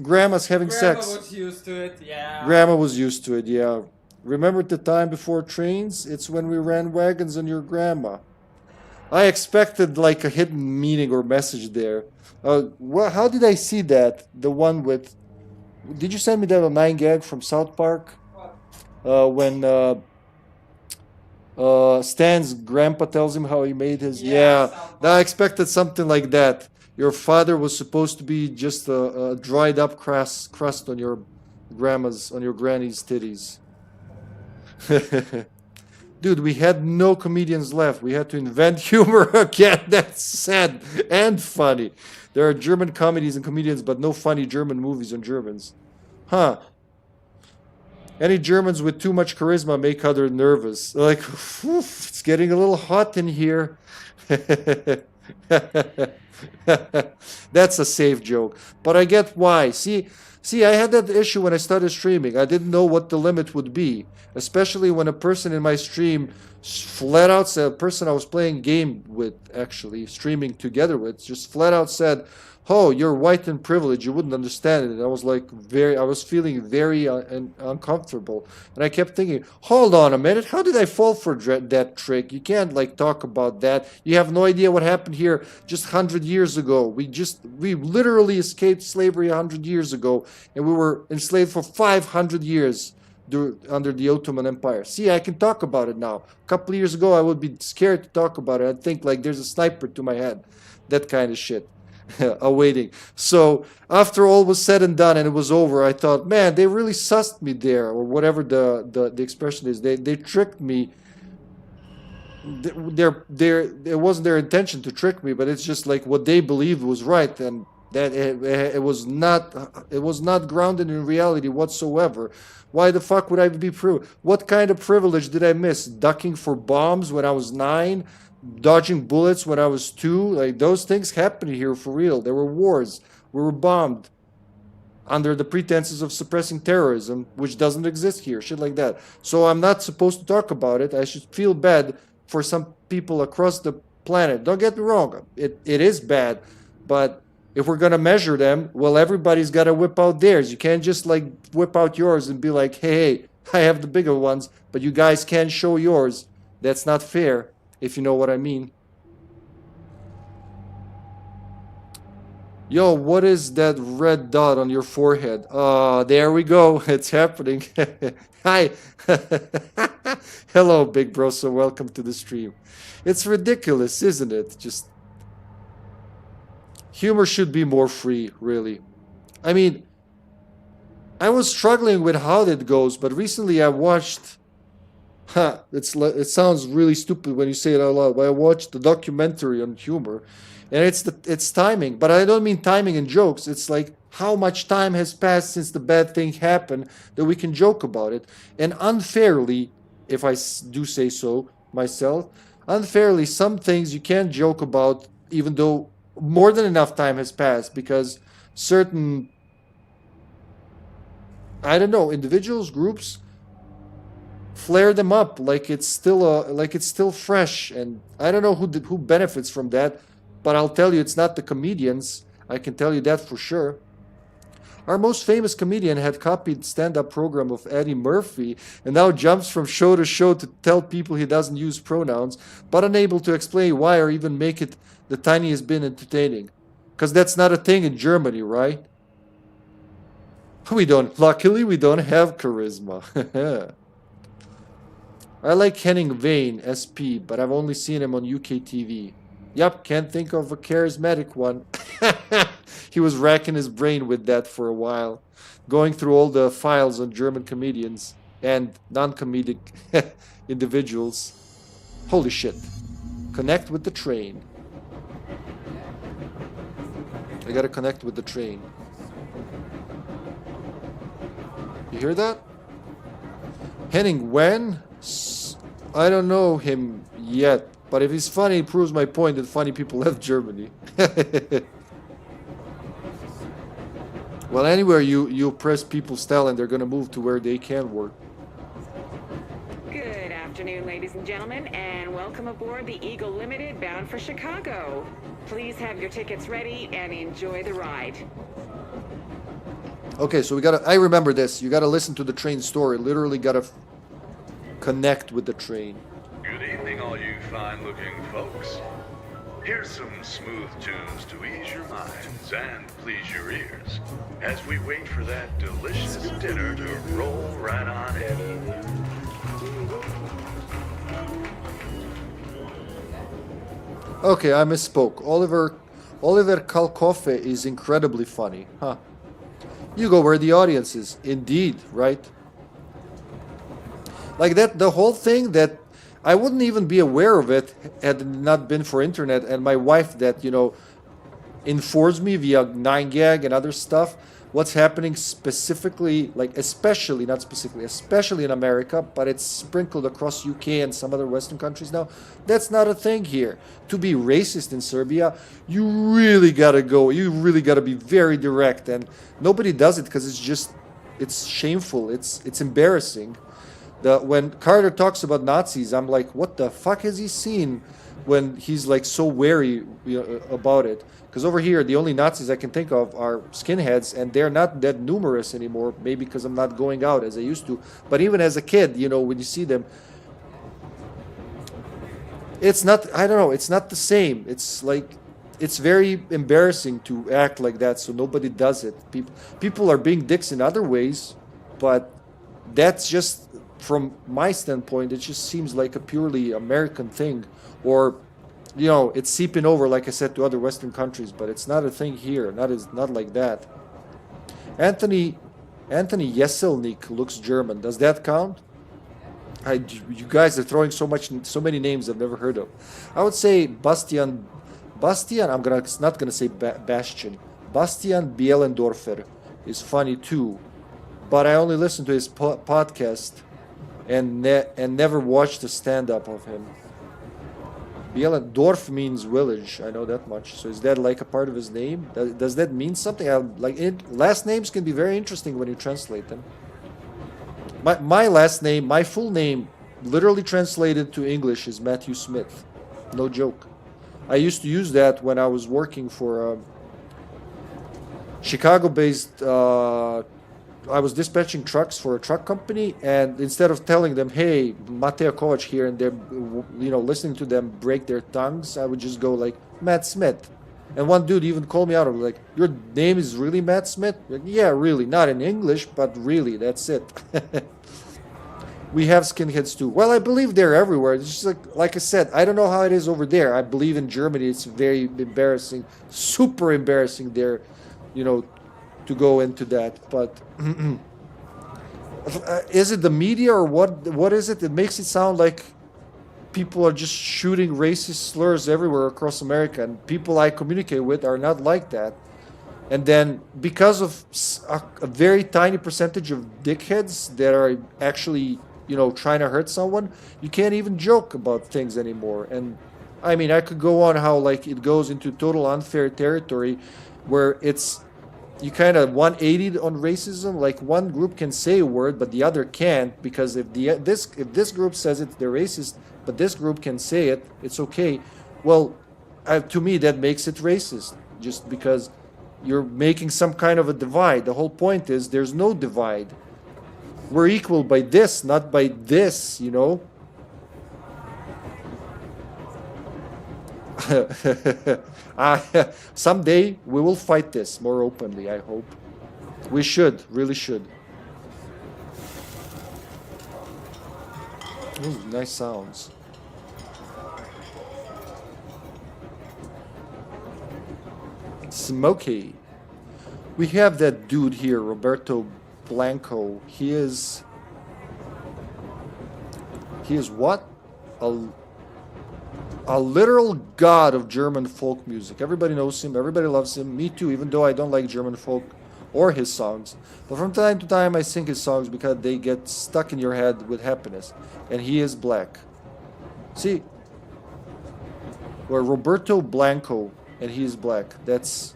grandma's having sex. Grandma was used to it, yeah. Grandma was used to it, yeah. Remember the time before trains? It's when we ran wagons on your grandma. I expected like a hidden meaning or message there. How did I see that? The one with... Did you send me that on 9gag from South Park? When Stan's grandpa tells him how he made his... Yeah, I expected something like that. Your father was supposed to be just a dried up crust on your granny's titties. Dude, we had no comedians left. We had to invent humor again. That's sad and funny. There are German comedies and comedians, but no funny German movies on Germans. Huh. Any Germans with too much charisma make others nervous. Like, it's getting a little hot in here. That's a safe joke. But I get why. See, I had that issue when I started streaming. I didn't know what the limit would be. Especially when a person in my stream flat out said, a person I was playing game with, actually, streaming together with, just flat out said, "Oh, you're white and privileged, you wouldn't understand it." And I was like, I was feeling very uncomfortable. And I kept thinking, hold on a minute, how did I fall for that trick? You can't like talk about that. You have no idea what happened here just 100 years ago. We literally escaped slavery 100 years ago, and we were enslaved for 500 years under the Ottoman Empire. See, I can talk about it now. A couple of years ago, I would be scared to talk about it. I'd think like there's a sniper to my head. That kind of shit. awaiting. So after all was said and done and it was over, I thought, man, they really sussed me there, or whatever the expression is. They tricked me. It wasn't their intention to trick me, but it's just like what they believed was right, and that it was not grounded in reality whatsoever. Why the fuck would I be what kind of privilege did I miss? Ducking for bombs when I was 9, dodging bullets when I was 2. Like, those things happened here for real. There were wars. We were bombed under the pretenses of suppressing terrorism, which doesn't exist here. Shit like that. So I'm not supposed to talk about it. I should feel bad for some people across the planet. Don't get me wrong. It is bad, but if we're going to measure them, well, everybody's got to whip out theirs. You can't just like whip out yours and be like, hey, I have the bigger ones, but you guys can't show yours. That's not fair, if you know what I mean. Yo, what is that red dot on your forehead? There we go. It's happening. Hi. Hello, big bro. So welcome to the stream. It's ridiculous, isn't it? Just humor should be more free, really. I mean, I was struggling with how that goes, but recently I watched... it sounds really stupid when you say it out loud, but I watched the documentary on humor, and it's timing. But I don't mean timing in jokes. It's like how much time has passed since the bad thing happened that we can joke about it. And unfairly, if I do say so myself, unfairly, some things you can't joke about even though more than enough time has passed, because certain, I don't know, individuals, groups flare them up like it's still fresh, and I don't know who benefits from that, but I'll tell you, it's not the comedians. I can tell you that for sure. Our most famous comedian had copied stand-up program of Eddie Murphy and now jumps from show to show to tell people he doesn't use pronouns, but unable to explain why or even make it the tiniest bit entertaining. Because that's not a thing in Germany, right? Luckily, we don't have charisma. I like Henning Vane, SP, but I've only seen him on UK TV. Yep, can't think of a charismatic one. He was racking his brain with that for a while, going through all the files on German comedians and non-comedic individuals. Holy shit. Connect with the train. I gotta connect with the train. You hear that? Henning Wen? I don't know him yet, but if he's funny, it proves my point that funny people left Germany. Well, anywhere you oppress people's talent, they're gonna move to where they can work. Good afternoon, ladies and gentlemen, and welcome aboard the Eagle Limited bound for Chicago. Please have your tickets ready and enjoy the ride. Okay, so I remember this. You gotta listen to the train story. Literally gotta connect with the train. Good evening, all you fine-looking folks. Here's some smooth tunes to ease your minds and please your ears as we wait for that delicious dinner to roll right on in. Okay, I misspoke. Oliver Kalkofe is incredibly funny. Huh. You go where the audience is. Indeed, right? Like that, the whole thing that I wouldn't even be aware of it had it not been for internet and my wife that, informs me via 9gag and other stuff what's happening specifically, like especially in America, but it's sprinkled across UK and some other Western countries now. That's not a thing here. To be racist in Serbia, you really gotta be very direct, and nobody does it because it's shameful, it's embarrassing. When Carter talks about Nazis, I'm like, what the fuck has he seen when he's like so wary about it? Because over here, the only Nazis I can think of are skinheads, and they're not that numerous anymore, maybe because I'm not going out as I used to. But even as a kid, when you see them, it's not, I don't know, it's not the same. It's like, it's very embarrassing to act like that, so nobody does it. People are being dicks in other ways, but that's just, from my standpoint, it just seems like a purely American thing, or you know, it's seeping over, like I said, to other Western countries, but it's not a thing here. Not like that. Anthony Yeselnik looks German. Does that count? You guys are throwing so many names I've never heard of. I would say Bastian. I'm not gonna say Bastian. Bastian Bielendorfer is funny too, but I only listen to his podcast and never watched a stand-up of him. Bielendorf means village. I know that much. So is that like a part of his name? Does that mean something? Last names can be very interesting when you translate them. My last name, my full name, literally translated to English is Matthew Smith. No joke. I used to use that when I was working for a Chicago-based. I was dispatching trucks for a truck company, and instead of telling them, "Hey, Mateo Kovac here," and they're, you know, listening to them break their tongues, I would just go like, "Matt Smith." And one dude even called me out. I'm like, "Your name is really Matt Smith?" Like, yeah, really, not in English, but really, that's it. We have skinheads too. Well, I believe they're everywhere. It's just like I said, I don't know how it is over there. I believe in Germany it's very embarrassing, super embarrassing there, you know, to go into that. But is it the media or what is it? It makes it sound like people are just shooting racist slurs everywhere across America, and people I communicate with are not like that. And then because of a very tiny percentage of dickheads that are actually, you know, trying to hurt someone, you can't even joke about things anymore. And I mean, I could go on how like it goes into total unfair territory where it's, you kind of 180'd on racism. Like one group can say a word, but the other can't, because if this group says it, they're racist, but this group can say it, it's okay. Well, to me, that makes it racist, just because you're making some kind of a divide. The whole point is there's no divide. We're equal by this, not by this, you know? Someday we will fight this more openly, I hope. We should, really should. Ooh, nice sounds. Smoky. We have that dude here, Roberto Blanco. He is what? A literal god of German folk music. Everybody knows him, everybody loves him, me too, even though I don't like German folk or his songs. But from time to time I sing his songs because they get stuck in your head with happiness. And he is black. See? We're Roberto Blanco and he is black. That's...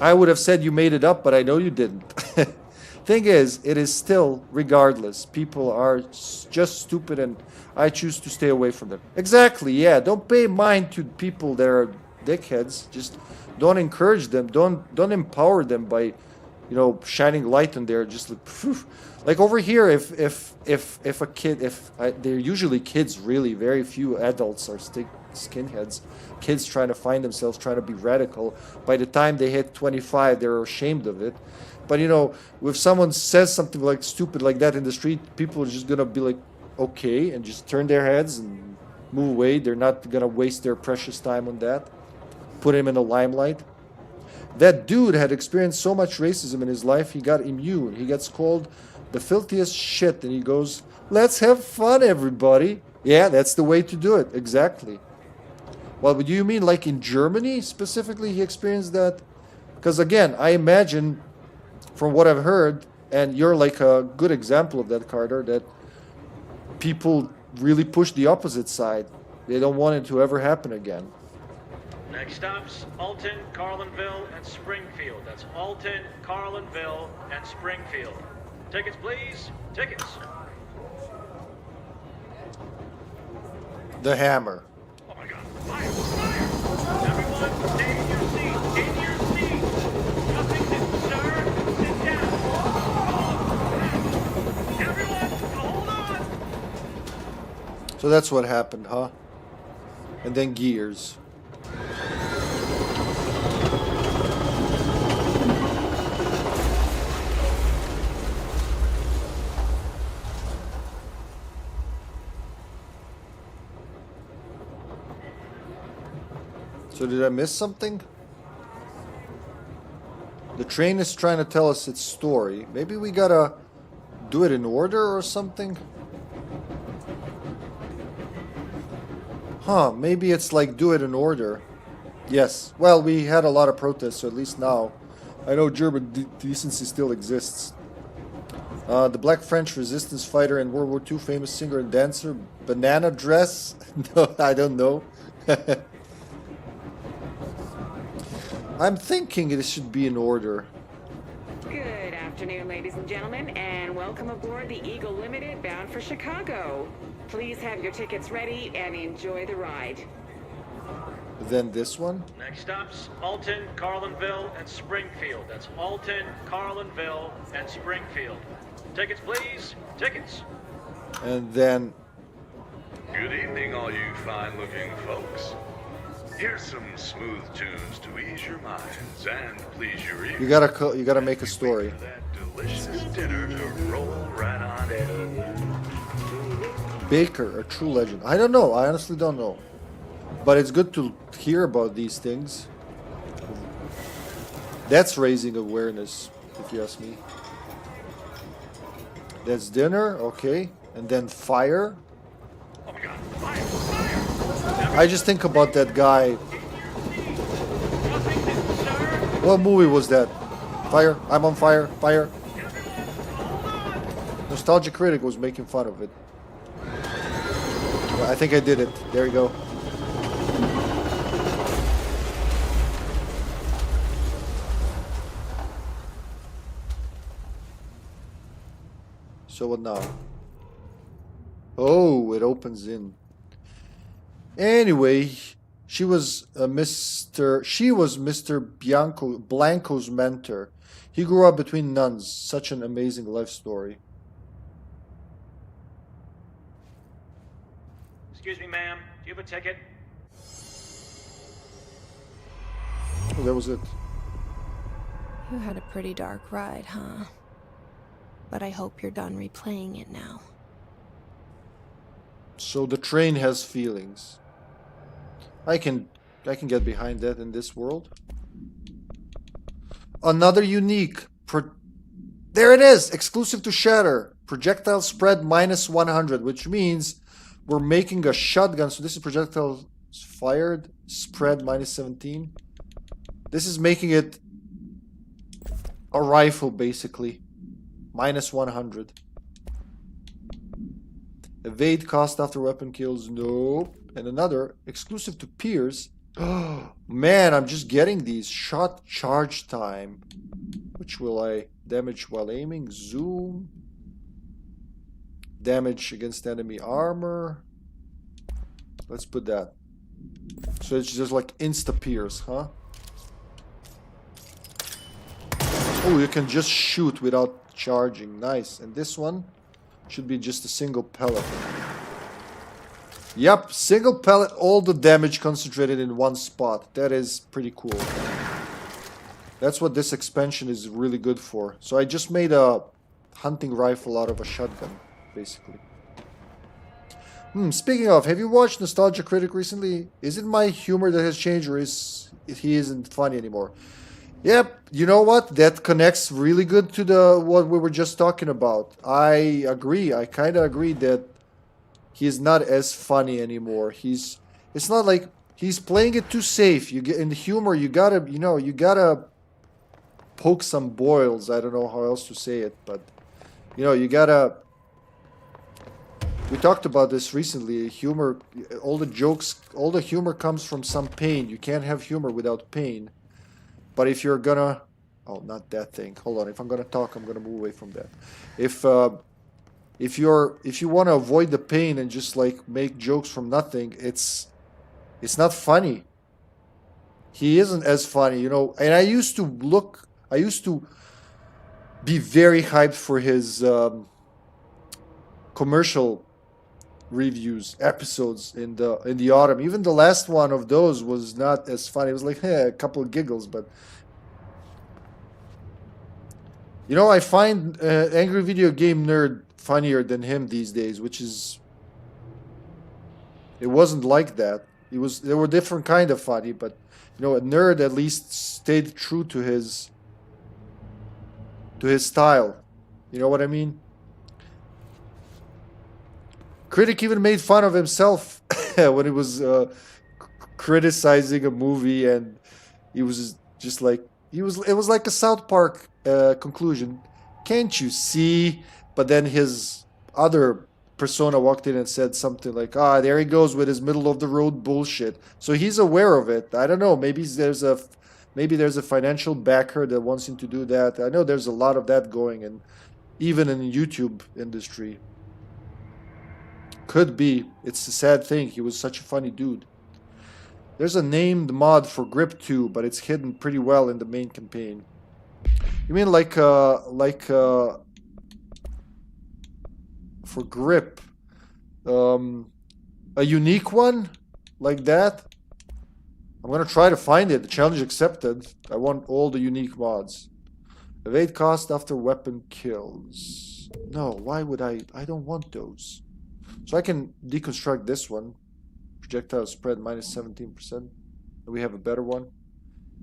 I would have said you made it up, but I know you didn't. Thing is, it is still, regardless, people are just stupid and I choose to stay away from them. Exactly, yeah. Don't pay mind to people that are dickheads. Just don't encourage them. Don't empower them by, you know, shining light on there. Just like over here, if a kid, they're usually kids, really. Very few adults are skinheads. Kids trying to find themselves, trying to be radical. By the time they hit 25, they're ashamed of it. But you know, if someone says something like stupid like that in the street, people are just gonna be like, okay, and just turn their heads and move away. They're not gonna waste their precious time on that. Put him in the limelight. That dude had experienced so much racism in his life, he got immune. He gets called the filthiest shit, and he goes, "Let's have fun, everybody." Yeah, that's the way to do it. Exactly. Well, do you mean like in Germany specifically he experienced that? Because again, I imagine from what I've heard, and you're like a good example of that, Carter, that people really push the opposite side. They don't want it to ever happen again. Next stops, Alton, Carlinville, and Springfield. That's Alton, Carlinville, and Springfield. Tickets, please. Tickets. The hammer. Oh my God. Fire! Fire! Everyone, stay in your seats. In your seats. Nothing to stir. Sit down. Everyone, hold on. So that's what happened, huh? And then gears. So did I miss something? The train is trying to tell us its story. Maybe we gotta do it in order or something? Huh, maybe it's like do it in order. Yes. Well, we had a lot of protests, so at least now I know German decency still exists. The Black French resistance fighter and World War II famous singer and dancer, Banana Dress? No, I don't know. I'm thinking it should be in order. Good afternoon, ladies and gentlemen, and welcome aboard the Eagle Limited bound for Chicago. Please have your tickets ready and enjoy the ride. Then this one? Next stops, Alton, Carlinville, and Springfield. That's Alton, Carlinville, and Springfield. Tickets, please. Tickets. And then... Good evening, all you fine-looking folks. Here's some smooth tunes to ease your minds and please your ears. You gotta make a story. That delicious dinner to roll right on in. Baker, a true legend. I don't know. I honestly don't know. But it's good to hear about these things. That's raising awareness, if you ask me. That's dinner, okay. And then fire. Oh my God, fire, fire! I just think about that guy. What movie was that? Fire, I'm on fire, fire. Nostalgia Critic was making fun of it. I think I did it. There you go. So what now? Oh, it opens in. Anyway, she was Mr. Blanco's mentor. He grew up between nuns. Such an amazing life story. Excuse me, ma'am. Do you have a ticket? Oh, that was it. You had a pretty dark ride, huh? But I hope you're done replaying it now. So the train has feelings. I can get behind that in this world. Another unique. There it is! Exclusive to Shatter. Projectile spread minus 100, which means we're making a shotgun. So this is projectile fired. Spread minus 17. This is making it a rifle, basically. Minus 100. Evade cost after weapon kills. Nope. And another exclusive to peers. Oh man, I'm just getting these. Shot charge time. Which will I damage while aiming? Zoom. Damage against enemy armor. Let's put that. So it's just like insta pierce, huh? Oh, you can just shoot without charging. Nice. And this one should be just a single pellet. Yep, single pellet, all the damage concentrated in one spot. That is pretty cool. That's what this expansion is really good for. So I just made a hunting rifle out of a shotgun, basically. Speaking of, have you watched Nostalgia Critic recently? Is it my humor that has changed, or is he isn't funny anymore? Yep, you know what? That connects really good to what we were just talking about. I agree. I kind of agree that he is not as funny anymore. It's not like he's playing it too safe. You get in the humor, you gotta poke some boils. I don't know how else to say it, but you gotta. We talked about this recently. Humor, all the jokes, all the humor comes from some pain. You can't have humor without pain. But if you're gonna, oh, not that thing. Hold on. If I'm gonna talk, I'm gonna move away from that. If you want to avoid the pain and just like make jokes from nothing, it's not funny. He isn't as funny, And I used to be very hyped for his commercial reviews episodes in the autumn. Even the last one of those was not as funny. It was like a couple of giggles, but I find Angry Video Game Nerd funnier than him these days, which is, it wasn't like that. They were different kind of funny, but you know, a nerd at least stayed true to his style. You know what I mean? Critic even made fun of himself when he was criticizing a movie, and he was just like it was like a South Park conclusion. Can't you see? But then his other persona walked in and said something like, "Ah, there he goes with his middle of the road bullshit." So he's aware of it. I don't know. Maybe there's a financial backer that wants him to do that. I know there's a lot of that going, and even in the YouTube industry. Could be. It's a sad thing. He was such a funny dude. There's a named mod for Grip 2, but it's hidden pretty well in the main campaign. You mean like for Grip, a unique one like that? I'm gonna try to find it. The challenge accepted. I want all the unique mods. Evade cost after weapon kills. No, why would I? I don't want those. So I can deconstruct this one. Projectile spread minus 17%. We have a better one.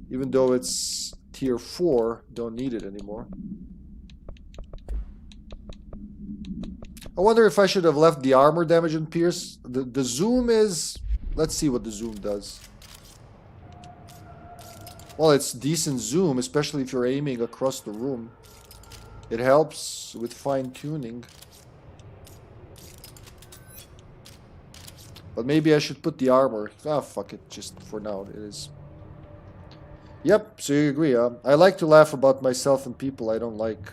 Even though it's tier 4, don't need it anymore. I wonder if I should have left the armor damage and pierce. The zoom is... Let's see what the zoom does. Well, it's decent zoom, especially if you're aiming across the room. It helps with fine-tuning. But maybe I should put the armor. Ah, fuck it. Just for now, it is. Yep, so you agree, huh? I like to laugh about myself and people I don't like.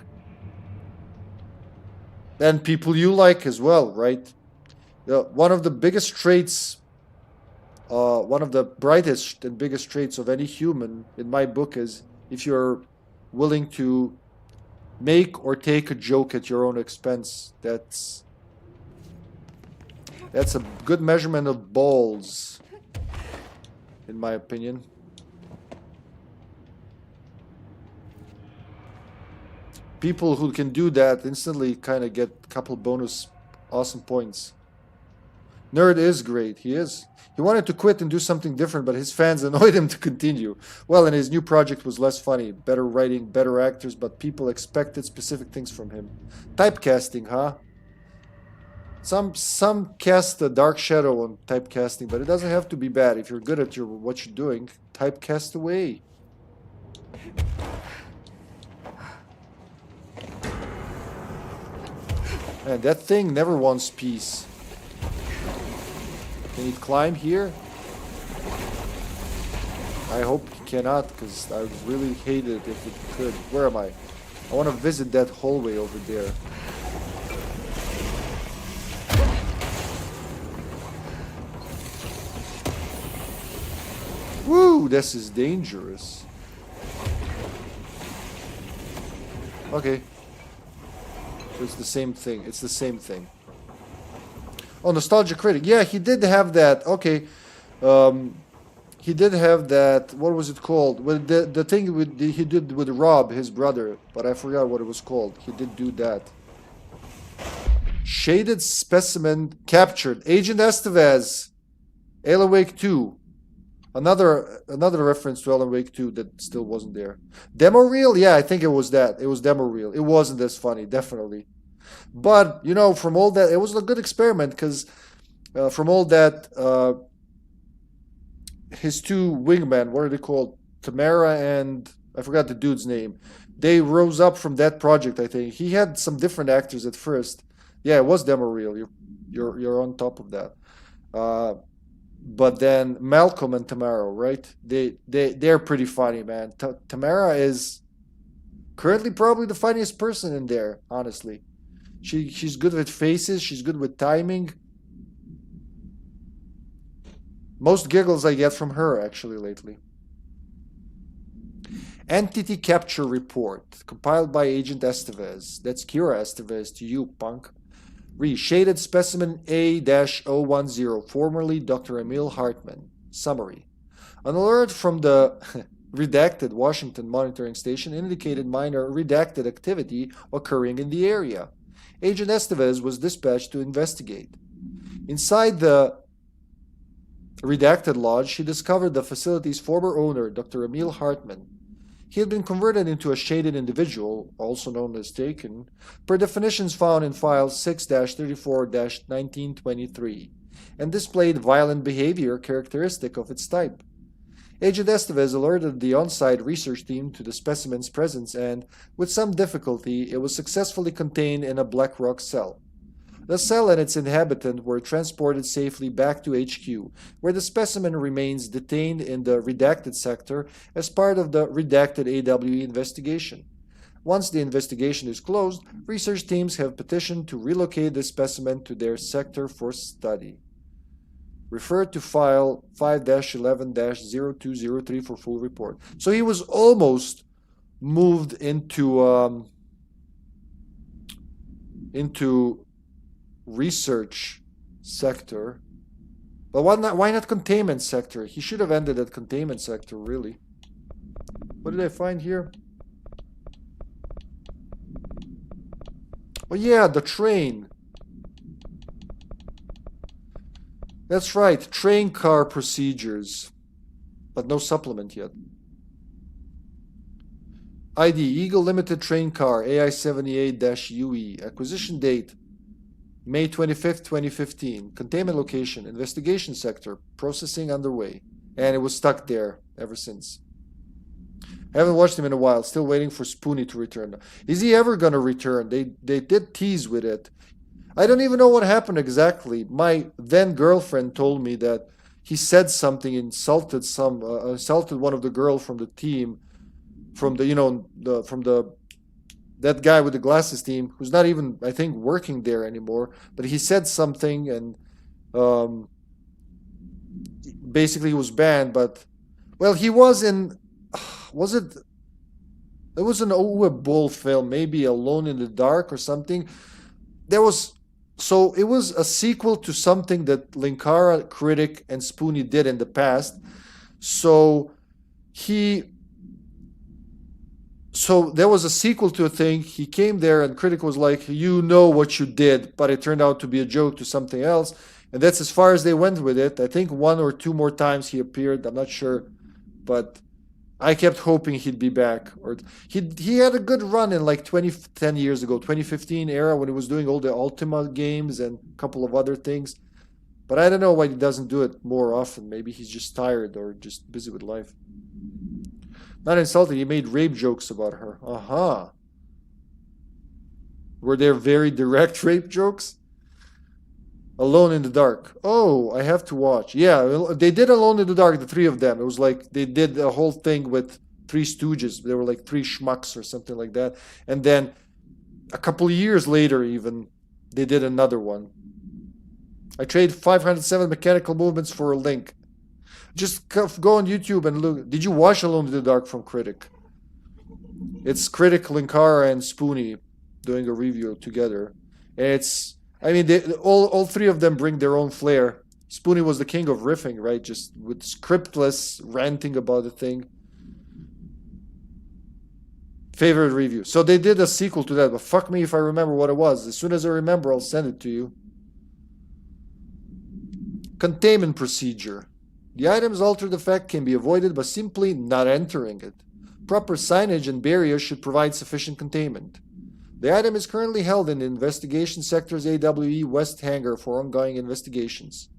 And people you like as well, right? One of the biggest traits, one of the brightest and biggest traits of any human, in my book, is if you're willing to make or take a joke at your own expense. That's a good measurement of balls, in my opinion. People who can do that instantly kind of get a couple bonus awesome points. Nerd is great. He is. He wanted to quit and do something different, but his fans annoyed him to continue. Well, and his new project was less funny. Better writing, better actors, but people expected specific things from him. Typecasting, huh? Some cast a dark shadow on typecasting, but it doesn't have to be bad. If you're good at what you're doing, typecast away. Man, that thing never wants peace. Can he climb here? I hope he cannot, because I would really hate it if it could. Where am I? I want to visit that hallway over there. Woo, this is dangerous. Okay. So it's the same thing. It's the same thing. Oh, Nostalgia Critic. Yeah, he did have that. Okay. He did have that. What was it called? Well, the thing he did with Rob, his brother. But I forgot what it was called. He did do that. Shaded Specimen captured. Agent Estevez. Alan Wake 2. Another reference to Alan Wake 2 that still wasn't there. Demo reel? Yeah, I think it was that. It was demo reel. It wasn't as funny, definitely. But, you know, from all that, it was a good experiment because from all that, his two wingmen, what are they called? Tamara and, I forgot the dude's name. They rose up from that project, I think. He had some different actors at first. Yeah, it was demo reel. You're on top of that. But then Malcolm and Tamara, right? They're pretty funny, man. Tamara is currently probably the funniest person in there, honestly. She's good with faces, she's good with timing. Most giggles I get from her actually lately. Entity Capture Report, compiled by Agent Estevez. That's Kira Estevez to you, punk. Shaded Specimen A-010, formerly Dr. Emil Hartman. Summary. An alert from the redacted Washington monitoring station indicated minor redacted activity occurring in the area. Agent Estevez was dispatched to investigate. Inside the redacted lodge, she discovered the facility's former owner, Dr. Emil Hartman. He had been converted into a shaded individual, also known as Taken, per definitions found in file 6-34-1923, and displayed violent behavior characteristic of its type. Agent Estevez alerted the on-site research team to the specimen's presence and, with some difficulty, it was successfully contained in a black rock cell. The cell and its inhabitant were transported safely back to HQ, where the specimen remains detained in the redacted sector as part of the redacted AWE investigation. Once the investigation is closed, research teams have petitioned to relocate the specimen to their sector for study. Refer to file 5-11-0203 for full report. So he was almost moved into research sector, but why not containment sector? He should have ended at containment sector, really. What did I find here? Oh yeah, the train. That's right, train car procedures, but no supplement yet. ID, Eagle Limited Train Car, AI78-UE, acquisition date, May 25th, 2015. Containment location, investigation sector, processing underway. And it was stuck there ever since. I haven't watched him in a while, still waiting for Spoonie to return. Is he ever gonna return? They did tease with it. I don't even know what happened exactly. My then girlfriend told me that he said something, insulted one of the girls from the team, from that guy with the glasses team, who's not even, I think, working there anymore. But he said something, and basically he was banned. But well, he was in. Was it? It was an Uwe Boll film, maybe Alone in the Dark or something. So it was a sequel to something that Linkara, Critic, and Spoonie did in the past. So there was a sequel to a thing. He came there and Critic was like, you know what you did, but it turned out to be a joke to something else. And that's as far as they went with it. I think 1 or 2 more times he appeared. I'm not sure. But I kept hoping he'd be back. Or he had a good run in like 10 years ago, 2015 era, when he was doing all the Ultima games and a couple of other things. But I don't know why he doesn't do it more often. Maybe he's just tired or just busy with life. Not insulting, he made rape jokes about her. Aha. Were there very direct rape jokes? Alone in the Dark. Oh, I have to watch. Yeah, they did Alone in the Dark, the 3 of them. It was like they did a whole thing with 3 Stooges. They were like 3 schmucks or something like that. And then a couple of years later even, they did another one. I trade 507 mechanical movements for a link. Just go on YouTube and look. Did you watch Alone in the Dark from Critic? It's Critic, Linkara, and Spoonie doing a review together. And it's, I mean, all 3 of them bring their own flair. Spoonie was the king of riffing, right? Just with scriptless ranting about the thing. Favorite review. So they did a sequel to that, but fuck me if I remember what it was. As soon as I remember, I'll send it to you. Containment procedure. The item's altered effect can be avoided by simply not entering it. Proper signage and barriers should provide sufficient containment. The item is currently held in the Investigation Sector's AWE West Hangar for ongoing investigations.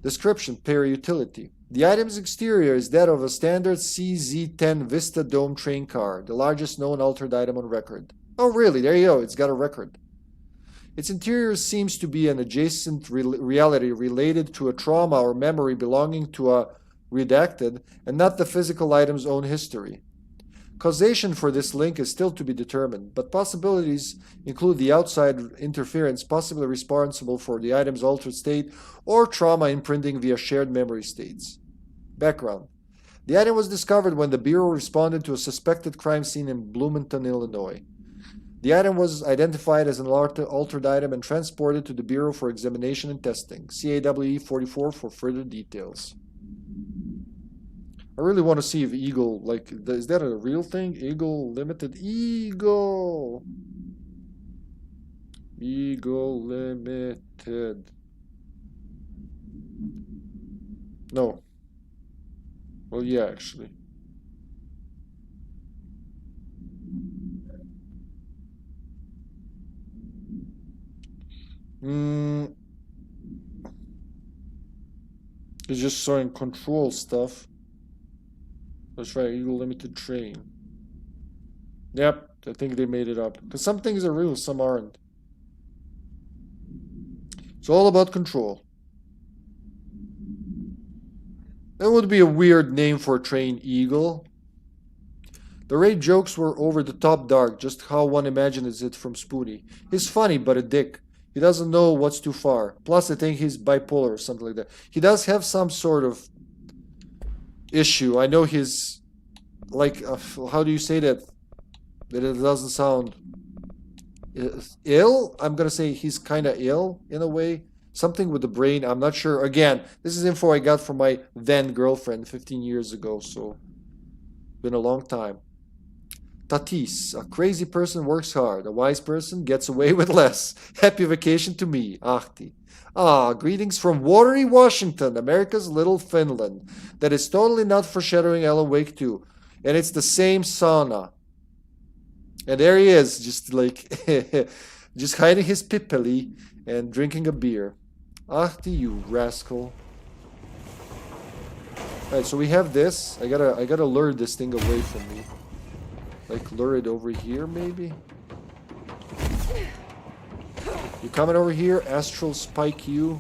Description, Para-Utility. The item's exterior is that of a standard CZ-10 Vista Dome train car, the largest known altered item on record. Oh really, there you go, it's got a record. Its interior seems to be an adjacent reality related to a trauma or memory belonging to a redacted and not the physical item's own history. Causation for this link is still to be determined, but possibilities include the outside interference possibly responsible for the item's altered state or trauma imprinting via shared memory states. Background. The item was discovered when the Bureau responded to a suspected crime scene in Bloomington, Illinois. The item was identified as an altered item and transported to the Bureau for examination and testing. CAWE 44 for further details. I really want to see if Eagle, like, is that a real thing? Eagle Limited? Eagle Limited. No. Well, yeah, actually. It's just showing control stuff. That's right, Eagle Limited Train. Yep, I think they made it up. Because some things are real, some aren't. It's all about control. That would be a weird name for a train, Eagle. The raid jokes were over the top dark, just how one imagines it from Spoonie. He's funny, but a dick. He doesn't know what's too far. Plus, I think he's bipolar or something like that. He does have some sort of issue. I know he's like, how do you say that? That it doesn't sound ill? I'm gonna say he's kind of ill in a way. Something with the brain, I'm not sure. Again, this is info I got from my then girlfriend 15 years ago, so been a long time. Tatis, a crazy person works hard. A wise person gets away with less. Happy vacation to me, Ahti. Ah, greetings from watery Washington, America's little Finland. That is totally not foreshadowing Alan Wake 2. And it's the same sauna. And there he is, just like, just hiding his pipili and drinking a beer. Ahti, you rascal. Alright, so we have this. I gotta lure this thing away from me. Like, lure it over here, maybe? You coming over here? Astral spike you.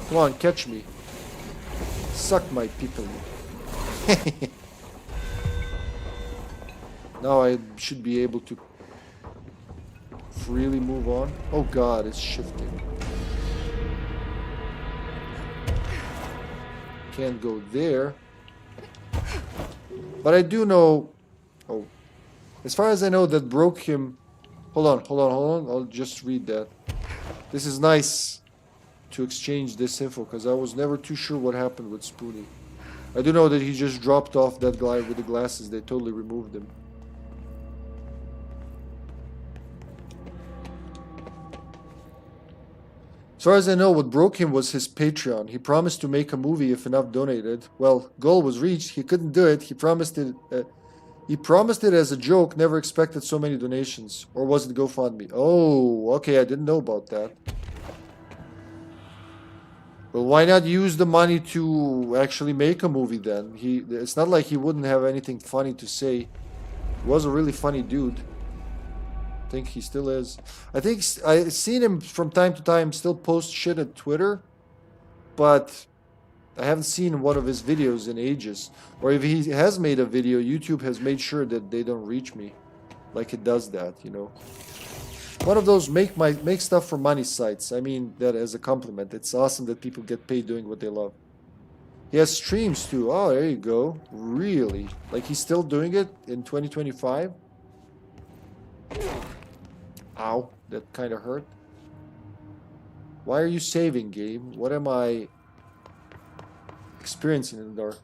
Come on, catch me. Suck my people. Now I should be able to freely move on. Oh god, it's shifting. Can't go there. But I do know... Oh. As far as I know, that broke him... Hold on. I'll just read that. This is nice to exchange this info, because I was never too sure what happened with Spoonie. I do know that he just dropped off that guy with the glasses. They totally removed him. As far as I know, what broke him was his Patreon. He promised to make a movie if enough donated. Well, goal was reached. He couldn't do it. He promised it as a joke. Never expected so many donations. Or was it GoFundMe? Oh, okay. I didn't know about that. Well, why not use the money to actually make a movie then? It's not like he wouldn't have anything funny to say. He was a really funny dude. I think he still is. I think I've seen him from time to time still post shit at Twitter, but I haven't seen one of his videos in ages. Or if he has made a video, YouTube has made sure that they don't reach me, like it does that, you know. One of those make stuff for money sites. I mean that as a compliment. It's awesome that people get paid doing what they love. He has streams too. Oh, there you go. Really? Like he's still doing it in 2025? Ow, that kind of hurt. Why are you saving, game? What am I experiencing in the dark?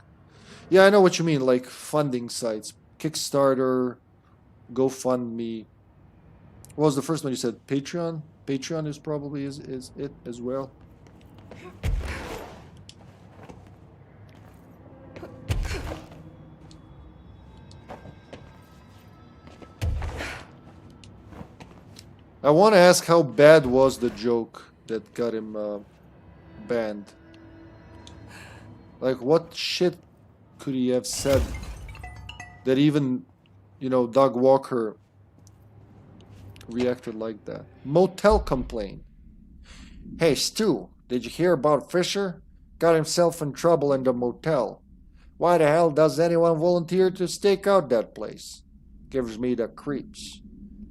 Yeah, I know what you mean, like funding sites. Kickstarter, GoFundMe. What was the first one you said? Patreon? Patreon is probably is it as well. I want to ask how bad was the joke that got him banned. Like, what shit could he have said that even, you know, Doug Walker reacted like that? Motel complaint. Hey, Stu, did you hear about Fisher? Got himself in trouble in the motel. Why the hell does anyone volunteer to stake out that place? Gives me the creeps.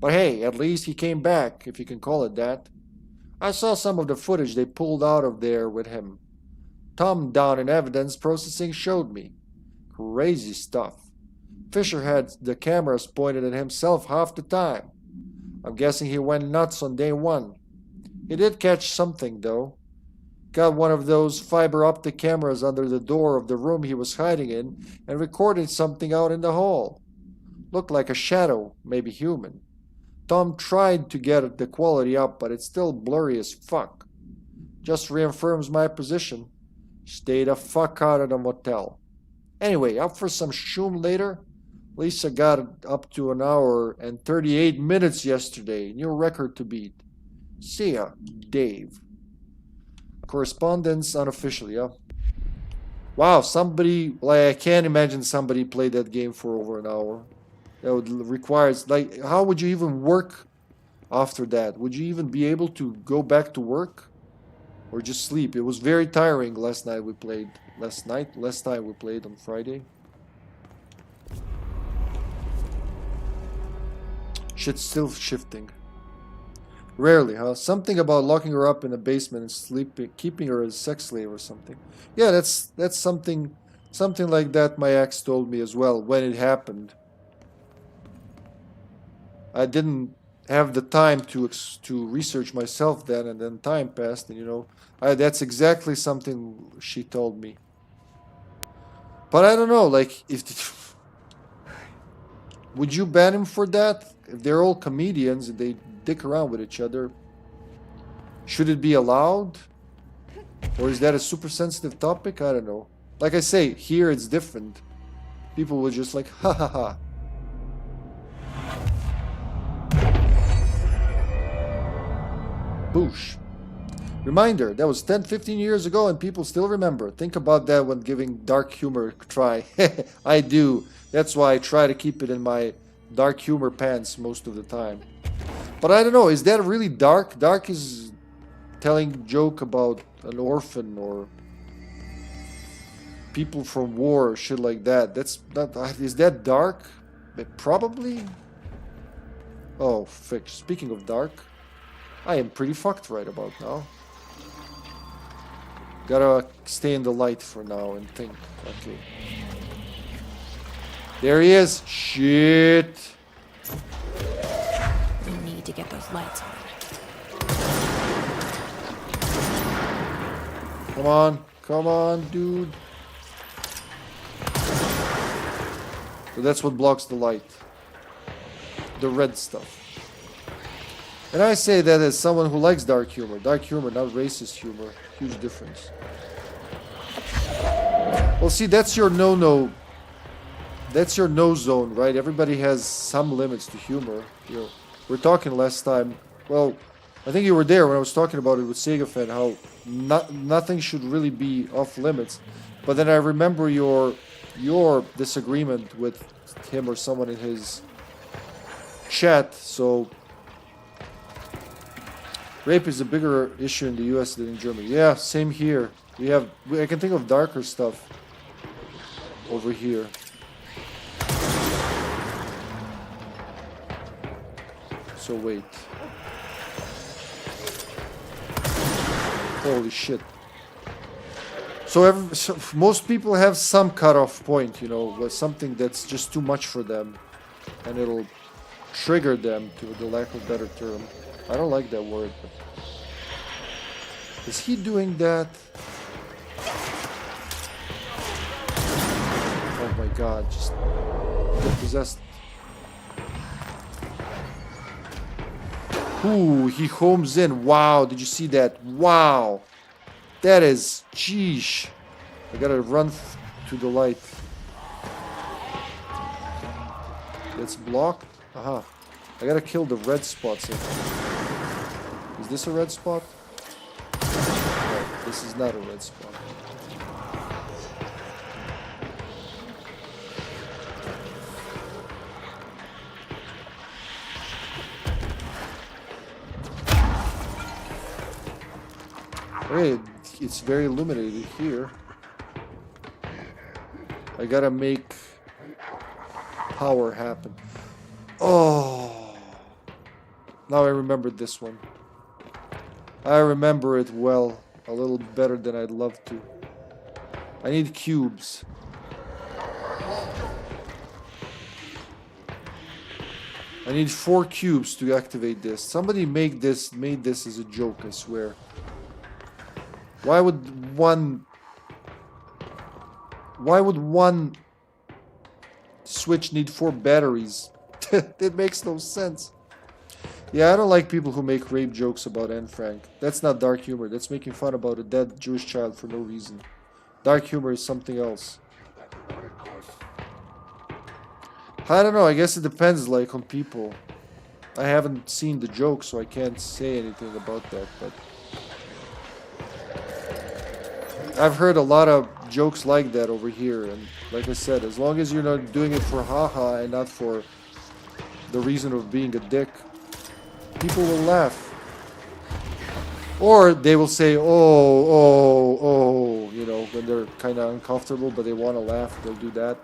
But hey, at least he came back, if you can call it that. I saw some of the footage they pulled out of there with him. Tom down in evidence processing showed me. Crazy stuff. Fisher had the cameras pointed at himself half the time. I'm guessing he went nuts on day one. He did catch something, though. Got one of those fiber optic cameras under the door of the room he was hiding in and recorded something out in the hall. Looked like a shadow, maybe human. Tom tried to get the quality up, but it's still blurry as fuck. Just reaffirms my position. Stay the fuck out of the motel. Anyway, up for some shoom later? Lisa got up to an hour and 38 minutes yesterday. New record to beat. See ya, Dave. Correspondence unofficially, yeah? Wow, somebody... Like, I can't imagine somebody played that game for over an hour. That would require... Like, how would you even work after that? Would you even be able to go back to work? Or just sleep? It was very tiring last time we played on Friday. Shit's still shifting. Rarely, huh? Something about locking her up in a basement and sleeping, keeping her as a sex slave or something. Yeah, that's something like that my ex told me as well when it happened. I didn't have the time to research myself then, and then time passed, and you know, that's exactly something she told me. But I don't know, like, if would you ban him for that? If they're all comedians and they dick around with each other, should it be allowed? Or is that a super sensitive topic? I don't know. Like I say, here it's different. People were just like, ha ha ha. Boosh. Reminder, that was 10-15 years ago and people still remember. Think about that when giving dark humor a try. I do. That's why I try to keep it in my dark humor pants most of the time. But I don't know, is that really dark? Dark is telling a joke about an orphan or people from war or shit like that. That's not... Is that dark? Probably. Oh, fix. Speaking of dark, I am pretty fucked right about now. Gotta stay in the light for now and think. Okay. There he is. Shit. We need to get those lights on. Come on. Come on, dude. So that's what blocks the light. The red stuff. And I say that as someone who likes dark humor. Dark humor, not racist humor. Huge difference. Well, see, that's your no-no. That's your no zone, right? Everybody has some limits to humor. You know, we're talking last time. Well, I think you were there when I was talking about it with Sega Fan, how nothing should really be off limits. But then I remember your disagreement with him or someone in his chat. So rape is a bigger issue in the US than in Germany. Yeah, same here. I can think of darker stuff over here. So wait. Holy shit. So most people have some cutoff point, you know, with something that's just too much for them. And it'll trigger them, to the lack of a better term. I don't like that word. But is he doing that? Oh my god, just get possessed. Ooh, he homes in. Wow, did you see that? Wow. That is... Sheesh. I gotta run to the light. It's blocked? Aha. I gotta kill the red spots. Is this a red spot? No, this is not a red spot. Hey, it's very illuminated here. I gotta make power happen. Oh, now I remembered this one. I remember it well, a little better than I'd love to. I need cubes. I need 4 cubes to activate this. Somebody made this as a joke, I swear. Why would one switch need 4 batteries? It makes no sense. Yeah, I don't like people who make rape jokes about Anne Frank. That's not dark humor. That's making fun about a dead Jewish child for no reason. Dark humor is something else. I don't know. I guess it depends, like, on people. I haven't seen the joke, so I can't say anything about that, but... I've heard a lot of jokes like that over here, and like I said, as long as you're not doing it for haha and not for the reason of being a dick, people will laugh. Or they will say, oh, you know, when they're kind of uncomfortable, but they want to laugh, they'll do that.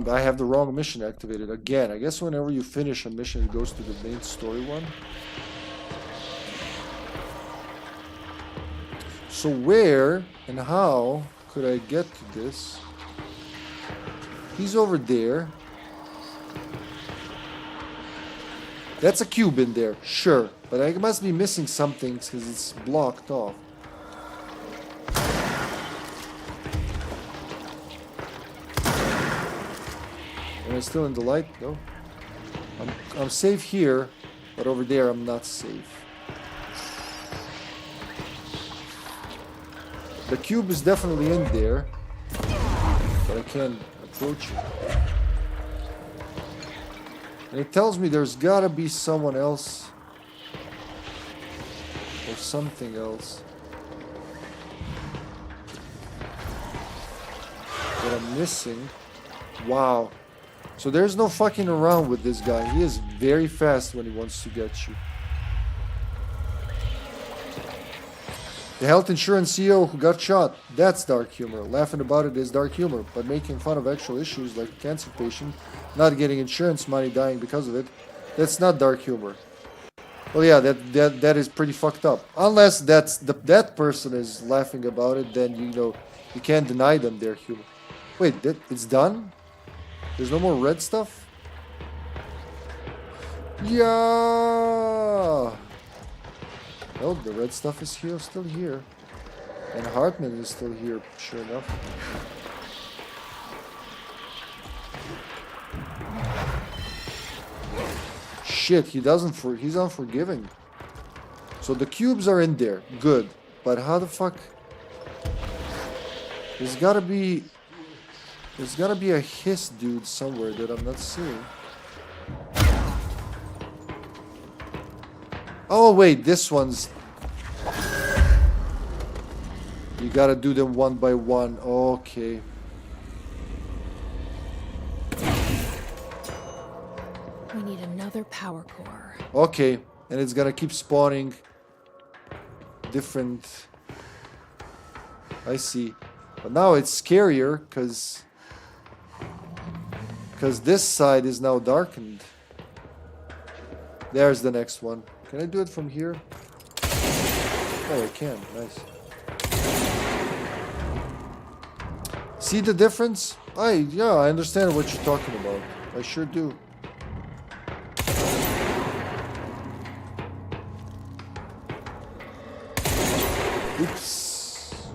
I have the wrong mission activated again. I guess whenever you finish a mission, it goes to the main story one. So where and how could I get to this? He's over there. That's a cube in there, sure. But I must be missing something because it's blocked off. Am I still in the light? No. I'm safe here, but over there I'm not safe. The cube is definitely in there, but I can't approach it. And it tells me there's gotta be someone else or something else that I'm missing. Wow. So there's no fucking around with this guy. He is very fast when he wants to get you. The health insurance CEO who got shot. That's dark humor. Laughing about it is dark humor. But making fun of actual issues like a cancer patient not getting insurance money, dying because of it, that's not dark humor. Well, yeah, that is pretty fucked up. Unless that person is laughing about it, then, you know, you can't deny them their humor. Wait, it's done? There's no more red stuff? Yeah. Oh, the red stuff is here, still here. And Hartman is still here, sure enough. Shit, he's unforgiving. So the cubes are in there, good. But how the fuck? There's gotta be a hiss dude somewhere that I'm not seeing. Oh wait, this one's... You gotta do them one by one. Okay. We need another power core. Okay, and it's gonna keep spawning different... I see. But now it's scarier, because this side is now darkened. There's the next one. Can I do it from here? Oh, I can. Nice. See the difference? Yeah, I understand what you're talking about. I sure do. Oops.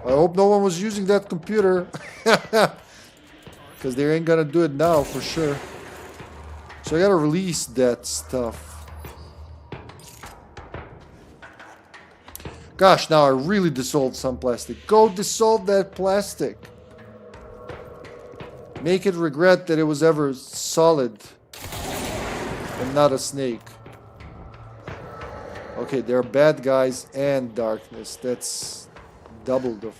I hope no one was using that computer. Because they ain't gonna do it now for sure. So I gotta release that stuff. Gosh, now I really dissolved some plastic. Go dissolve that plastic. Make it regret that it was ever solid and not a snake. Okay, there are bad guys and darkness. That's double the...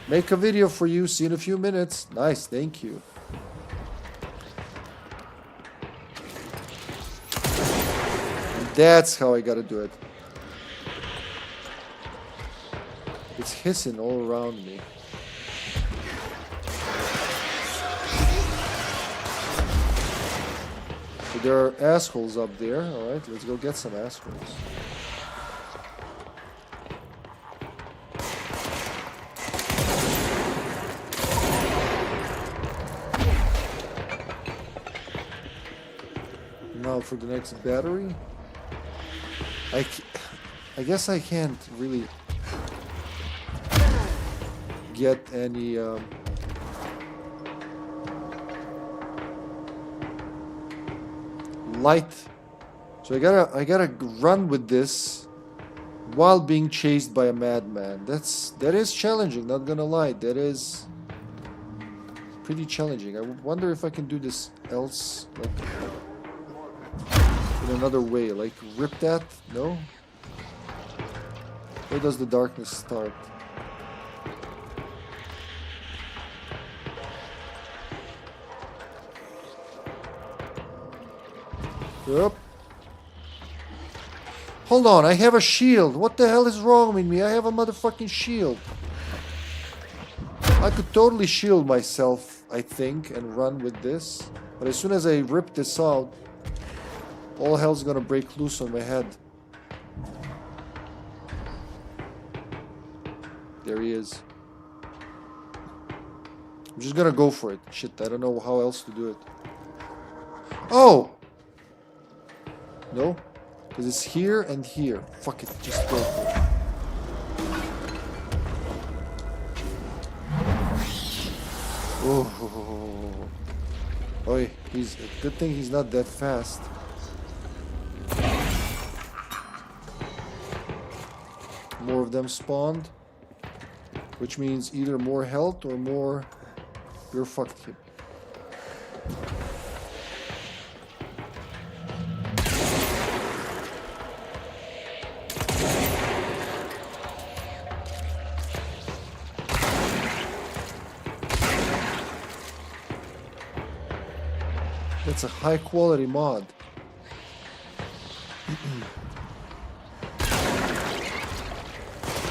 Make a video for you. See you in a few minutes. Nice, thank you. And that's how I gotta do it. It's hissing all around me. So there are assholes up there. Alright, let's go get some assholes. Now for the next battery. I guess I can't really get any light. So I gotta run with this while being chased by a madman. That is challenging, not gonna lie. That is pretty challenging. I wonder if I can do this else, like in another way, like rip that? No? Where does the darkness start? Yep. Hold on, I have a shield. What the hell is wrong with me? I have a motherfucking shield. I could totally shield myself, I think, and run with this. But as soon as I rip this out, all hell's gonna break loose on my head. There he is. I'm just gonna go for it. Shit, I don't know how else to do it. Oh! No? Because it's here and here. Fuck it, just go for it. Oh, oh, he's a good thing he's not that fast. More of them spawned, which means either more health or more. You're fucked, Hippy. That's a high quality mod.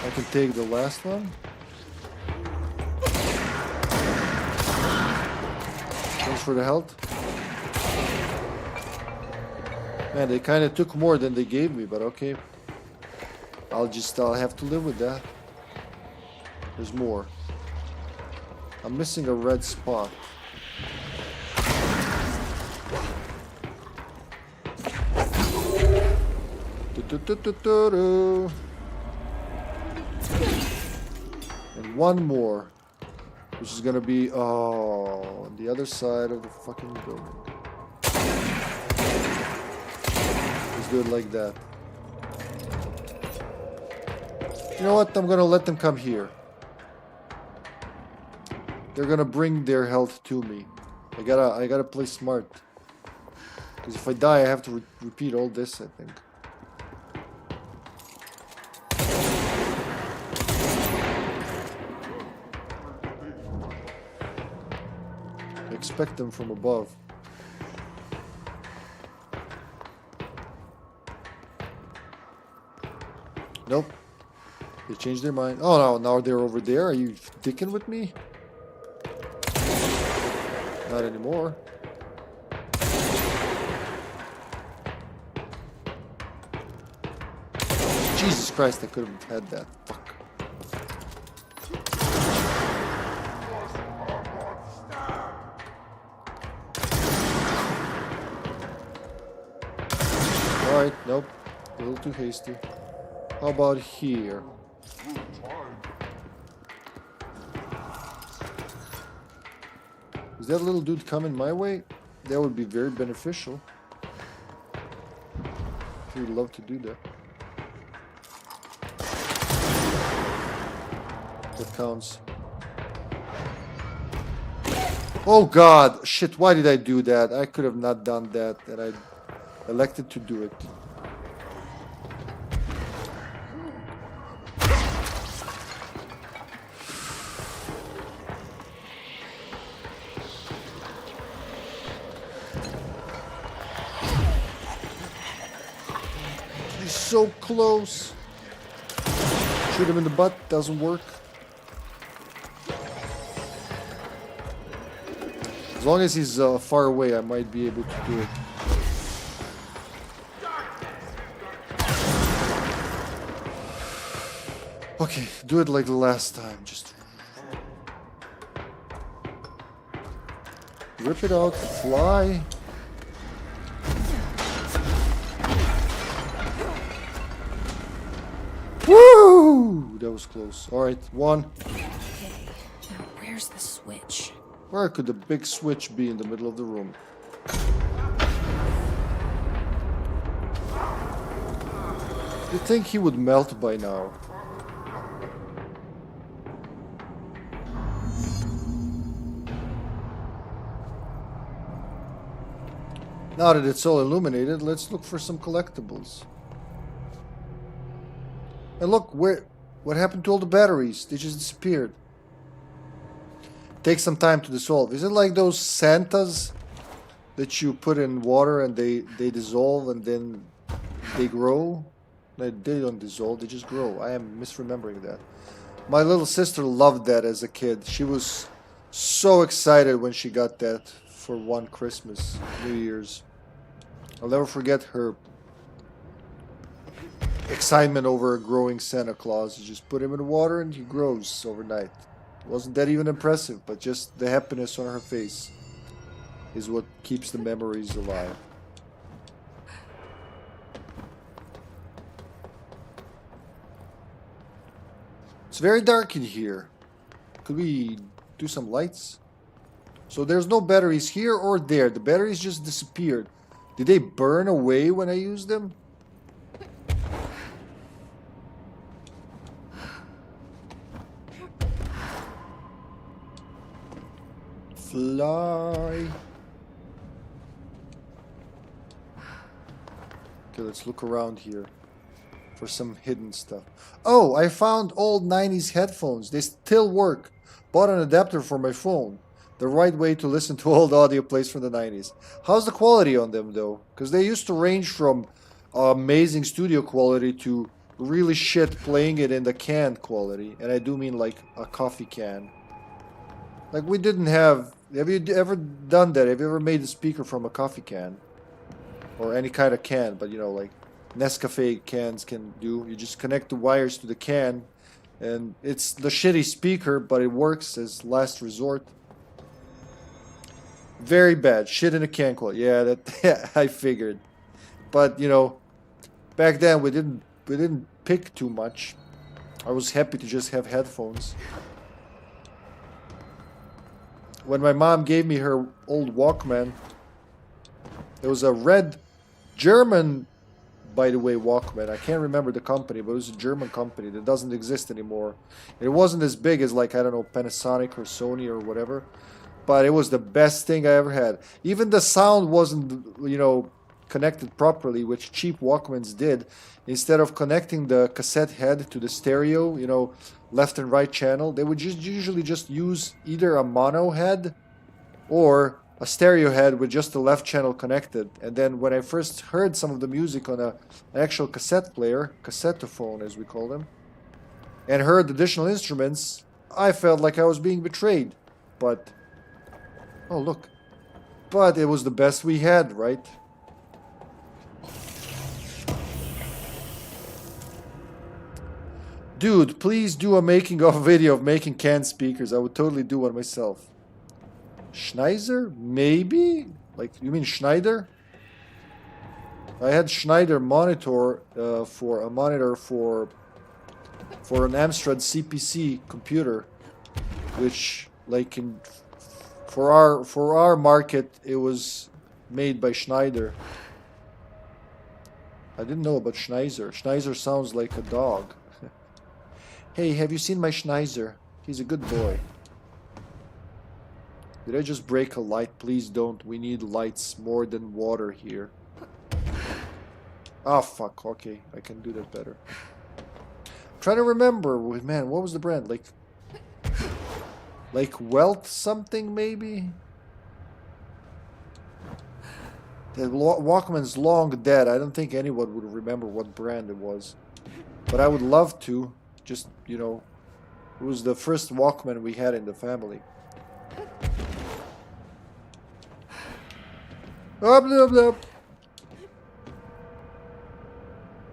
I can take the last one. Thanks for the health. Man, they kind of took more than they gave me, but okay. I'll have to live with that. There's more. I'm missing a red spot. And one more, which is gonna be on the other side of the fucking building. Let's do it like that. You know what? I'm gonna let them come here. They're gonna bring their health to me. I gotta play smart. Because if I die, I have to repeat all this, I think. Expect them from above. Nope. They changed their mind. Oh no, now they're over there. Are you dicking with me? Not anymore. Jesus Christ, I could have had that. Fuck. Alright, nope. A little too hasty. How about here? Is that little dude coming my way? That would be very beneficial. He would love to do that. That counts. Oh god! Shit, why did I do that? I could have not done that, and I elected to do it. He's so close. Shoot him in the butt, doesn't work. As long as he's far away, I might be able to do it. Okay, do it like the last time. Just rip it out, fly. Woo! That was close. Alright, one. Okay, now where's the switch? Where could the big switch be in the middle of the room? You'd think he would melt by now. Now that it's all illuminated, let's look for some collectibles. And look, what happened to all the batteries? They just disappeared. Takes some time to dissolve. Is it like those Santas that you put in water and they dissolve and then they grow? They don't dissolve, they just grow. I am misremembering that. My little sister loved that as a kid. She was so excited when she got that for one Christmas, New Year's. I'll never forget her excitement over a growing Santa Claus. You just put him in the water and he grows overnight. Wasn't that even impressive, but just the happiness on her face is what keeps the memories alive. It's very dark in here. Could we do some lights? So there's no batteries here or there. The batteries just disappeared. Did they burn away when I used them? Fly. Okay, let's look around here for some hidden stuff. Oh, I found old 90s headphones. They still work. Bought an adapter for my phone. The right way to listen to old audio plays from the 90s. How's the quality on them though? Because they used to range from amazing studio quality to really shit playing it in the can quality. And I do mean like a coffee can. Like we didn't have... Have you ever done that? Have you ever made a speaker from a coffee can? Or any kind of can, but you know, like Nescafe cans can do. You just connect the wires to the can, and it's the shitty speaker, but it works as last resort. Very bad. Shit in a can quality. Yeah, that I figured. But you know, back then we didn't pick too much. I was happy to just have headphones. When my mom gave me her old Walkman, it was a red German, by the way, Walkman. I can't remember the company, but it was a German company that doesn't exist anymore. It wasn't as big as like, I don't know, Panasonic or Sony or whatever, but it was the best thing I ever had. Even the sound wasn't, you know, connected properly, which cheap Walkmans did. Instead of connecting the cassette head to the stereo, you know, left and right channel, they would usually just use either a mono head or a stereo head with just the left channel connected. And then when I first heard some of the music on an actual cassette player, cassettophone as we call them, and heard additional instruments, I felt like I was being betrayed. But, oh look, but it was the best we had, right? Dude, please do a making of video of making canned speakers. I would totally do one myself. Schneider? Maybe? Like, you mean Schneider? I had Schneider monitor for an Amstrad CPC computer, which like for our market it was made by Schneider. I didn't know about Schneider. Schneider sounds like a dog. Hey, have you seen my Schneider? He's a good boy. Did I just break a light? Please don't. We need lights more than water here. Oh, fuck. Okay, I can do that better. I'm trying to remember. Man, what was the brand? Like Wealth something, maybe? The Walkman's long dead. I don't think anyone would remember what brand it was. But I would love to. Just, you know, it was the first Walkman we had in the family. Up, up, up.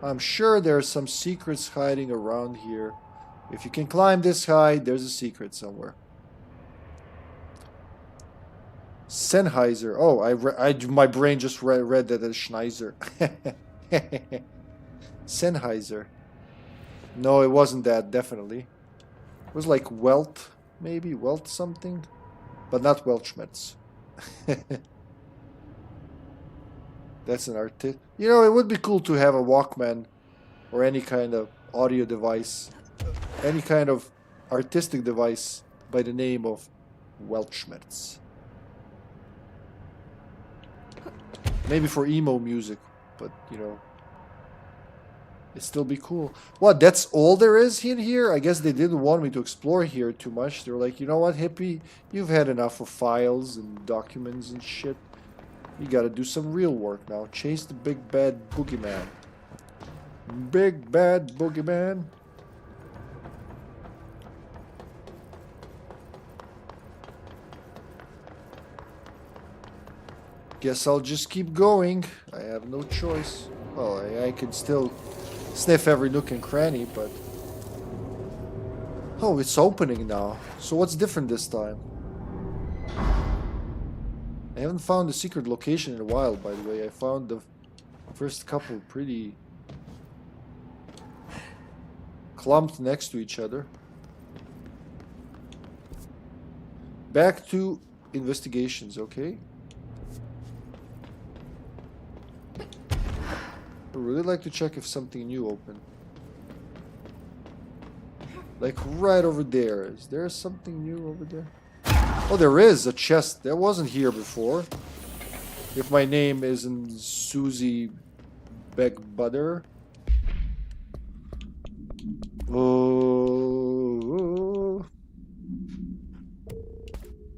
I'm sure there's some secrets hiding around here. If you can climb this high, there's a secret somewhere. Sennheiser. Oh, my brain just read that as Schneider. Sennheiser. No, it wasn't that, definitely. It was like Welt, maybe? Welt something? But not Weltschmerz. That's an artist. You know, it would be cool to have a Walkman or any kind of audio device, any kind of artistic device by the name of Weltschmerz. Maybe for emo music, but you know, it'd still be cool. What, that's all there is in here? I guess they didn't want me to explore here too much. They're like, you know what, Hippie, you've had enough of files and documents and shit. You gotta do some real work now. Chase the big bad boogeyman. Big bad boogeyman. Guess I'll just keep going. I have no choice. Well, I can still sniff every nook and cranny, but... Oh, it's opening now. So what's different this time? I haven't found the secret location in a while, by the way. I found the first couple pretty clumped next to each other. Back to investigations, okay? I would really like to check if something new opened. Like right over there. Is there something new over there? Oh, there is a chest. That wasn't here before. If my name isn't Susie Beckbutter. Oh.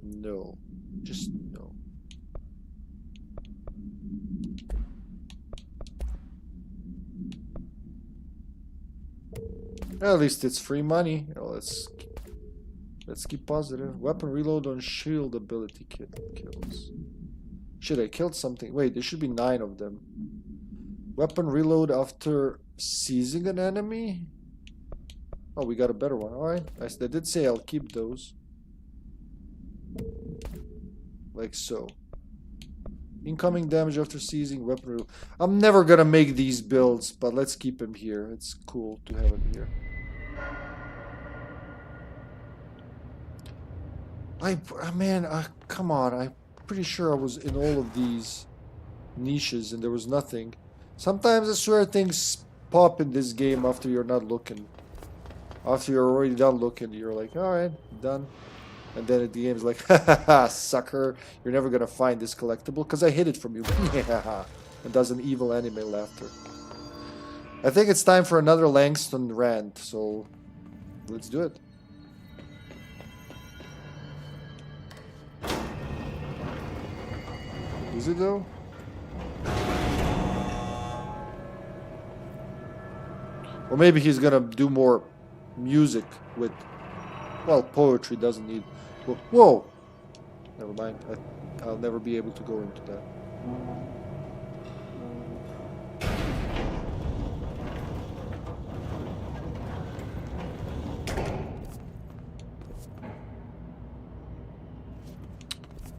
No. Just no. At least it's free money. Let's keep positive. Weapon reload on shield ability kit kills. Shit, I killed something. Wait, there should be 9 of them. Weapon reload after seizing an enemy? Oh, we got a better one. Alright. I did say I'll keep those. Like so. Incoming damage after seizing weapon reload. I'm never gonna make these builds, but let's keep him here. It's cool to have him here. Come on, I'm pretty sure I was in all of these niches and there was nothing. Sometimes I swear things pop in this game after you're not looking. After you're already done looking, you're like, alright, done. And then at the end, it's like, haha, sucker, you're never gonna find this collectible because I hid it from you. Yeah, and does an evil anime laughter. I think it's time for another Langston rant, so let's do it. Is it though? Or maybe he's gonna do more music with... Well, poetry doesn't need... Whoa! Never mind. I'll never be able to go into that.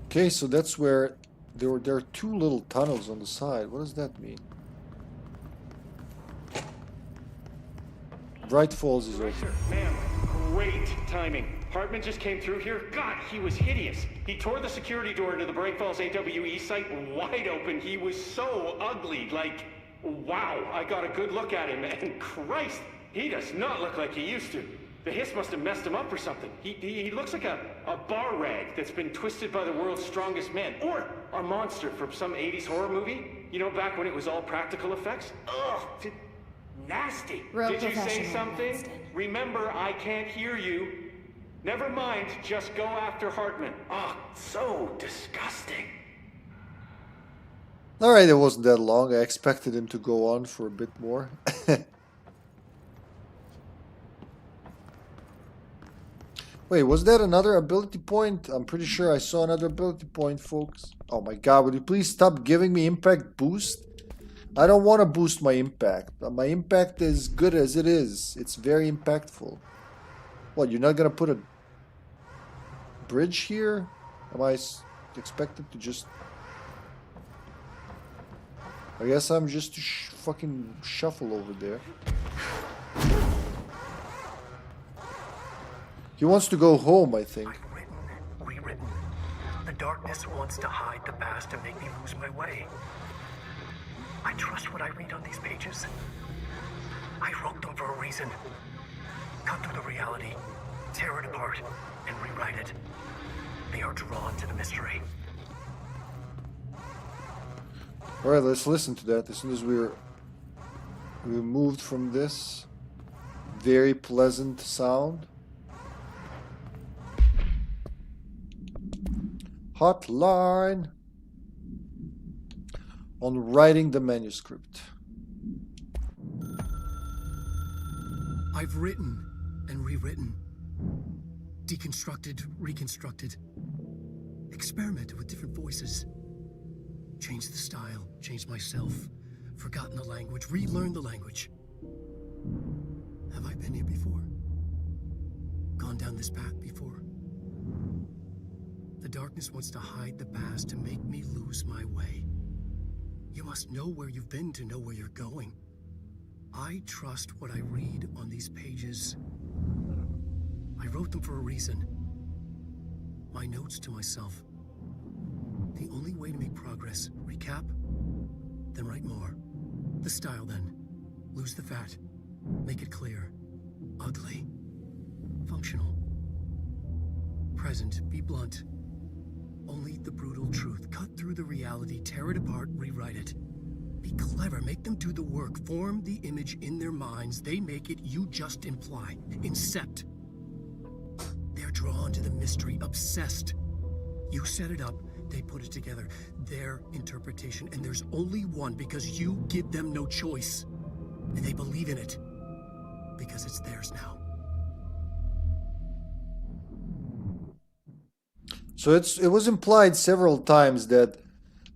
Okay, so that's where... There are 2 little tunnels on the side. What does that mean? Bright Falls is open. Man, great timing. Hartman just came through here. God, he was hideous. He tore the security door into the Bright Falls AWE site wide open. He was so ugly. Like, wow. I got a good look at him, and Christ, he does not look like he used to. The hiss must have messed him up or something. He looks like a bar rag that's been twisted by the world's strongest man. Or a monster from some 80s horror movie. You know, back when it was all practical effects? Ugh, nasty. Did you say something? Winston. Remember, I can't hear you. Never mind, just go after Hartman. Oh, so disgusting. Alright, it wasn't that long. I expected him to go on for a bit more. Wait, was that another ability point? I'm pretty sure I saw another ability point, folks. Oh my god, would you please stop giving me impact boost? I don't want to boost my impact. My impact is good as it is. It's very impactful. What, you're not going to put a bridge here? Am I expected to just... I guess I'm just to fucking shuffle over there. He wants to go home, I think. I've written, rewritten. The darkness wants to hide the past and make me lose my way. I trust what I read on these pages. I wrote them for a reason. Cut through the reality, tear it apart, and rewrite it. They are drawn to the mystery. Alright, let's listen to that. As soon as we moved from this very pleasant sound. Hotline on writing the manuscript. I've written and rewritten, deconstructed, reconstructed, experimented with different voices, changed the style, changed myself, forgotten the language, relearned the language. Have I been here before? Gone down this path before? The darkness wants to hide the past to make me lose my way. You must know where you've been to know where you're going. I trust what I read on these pages. I wrote them for a reason. My notes to myself. The only way to make progress, recap, then write more. The style then. Lose the fat. Make it clear. Ugly. Functional. Present. Be blunt. Only the brutal truth. Cut through the reality, tear it apart, rewrite it. Be clever, make them do the work, form the image in their minds. They make it, you just imply. Incept. They're drawn to the mystery, obsessed. You set it up, they put it together. Their interpretation, and there's only one because you give them no choice. And they believe in it. Because it's theirs now. So it was implied several times that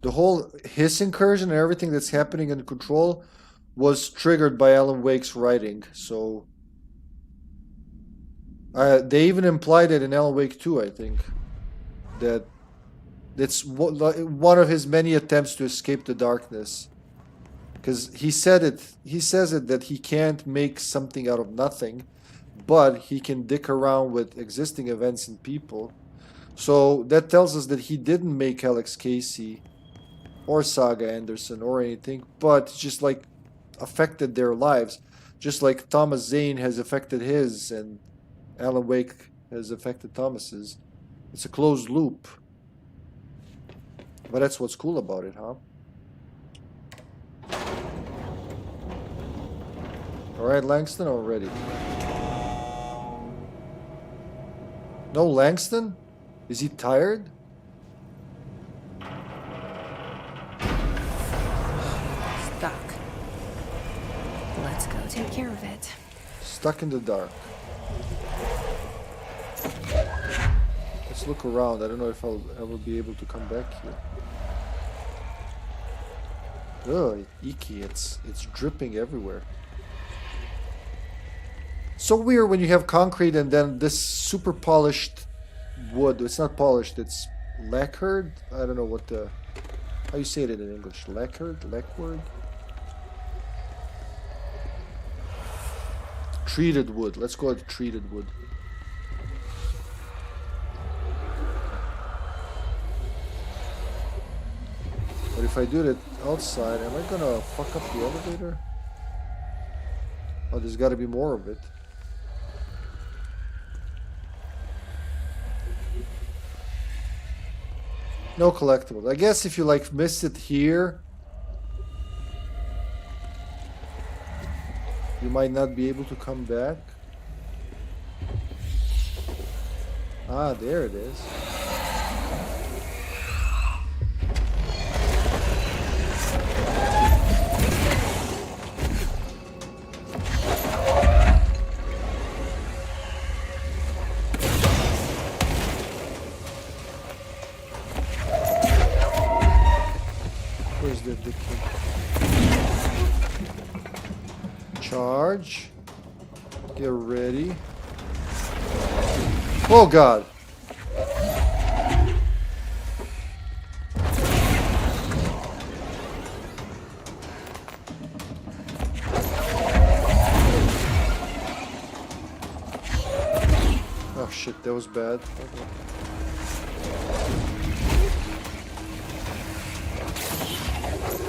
the whole his incursion and everything that's happening in Control was triggered by Alan Wake's writing. So they even implied it in Alan Wake 2, I think, that it's one of his many attempts to escape the darkness. Because he says it that he can't make something out of nothing, but he can dick around with existing events and people. So that tells us that he didn't make Alex Casey or Saga Anderson or anything, but just like affected their lives, just like Thomas Zane has affected his and Alan Wake has affected Thomas's. It's a closed loop. But that's what's cool about it, huh? Alright, Langston already. No Langston? Is he tired? Stuck. Let's go take care of it. Stuck in the dark. Let's look around. I don't know if I'll ever be able to come back here. Ugh, icky. It's dripping everywhere. So weird when you have concrete and then this super polished wood. It's not polished, it's lacquered. I don't know what the... How you say it in English? Lacquered? Lacquered? Treated wood. Let's call it treated wood. But if I do it outside, am I gonna fuck up the elevator? Oh, there's gotta be more of it. No collectibles. I guess if you like miss it here, you might not be able to come back. Ah, there it is. Where's the kid? Charge. Get ready. Oh God. Oh shit, that was bad. Okay.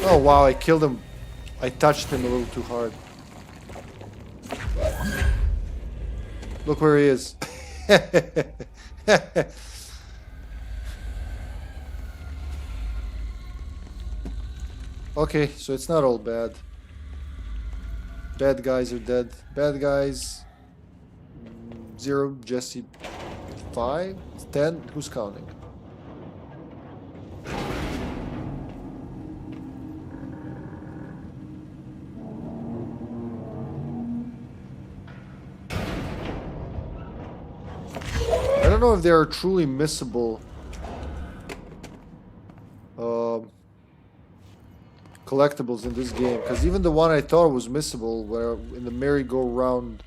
Oh wow, I killed him. I touched him a little too hard. Look where he is. Okay, so it's not all bad. Bad guys are dead. Bad guys. 0, Jesse 5, 10. Who's counting? I don't know if there are truly missable collectibles in this game, because even the one I thought was missable, where in the merry-go-round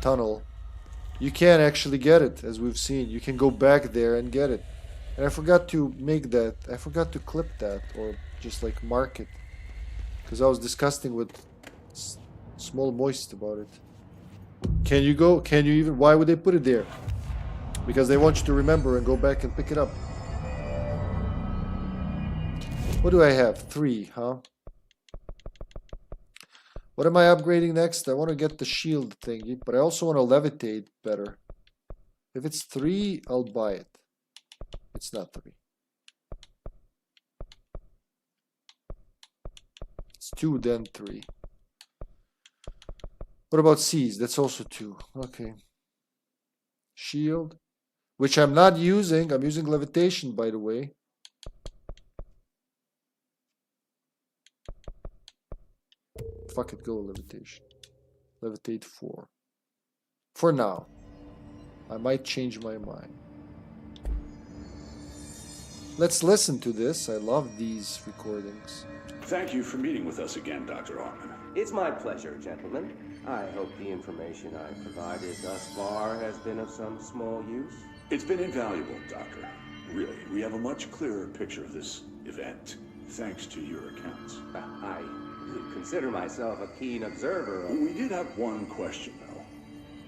tunnel, you can't actually get it, as we've seen. You can go back there and get it. And I forgot to make that. I forgot to clip that, or just like mark it, because I was discussing with Small Moist about it. Can you go? Can you even? Why would they put it there? Because they want you to remember and go back and pick it up. What do I have? 3, huh? What am I upgrading next? I want to get the shield thingy, but I also want to levitate better. If it's 3, I'll buy it. It's not 3. It's 2, then 3. What about C's? That's also 2. Okay. Shield, which I'm not using. I'm using levitation, by the way. Fuck it, go levitation. Levitate 4. For now. I might change my mind. Let's listen to this. I love these recordings. Thank you for meeting with us again, Dr. Hartman. It's my pleasure, gentlemen. I hope the information I provided thus far has been of some small use. It's been invaluable, Doctor. Really, we have a much clearer picture of this event, thanks to your accounts. I consider myself a keen observer of... We did have one question, though.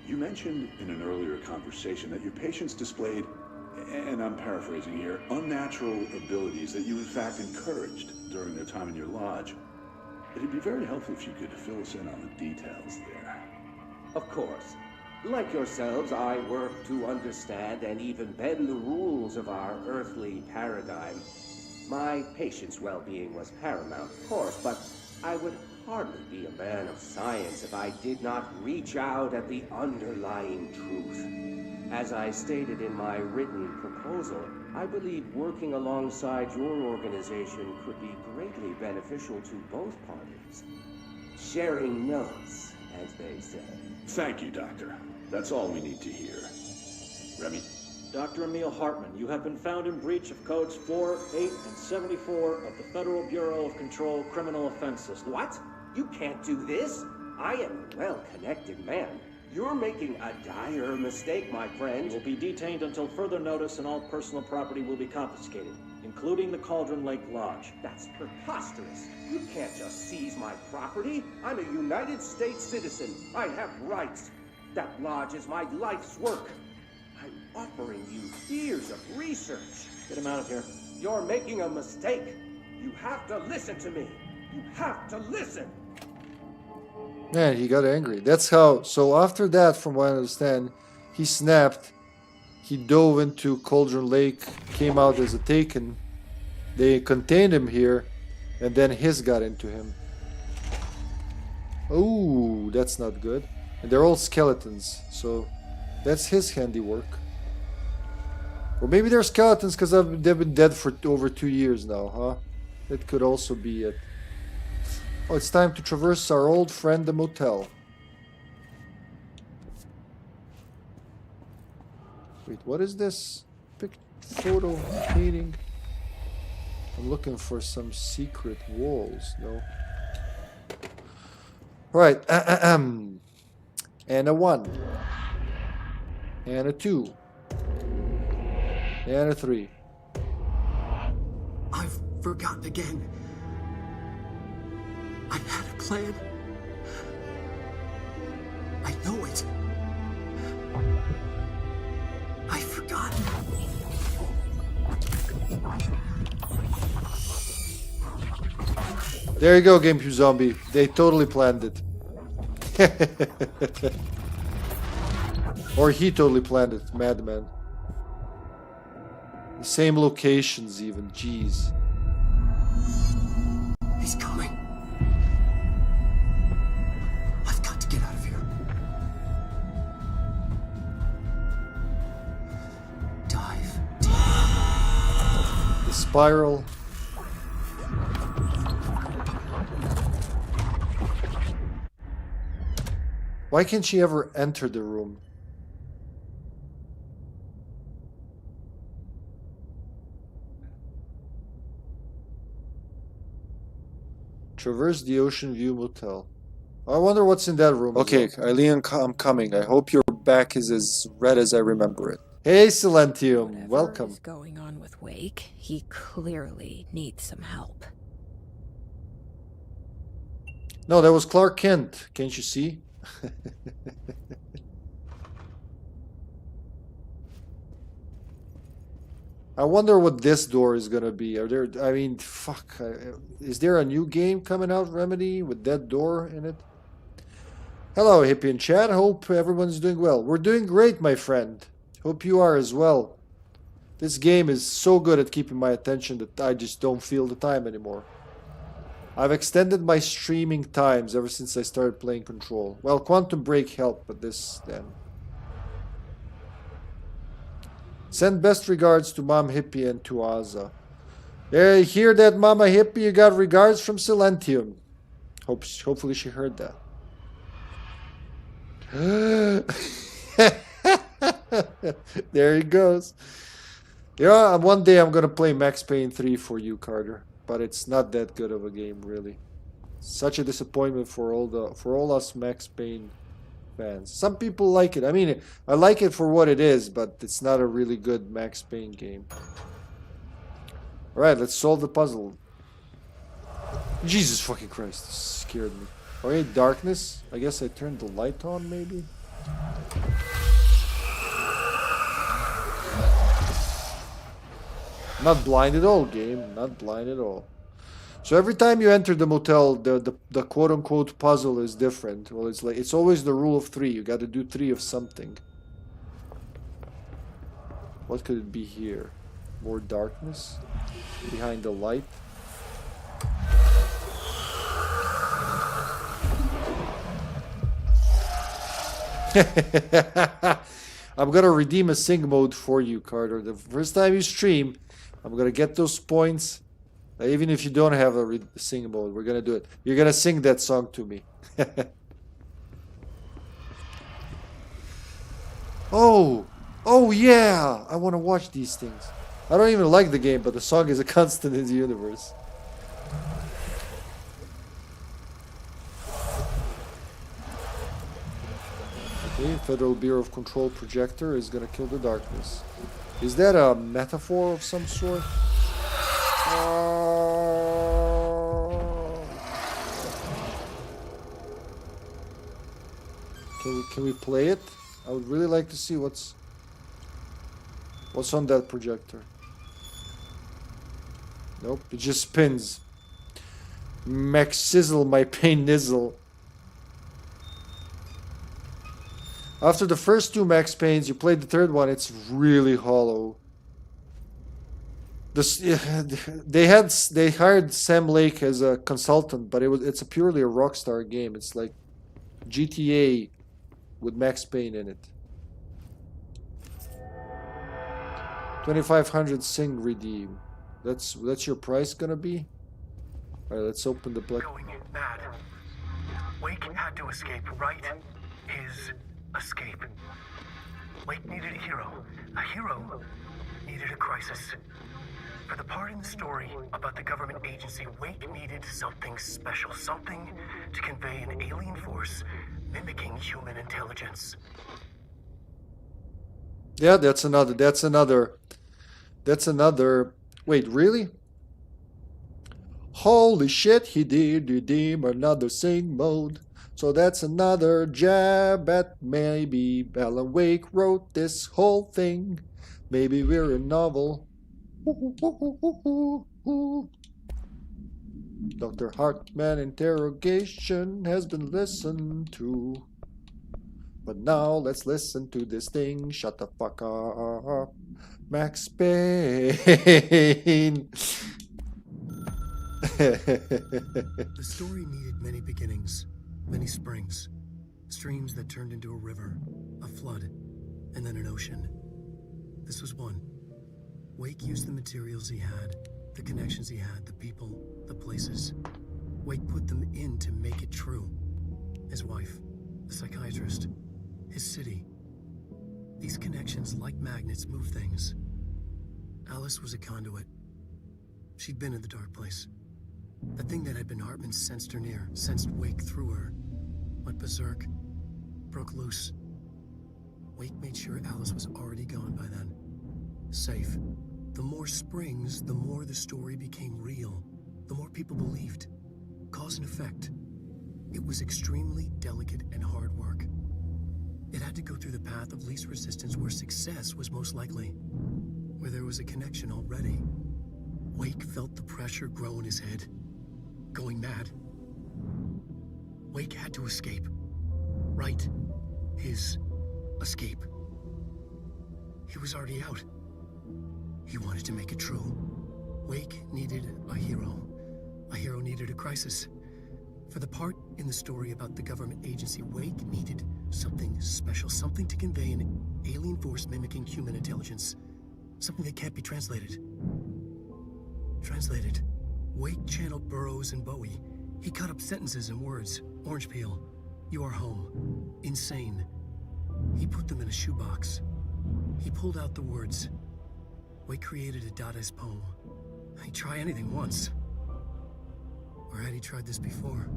You mentioned in an earlier conversation that your patients displayed, and I'm paraphrasing here, unnatural abilities that you in fact encouraged during their time in your lodge. It'd be very helpful if you could fill us in on the details there. Of course. Like yourselves, I work to understand and even bend the rules of our earthly paradigm. My patient's well-being was paramount, of course, but I would hardly be a man of science if I did not reach out at the underlying truth. As I stated in my written proposal, I believe working alongside your organization could be greatly beneficial to both parties. Sharing notes, as they say. Thank you, Doctor. That's all we need to hear. Remy? Dr. Emil Hartman, you have been found in breach of codes 4, 8, and 74 of the Federal Bureau of Control Criminal Offenses. What? You can't do this? I am a well-connected man. You're making a dire mistake, my friend. You will be detained until further notice, and all personal property will be confiscated, including the Cauldron Lake Lodge. That's preposterous. You can't just seize my property. I'm a United States citizen. I have rights. That lodge is my life's work. I'm offering you years of research. Get him out of here. You're making a mistake. You have to listen to me. You have to listen. Man, he got angry. That's how... So after that, from what I understand, he snapped. He dove into Cauldron Lake, came out as a taken. They contained him here, and then his got into him. Ooh, that's not good. And they're all skeletons, so that's his handiwork. Or maybe they're skeletons because they've been dead for over 2 years now, huh? That could also be it. Oh, it's time to traverse our old friend, the motel. Wait, what is this? Photo painting. I'm looking for some secret walls. No. Right. And a 1. And a 2. And a 3. I've forgotten again. I had a plan. I know it. I've forgotten. There you go, GameCube Zombie. They totally planned it. Or he totally planned it, madman. The same locations even, jeez. He's coming. I've got to get out of here. Dive deep. The spiral. Why can't she ever enter the room? Traverse the Ocean View Motel. I wonder what's in that room. Okay, Eileen, I'm coming. I hope your back is as red as I remember it. Hey, Silentium. Welcome. Whatever is going on with Wake, he clearly needs some help. No, that was Clark Kent. Can't you see? I wonder what this door is gonna be. Are there? I mean, fuck. Is there a new game coming out, Remedy, with that door in it? Hello, Hippie and Chad. Hope everyone's doing well. We're doing great, my friend. Hope you are as well. This game is so good at keeping my attention that I just don't feel the time anymore. I've extended my streaming times ever since I started playing Control. Well, Quantum Break helped, but this then. Send best regards to Mom Hippie and to Aza. Yeah, hear that, Mama Hippie? You got regards from Silentium. Hopefully she heard that. There he goes. Yeah, one day I'm gonna play Max Payne 3 for you, Carter. But it's not that good of a game, really. Such a disappointment for all us Max Payne fans. Some people like it. I mean, I like it for what it is, but it's not a really good Max Payne game. Alright, let's solve the puzzle. Jesus fucking Christ, this scared me. Okay, darkness. I guess I turned the light on, maybe? Not blind at all, game. Not blind at all. So every time you enter the motel, the quote-unquote puzzle is different. Well, it's like it's always the rule of 3. You got to do 3 of something. What could it be here? More darkness behind the light. I'm gonna redeem a sing mode for you, Carter. The first time you stream, I'm gonna get those points. Even if you don't have a sing mode, we're gonna do it. You're gonna sing that song to me. Oh yeah! I want to watch these things. I don't even like the game, but the song is a constant in the universe. Okay, Federal Bureau of Control projector is gonna kill the darkness. Is that a metaphor of some sort? Can we play it? I would really like to see what's on that projector. Nope, it just spins. Max sizzle my pain nizzle. After the first 2 Max Paynes, you played the third one, it's really hollow. They hired Sam Lake as a consultant, but it's purely a Rockstar game. It's like GTA with Max Payne in it. 2,500 Sing redeem. That's your price gonna be? Alright, let's open the black. Going mad. Wake had to escape, right? His escape. Wake needed a hero. A hero needed a crisis. For the part in the story about the government agency, Wake needed something special, something to convey an alien force mimicking human intelligence. Yeah, that's another. Wait, really? Holy shit, he did redeem another sing mode. So that's another jab at maybe Alan Wake wrote this whole thing. Maybe we're a novel. Dr. Hartman interrogation has been listened to. But now let's listen to this thing. Shut the fuck up. Max Payne. The story needed many beginnings, many springs, streams that turned into a river, a flood, and then an ocean. This was one. Wake used the materials he had, the connections he had, the people, the places. Wake put them in to make it true. His wife, the psychiatrist, his city. These connections, like magnets, move things. Alice was a conduit. She'd been in the dark place. The thing that had been Hartman sensed her near, sensed Wake through her. Went berserk, broke loose. Wake made sure Alice was already gone by then. Safe. The more springs, the more the story became real. The more people believed. Cause and effect. It was extremely delicate and hard work. It had to go through the path of least resistance where success was most likely. Where there was a connection already. Wake felt the pressure grow in his head. Going mad. Wake had to escape. Right. His escape. He was already out. He wanted to make it true. Wake needed a hero. A hero needed a crisis. For the part in the story about the government agency, Wake needed something special, something to convey an alien force mimicking human intelligence. Something that can't be translated. Translated. Wake channeled Burroughs and Bowie. He cut up sentences and words. Orange peel. You are home. Insane. He put them in a shoebox. He pulled out the words. Wake created a Dadaist poem. He'd try anything once. Or had he tried this before?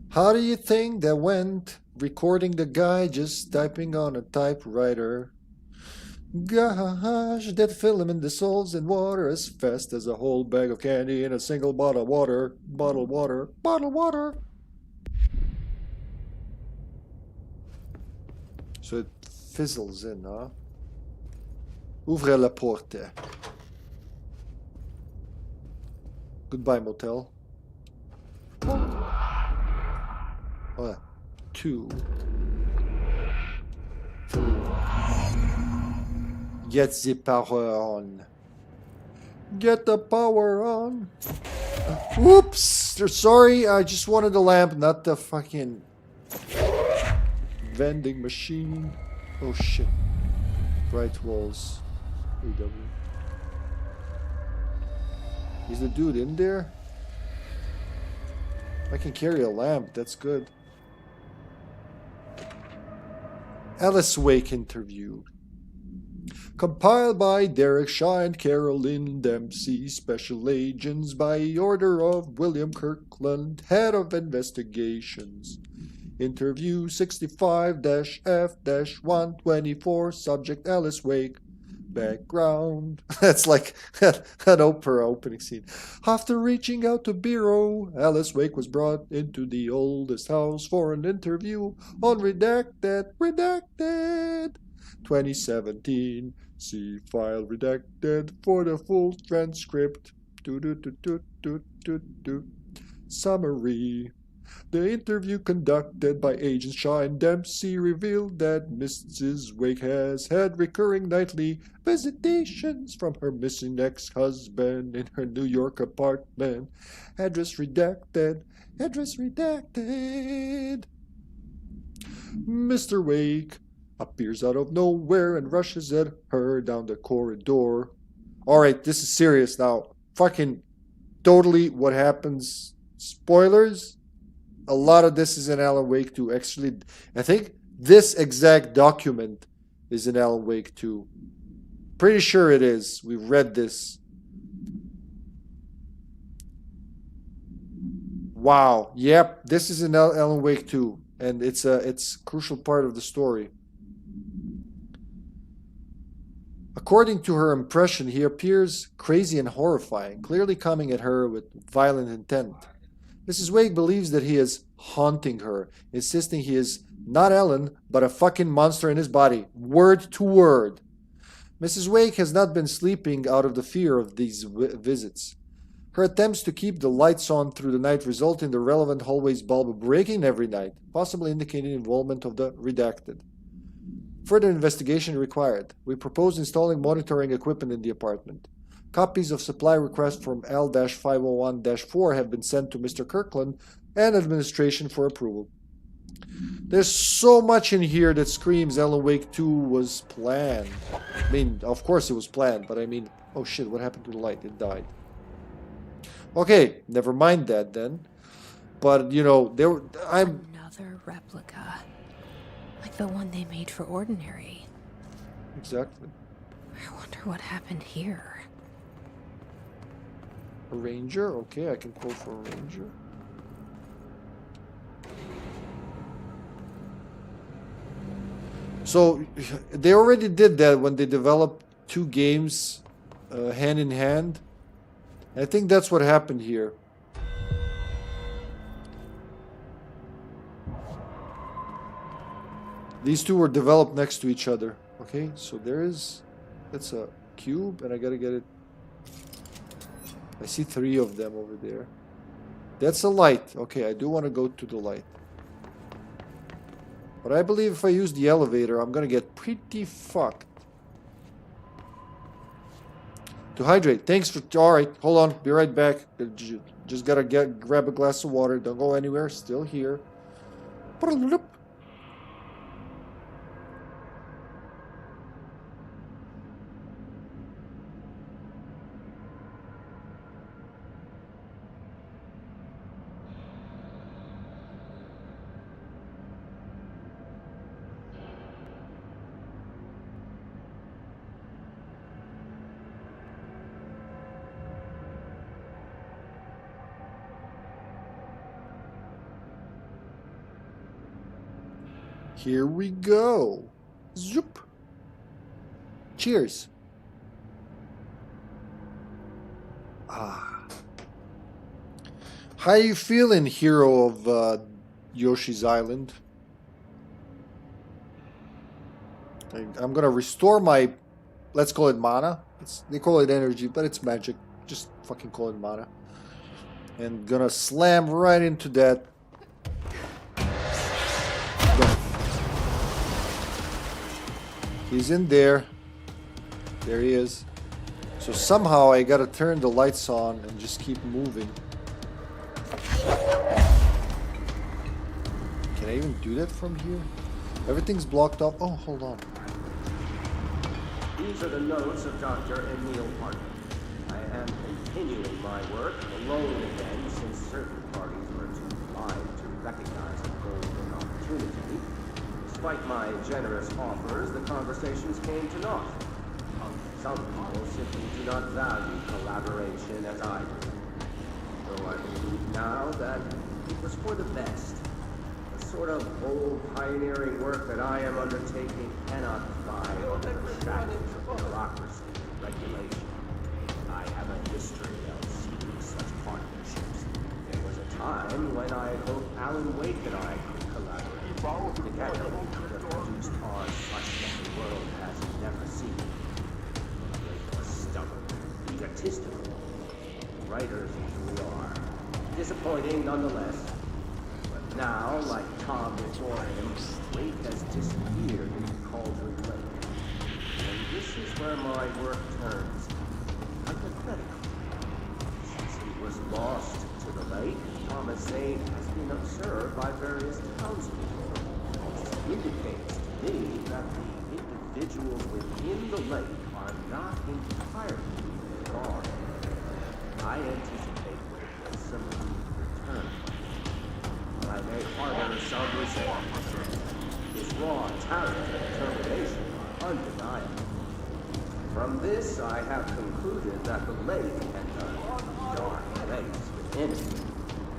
How do you think that went? Recording the guy just typing on a typewriter. Gosh, that filament dissolves in water as fast as a whole bag of candy in a single bottle of water. Bottled water. Bottled water. So it fizzles in, huh? Ouvrez la porte. Goodbye, motel. Oh, 2. Get the power on. Get the power on. Oops! Sorry, I just wanted the lamp, not the fucking vending machine. Oh shit. Bright walls. AW. Is the dude in there? I can carry a lamp, that's good. Alice Wake interview. Compiled by Derek Shaw and Carolyn Dempsey, special agents by order of William Kirkland, head of investigations. Interview 65-F-124, subject Alice Wake. Background. That's like an opera opening scene. After reaching out to Bureau, Alice Wake was brought into the oldest house for an interview on Redacted. 2017. See file redacted for the full transcript. Summary. The interview conducted by Agents Shaw and Dempsey revealed that Mrs. Wake has had recurring nightly visitations from her missing ex-husband in her New York apartment. Address redacted. Address redacted. Mr. Wake appears out of nowhere and rushes at her down the corridor. Alright, this is serious now. Fucking totally what happens. Spoilers? A lot of this is in Alan Wake 2. Actually, I think this exact document is in Alan Wake 2. Pretty sure it is. We've read this. Wow. Yep, this is in Alan Wake 2. And it's a crucial part of the story. According to her impression, he appears crazy and horrifying, clearly coming at her with violent intent. Mrs. Wake believes that he is haunting her, insisting he is not Ellen, but a fucking monster in his body, word to word. Mrs. Wake has not been sleeping out of the fear of these visits. Her attempts to keep the lights on through the night result in the relevant hallway's bulb breaking every night, possibly indicating involvement of the redacted. Further investigation required. We propose installing monitoring equipment in the apartment. Copies of supply requests from L-501-4 have been sent to Mr. Kirkland and administration for approval. There's so much in here that screams Alan Wake 2 was planned. I mean, of course it was planned, but I mean, oh shit, what happened to the light? It died. Okay, never mind that then. But, you know, Another replica. Like the one they made for Ordinary. Exactly. I wonder what happened here. A ranger? Okay, I can call for a ranger. So, they already did that when they developed 2 games hand in hand. I think that's what happened here. These 2 were developed next to each other. Okay, so that's a cube, and I gotta get it. I see 3 of them over there. That's a light. Okay, I do want to go to the light. But I believe if I use the elevator, I'm gonna get pretty fucked. To hydrate. Thanks for... Alright, hold on. Be right back. Just gotta grab a glass of water. Don't go anywhere. Still here. Here we go. Zoop. Cheers. How you feeling, hero of Yoshi's Island? I'm gonna restore my, let's call it mana. They call it energy, but it's magic. Just fucking call it mana. And gonna slam right into that. He's in there. There he is. So somehow I gotta turn the lights on and just keep moving. Can I even do that from here? Everything's blocked off. Oh, hold on. These are the notes of Dr. Emil Hartman. I am continuing my work alone again since certain parties were too blind to recognize the golden opportunity. Despite my generous offers, the conversations came to naught. Some people simply do not value collaboration as I do. Though I believe now that it was for the best. The sort of bold pioneering work that I am undertaking cannot thrive under the shadows of bureaucracy and regulation. I have a history of seeking such partnerships. There was a time when I hoped Alan Wake and I could collaborate. Together, we could have produced cars such that the world has never seen. They were stubborn, egotistical. Writers usually are. Disappointing nonetheless. But now, like Tom before him, Wake has disappeared into Cauldron Lake. And this is where my work turns hypothetical. Since he was lost to the lake, Thomas Zane has been observed by various townspeople. Indicates to me that the individuals within the lake are not entirely gone. I anticipate some return. I may harbor some resentment. His raw talent and determination are undeniable. From this, I have concluded that the lake and the dark lakes within it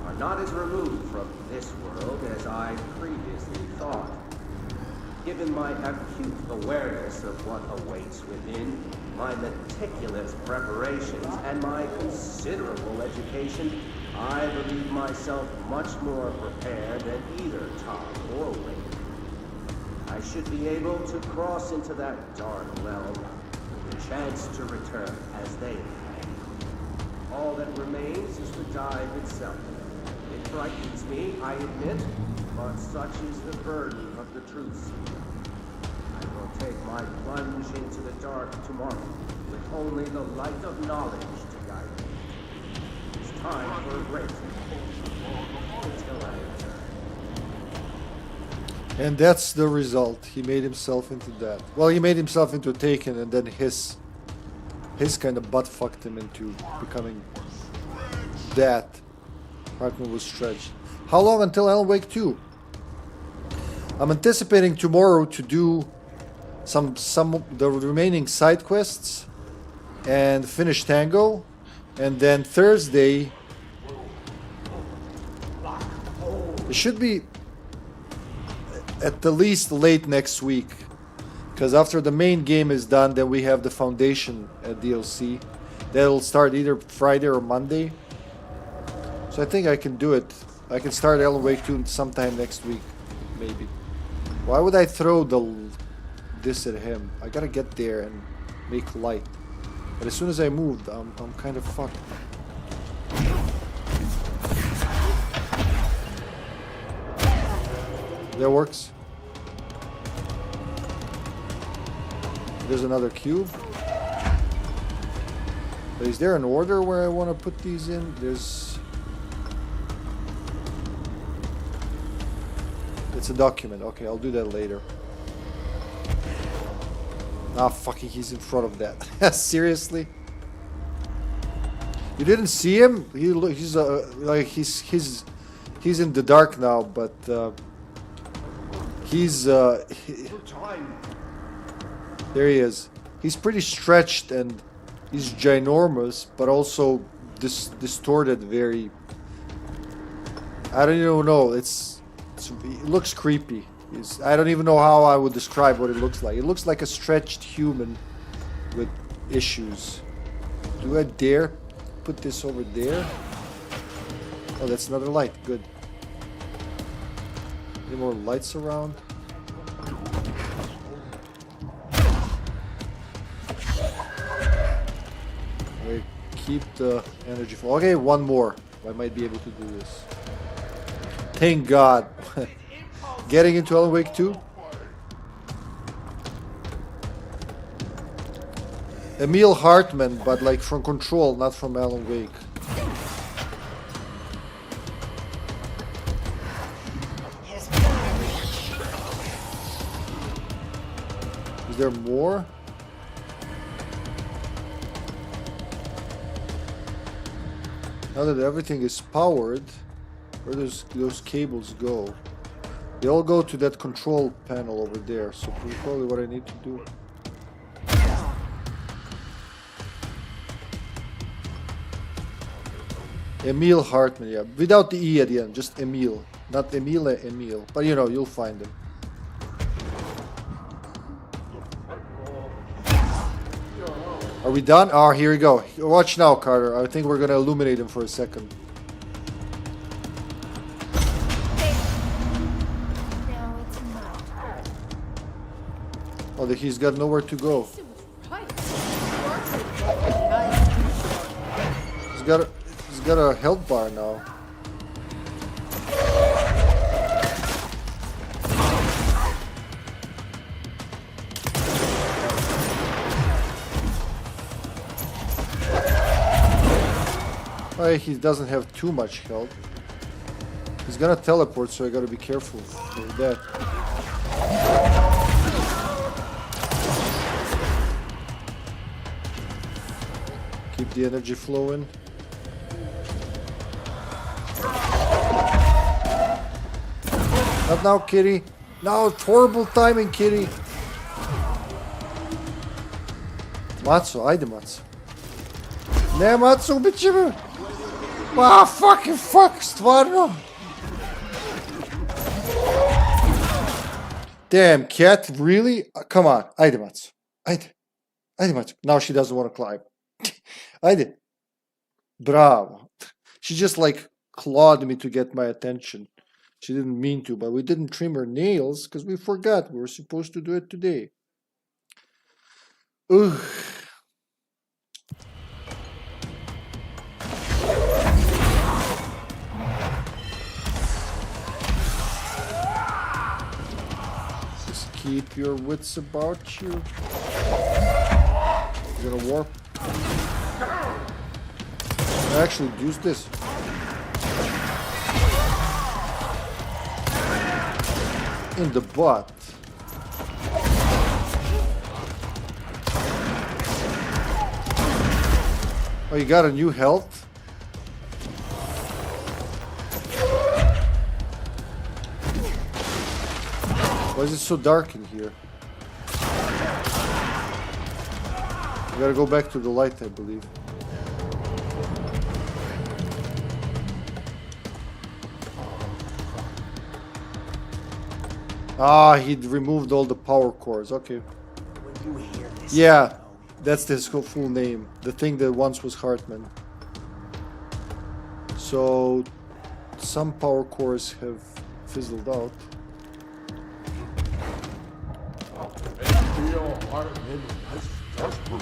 are not as removed from this world as I previously thought. Given my acute awareness of what awaits within, my meticulous preparations, and my considerable education, I believe myself much more prepared than either Tom or Wake. I should be able to cross into that dark realm with a chance to return as they have. All that remains dive itself. It frightens me, I admit, but such is the burden of the truth. I will take my plunge into the dark tomorrow, with only the light of knowledge to guide me. It's time for a break. Until I return. And that's the result. He made himself into that. Well, he made himself into a Taken, and then his kind of butt fucked him into becoming that. Hartman was stretched. How long until Alan Wake 2? I'm anticipating tomorrow to do some of the remaining side quests and finish Tango, and then Thursday it should be at the least late next week, because after the main game is done, then we have the Foundation DLC that'll start either Friday or Monday. So I think I can do it. I can start Alan Wake 2 sometime next week, maybe. Why would I throw this at him? I gotta get there and make light. But as soon as I moved, I'm kind of fucked. That works. There's another cube. Is there an order where I want to put these in? It's a document. Okay, I'll do that later. Ah, fucking, he's in front of that. Seriously? You didn't see him? He's like he's in the dark now, but there he is. He's pretty stretched and he's ginormous, but also distorted very. I don't even know. It looks creepy. I don't even know how I would describe what it looks like. It looks like a stretched human with issues. Do I dare put this over there? Oh, that's another light. Good. Any more lights around? I keep the energy full. Okay, one more. I might be able to do this. Thank God. Getting into Alan Wake 2? Emil Hartman, but like from Control, not from Alan Wake. Is there more? Now that everything is powered, where does those cables go? They all go to that control panel over there, so probably what I need to do. Emil Hartman, yeah. Without the E at the end, just Emil. Not Emile, Emil. But you know, you'll find him. Are we done? Oh, here we go. Watch now, Carter. I think we're gonna illuminate him for a second. Oh, he's got nowhere to go. He's got a health bar now. Oh, he doesn't have too much health. He's gonna teleport, so I gotta be careful with that. Keep the energy flowing. Not now, kitty. No, horrible timing, kitty. Matsu, ajde Matsu. Ne, Matsu, ubit će me. Ah, fucking fuck, stvarno. Damn, cat, really? Come on, ajde Matsu. Ajde. Ajde Matsu. Now she doesn't want to climb. Ajde. Bravo. She just like clawed me to get my attention. She didn't mean to, but we didn't trim her nails because we forgot we were supposed to do it today. Ugh. keep your wits about you. You're gonna warp. Actually, use this. In the butt. Oh, you got a new health? Why is it so dark in here? We gotta go back to the light, I believe. Ah, he'd removed all the power cores. Okay. Yeah, that's his full name. The thing that once was Hartman. So, some power cores have fizzled out. Emil Hartman has Casper.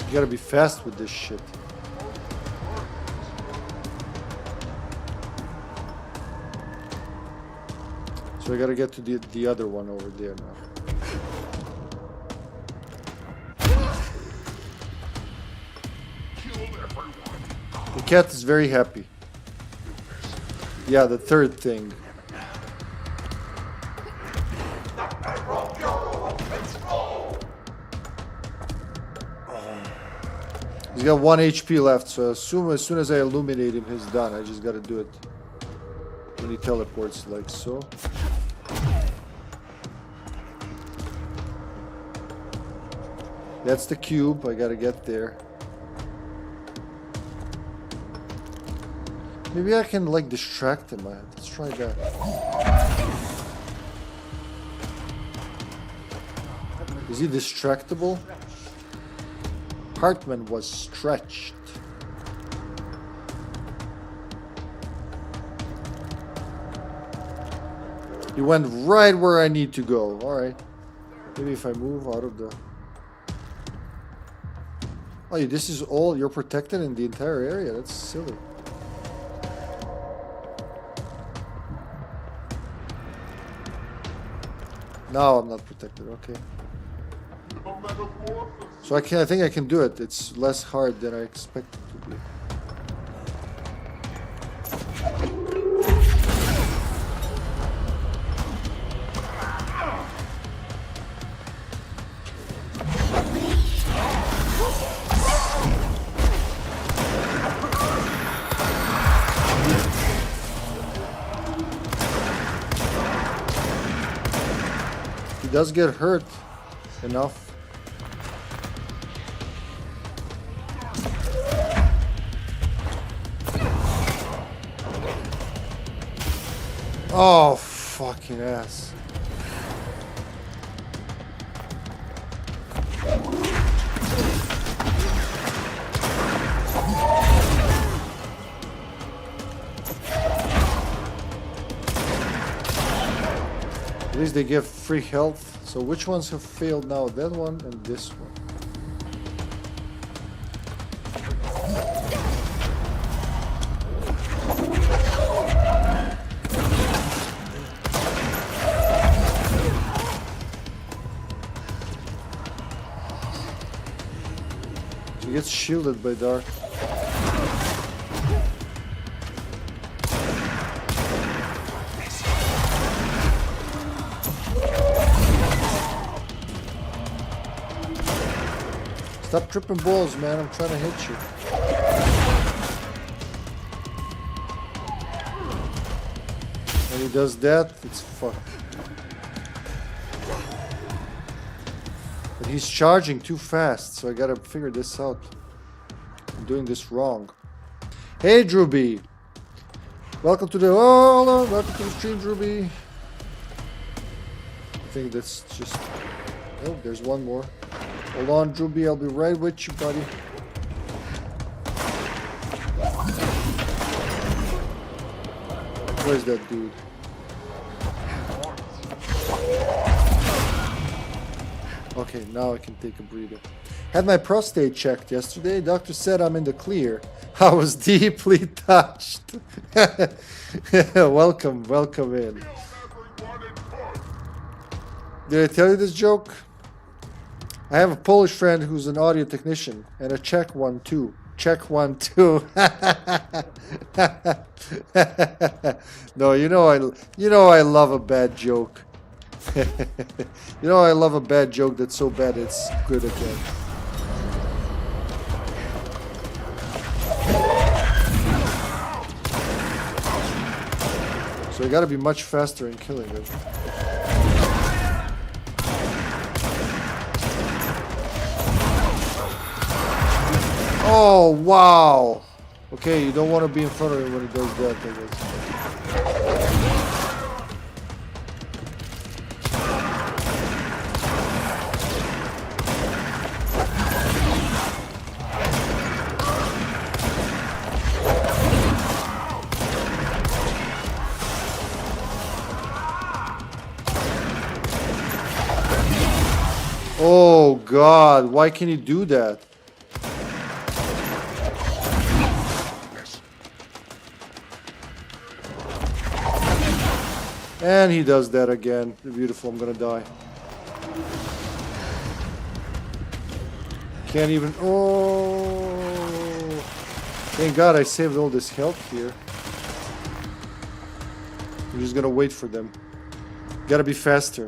You gotta be fast with this shit. So I gotta get to the other one over there now. The cat is very happy. Yeah, the third thing. He's got 1 HP left, so as soon as I illuminate him, he's done. I just gotta do it when he teleports, like so. That's the cube. I gotta get there. Maybe I can like distract him. Let's try that. Is he distractible? Hartman was stretched. He went right where I need to go. Alright. Maybe if I move out of the... Oh, this is all... You're protected in the entire area. That's silly. No, I'm not protected. Okay. So I think I can do it. It's less hard than I expected to be. He does get hurt enough. Oh, fucking ass. At least they give free health. So which ones have failed now? That one and this one. He gets shielded by dark. Stop tripping balls, man. I'm trying to hit you. When he does that, it's fucked. But he's charging too fast, so I gotta figure this out. I'm doing this wrong. Hey, Drewby! Welcome to the... Oh, hold on. Welcome to the stream, Drewby. I think that's just... Oh, there's one more. Hold on, Drewby. I'll be right with you, buddy. Where's that dude? Okay, now I can take a breather. Had my prostate checked yesterday. Doctor said I'm in the clear. I was deeply touched. Welcome in. Did I tell you this joke? I have a Polish friend who's an audio technician and a Czech one too. Czech one too. No, you know I love a bad joke. You know I love a bad joke that's so bad it's good again. So I gotta be much faster in killing them. Oh, wow. Okay, you don't want to be in front of him when he does that, I guess. Oh, God. Why can he do that? And he does that again. Beautiful, I'm gonna die. Can't even... Oh! Thank God I saved all this health here. I'm just gonna wait for them. Gotta be faster.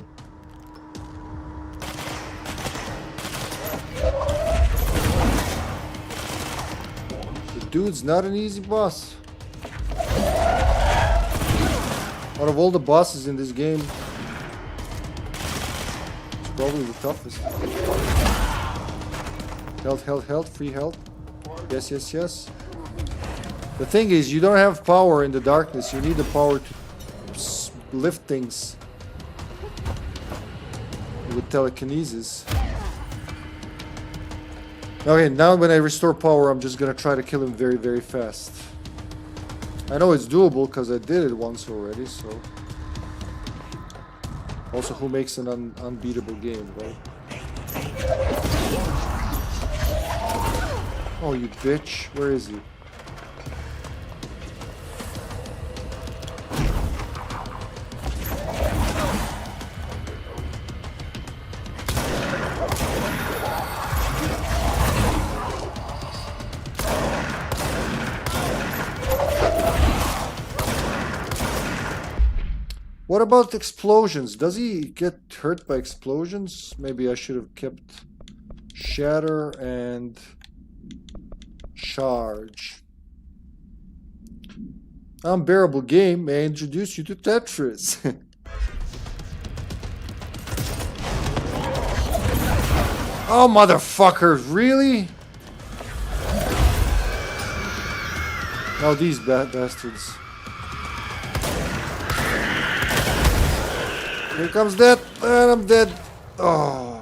The dude's not an easy boss. Out of all the bosses in this game, it's probably the toughest. Health, free health. Yes. The thing is, you don't have power in the darkness. You need the power to lift things with telekinesis. Okay, now when I restore power, I'm just gonna try to kill him very, very fast. I know it's doable because I did it once already, so... Also, who makes an unbeatable game, right? Oh, you bitch. Where is he? What about explosions? Does he get hurt by explosions? Maybe I should have kept shatter and charge. Unbearable game. May I introduce you to Tetris? Oh, motherfuckers, really? Oh, these bastards. Here comes that, and I'm dead. Oh.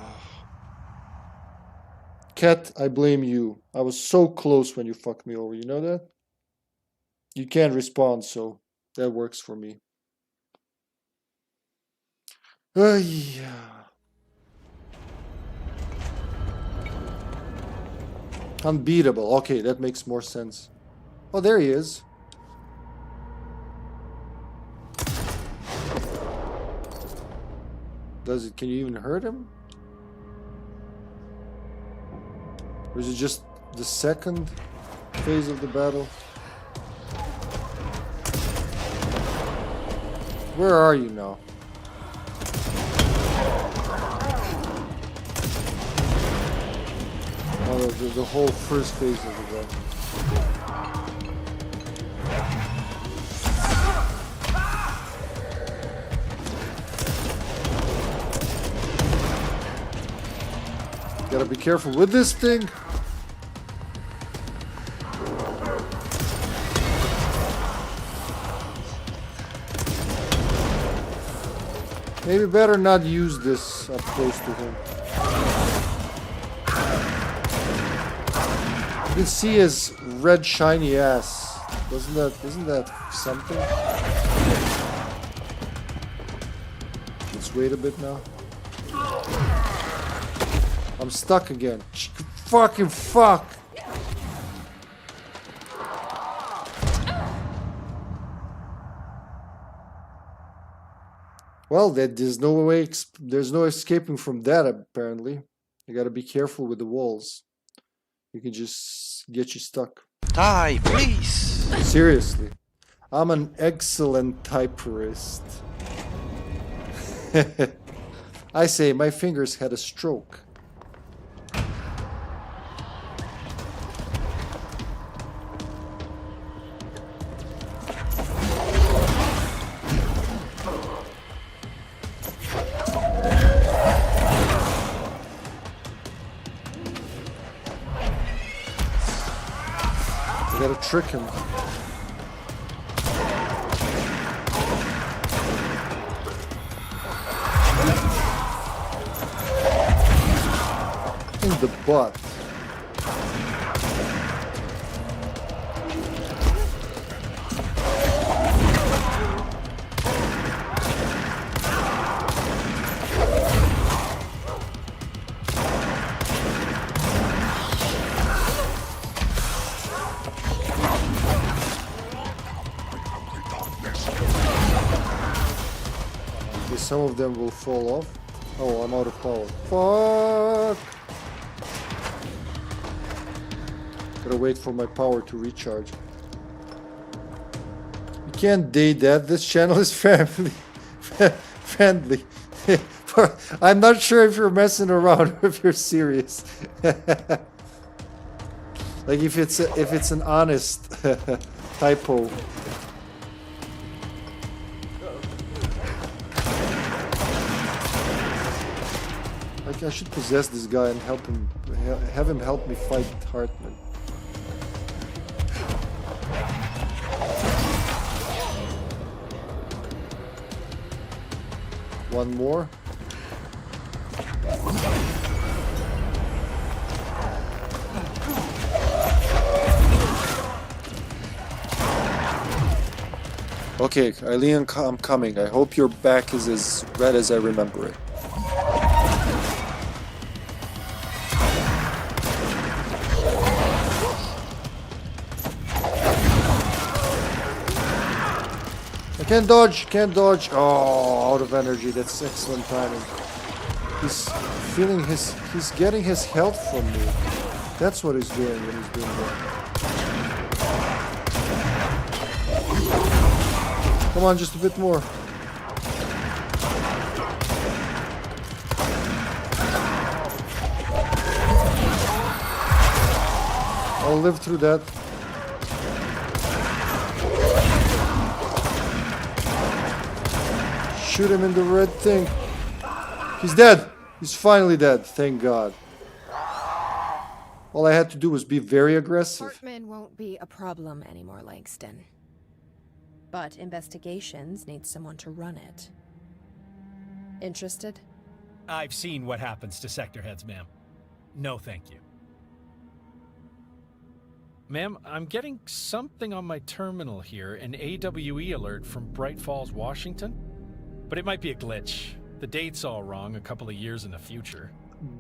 Cat, I blame you. I was so close when you fucked me over, you know that? You can't respond, so that works for me. Yeah. Unbeatable. Okay, that makes more sense. Oh, there he is. Does it? Can you even hurt him? Or is it just the second phase of the battle? Where are you now? Oh, the whole first phase of the battle. Gotta be careful with this thing. Maybe better not use this up close to him. You can see his red shiny ass. Isn't that something? Let's wait a bit now. I'm stuck again. fucking fuck. Well, there's no way. There's no escaping from that. Apparently, you gotta be careful with the walls. You can just get you stuck. Die, please. Seriously, I'm an excellent typerist. I say my fingers had a stroke. I gotta trick him. In the butt. Some of them will fall off. Oh, I'm out of power. Fuck! Gotta wait for my power to recharge. You can't date that. This channel is family friendly. I'm not sure if you're messing around or if you're serious. Like if it's an honest typo. Like I should possess this guy and help him, have him help me fight Hartman. One more. Okay, Eileen, I'm coming. I hope your back is as red as I remember it. Can't dodge, can't dodge. Oh, out of energy. That's excellent timing. He's getting his health from me. That's what he's doing when he's doing that. Come on, just a bit more. I'll live through that. Shoot him in the red thing. He's dead. He's finally dead. Thank God. All I had to do was be very aggressive. Hartman won't be a problem anymore, Langston. But investigations need someone to run it. Interested? I've seen what happens to sector heads, ma'am. No, thank you. Ma'am, I'm getting something on my terminal here, an AWE alert from Bright Falls, Washington. But it might be a glitch. The date's all wrong, a couple of years in the future.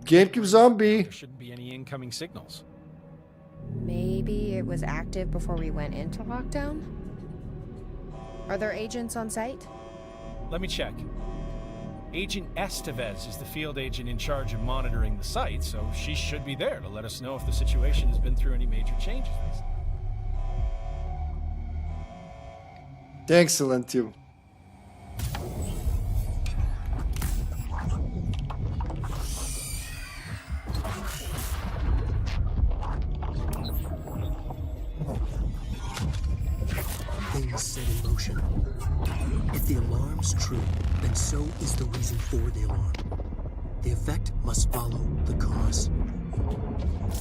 GameCube Zombie. There shouldn't be any incoming signals. Maybe it was active before we went into lockdown? Are there agents on site? Let me check. Agent Estevez is the field agent in charge of monitoring the site, so she should be there to let us know if the situation has been through any major changes. Excellent, you. Things set in motion. If the alarm's true, then so is the reason for the alarm. The effect must follow the cause.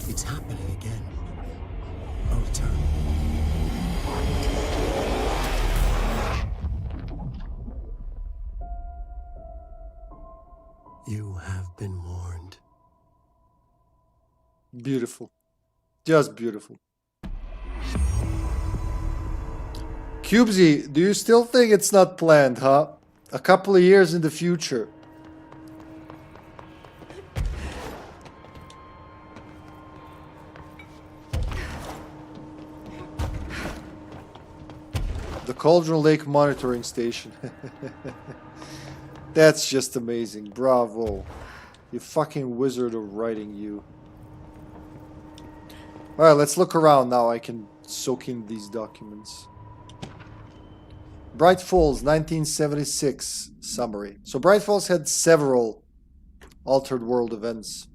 It's happening again. Our return. You have been warned. Beautiful. Just beautiful. Cubesy, do you still think it's not planned, huh? A couple of years in the future. the Cauldron Lake monitoring station. That's just amazing. Bravo. You fucking wizard of writing, you. Alright, let's look around now. I can soak in these documents. Bright Falls, 1976 summary. So Bright Falls had several altered world events.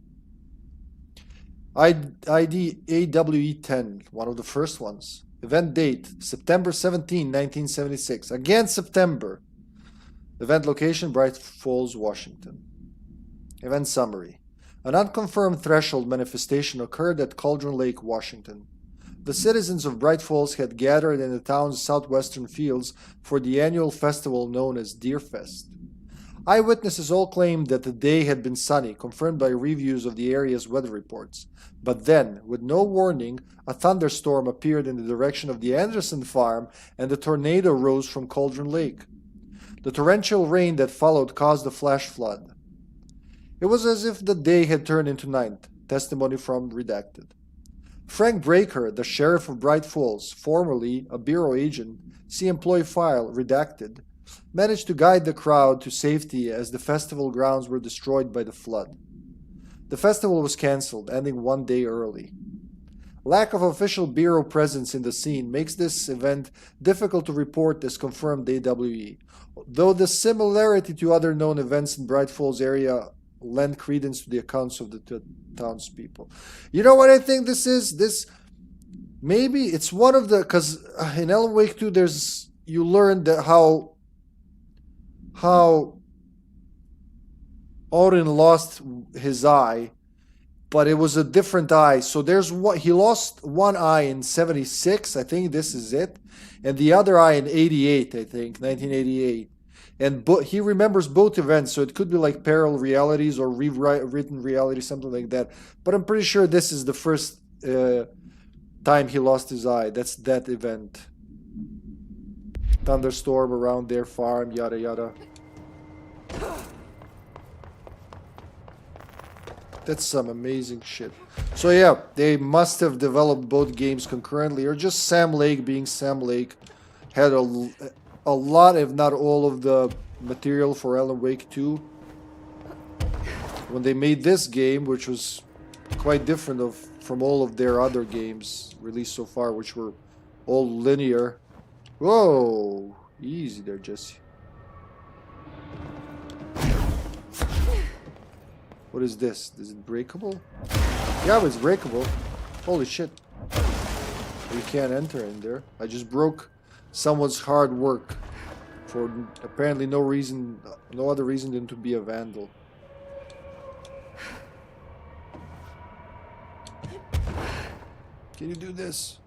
ID AWE10, one of the first ones. Event date, September 17, 1976. Again, September. Event location, Bright Falls, Washington. Event summary. An unconfirmed threshold manifestation occurred at Cauldron Lake, Washington. The citizens of Bright Falls had gathered in the town's southwestern fields for the annual festival known as Deer Fest. Eyewitnesses all claimed that the day had been sunny, confirmed by reviews of the area's weather reports. But then, with no warning, a thunderstorm appeared in the direction of the Anderson farm and a tornado rose from Cauldron Lake. The torrential rain that followed caused a flash flood. It was as if the day had turned into night. Testimony from Redacted. Frank Breaker, the sheriff of Bright Falls, formerly a bureau agent, see employee file, Redacted, managed to guide the crowd to safety as the festival grounds were destroyed by the flood. The festival was cancelled, ending one day early. Lack of official bureau presence in the scene makes this event difficult to report as confirmed AWE, though the similarity to other known events in Bright Falls area lend credence to the accounts of the townspeople. You know what I think this is? Maybe it's one of the, because in Alan Wake 2 you learn that how Odin lost his eye, but it was a different eye. So he lost one eye in 76, I think this is it, and the other eye in 88, I think, 1988. And he remembers both events, so it could be like parallel realities or rewritten reality, something like that. But I'm pretty sure this is the first time he lost his eye. That's that event. Thunderstorm around their farm, yada yada. That's some amazing shit. So yeah, they must have developed both games concurrently, or just Sam Lake, being Sam Lake, had a lot, if not all, of the material for Alan Wake 2. When they made this game, which was quite different from all of their other games released so far, which were all linear. Whoa! Easy there, Jesse. What is this? Is it breakable? Yeah, it's breakable. Holy shit. We can't enter in there. I just broke someone's hard work for apparently no other reason than to be a vandal. Can you do this?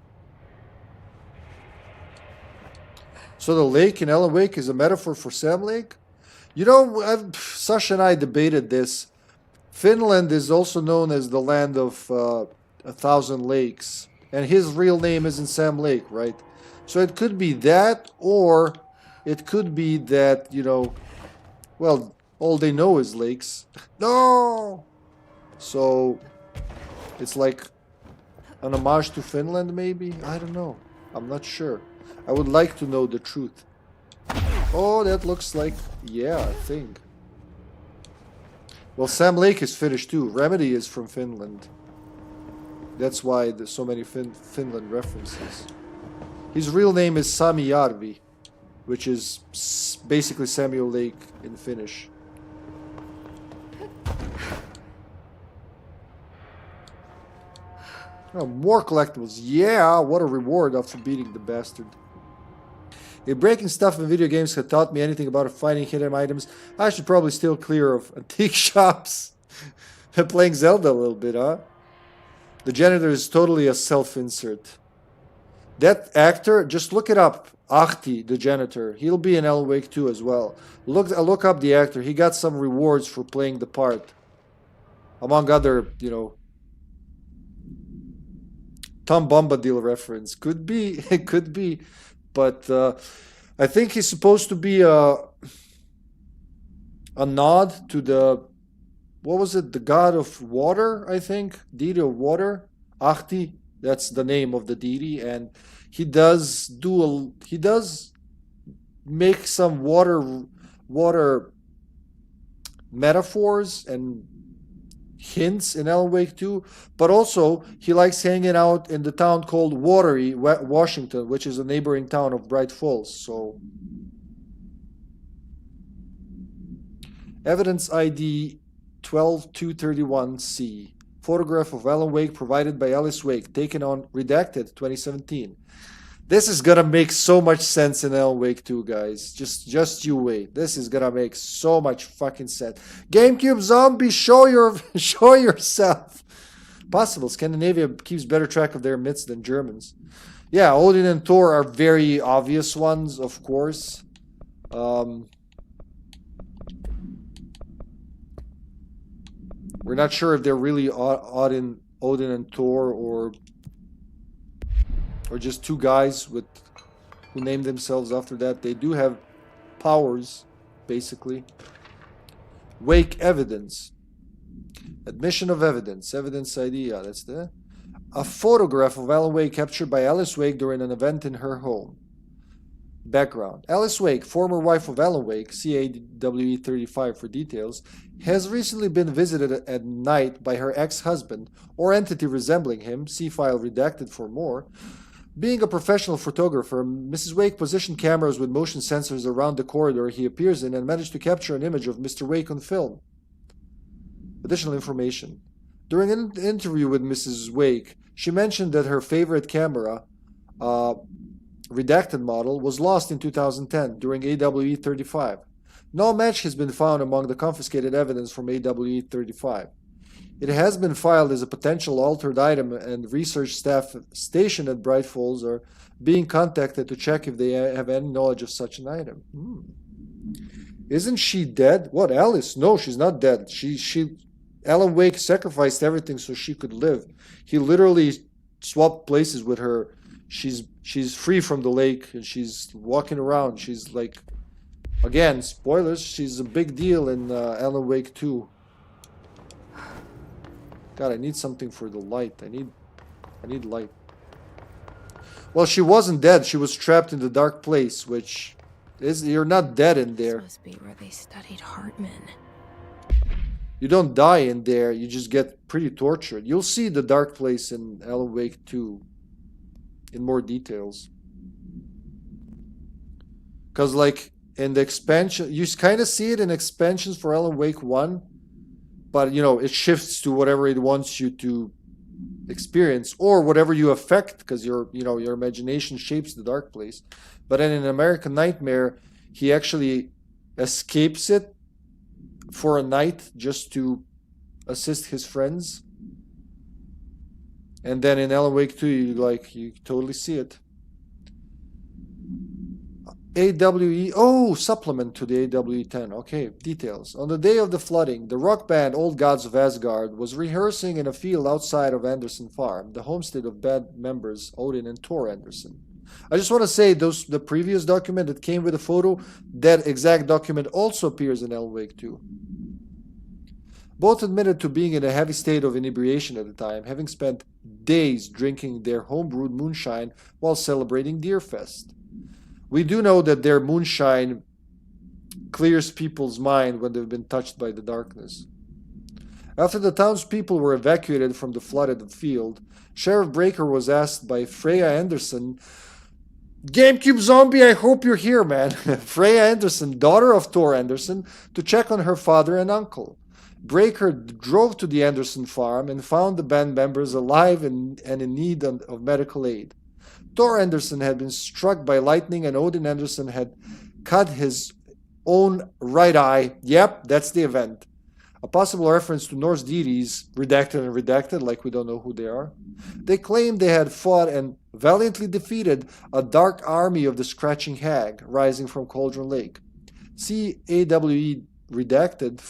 So the lake in Alan Wake is a metaphor for Sam Lake? You know, Sasha and I debated this. Finland is also known as the land of 1,000 lakes. And his real name isn't Sam Lake, right? So it could be that, or it could be that, you know, well, all they know is lakes. No! So it's like an homage to Finland, maybe? I don't know. I'm not sure. I would like to know the truth. Oh, that looks like, yeah, I think. Well, Sam Lake is Finnish too. Remedy is from Finland. That's why there's so many Finland references. His real name is Sami Järvi, which is basically Samuel Lake in Finnish. Oh, more collectibles. Yeah, what a reward after beating the bastard. If breaking stuff in video games had taught me anything about finding hidden items, I should probably steer clear of antique shops. Playing Zelda a little bit, huh? The janitor is totally a self-insert. That actor, just look it up. Ahti, the janitor. He'll be in Alan Wake 2 as well. Look up the actor. He got some rewards for playing the part. Among other, you know, Tom Bombadil reference. Could be. It could be. But I think he's supposed to be a nod to the, what was it? The god of water, I think. Deity of water. Ahti. That's the name of the deity. And he does make some water metaphors and hints in Alan Wake 2, but also he likes hanging out in the town called Watery, Washington, which is a neighboring town of Bright Falls. So evidence ID 12231C. Photograph of Alan Wake provided by Alice Wake, taken on redacted 2017. This is gonna make so much sense in Alan Wake 2, guys. Just you wait. This is gonna make so much fucking sense. GameCube Zombie, show yourself. Possible. Scandinavia keeps better track of their myths than Germans. Yeah, Odin and Thor are very obvious ones, of course. We're not sure if they're really Odin and Thor or just two guys who named themselves after that. They do have powers, basically. Wake evidence. Admission of evidence. Evidence ID. Yeah, that's a photograph of Alan Wake captured by Alice Wake during an event in her home. Background. Alice Wake, former wife of Alan Wake, CAWE35 for details, has recently been visited at night by her ex-husband or entity resembling him, see file redacted for more. Being a professional photographer, Mrs. Wake positioned cameras with motion sensors around the corridor he appears in and managed to capture an image of Mr. Wake on film. Additional information. During an interview with Mrs. Wake, she mentioned that her favorite camera, redacted model, was lost in 2010 during AWE-35. No match has been found among the confiscated evidence from AWE-35. It has been filed as a potential altered item, and research staff stationed at Bright Falls are being contacted to check if they have any knowledge of such an item. Isn't she dead? What, Alice? No, she's not dead. Alan Wake sacrificed everything so she could live. He literally swapped places with her. She's free from the lake and she's walking around. She's like, again, spoilers, she's a big deal in Alan Wake 2. God, I need something for the light. I need light. Well, she wasn't dead. She was trapped in the dark place, which is, you're not dead in there. This must be where they studied Hartman. You don't die in there. You just get pretty tortured. You'll see the dark place in Alan Wake 2 in more details. Because, like, in the expansion, you kind of see it in expansions for Alan Wake 1. But, you know, it shifts to whatever it wants you to experience or whatever you affect, because your imagination shapes the dark place. But then in American Nightmare, he actually escapes it for a night just to assist his friends. And then in Alan Wake 2, you totally see it. AWE, supplement to the AWE-10. Okay, details. On the day of the flooding, the rock band Old Gods of Asgard was rehearsing in a field outside of Anderson Farm, the homestead of band members Odin and Thor Anderson. I just want to say, the previous document that came with the photo, that exact document also appears in Alan Wake 2. Both admitted to being in a heavy state of inebriation at the time, having spent days drinking their homebrewed moonshine while celebrating Deerfest. We do know that their moonshine clears people's mind when they've been touched by the darkness. After the townspeople were evacuated from the flooded field, Sheriff Breaker was asked by Freya Anderson, GameCube Zombie, I hope you're here, man. Freya Anderson, daughter of Thor Anderson, to check on her father and uncle. Breaker drove to the Anderson farm and found the band members alive and in need of medical aid. Thor Anderson had been struck by lightning and Odin Anderson had cut his own right eye. Yep, that's the event. A possible reference to Norse deities, redacted and redacted, like we don't know who they are. They claimed they had fought and valiantly defeated a dark army of the Scratching Hag, rising from Cauldron Lake. See AWE redacted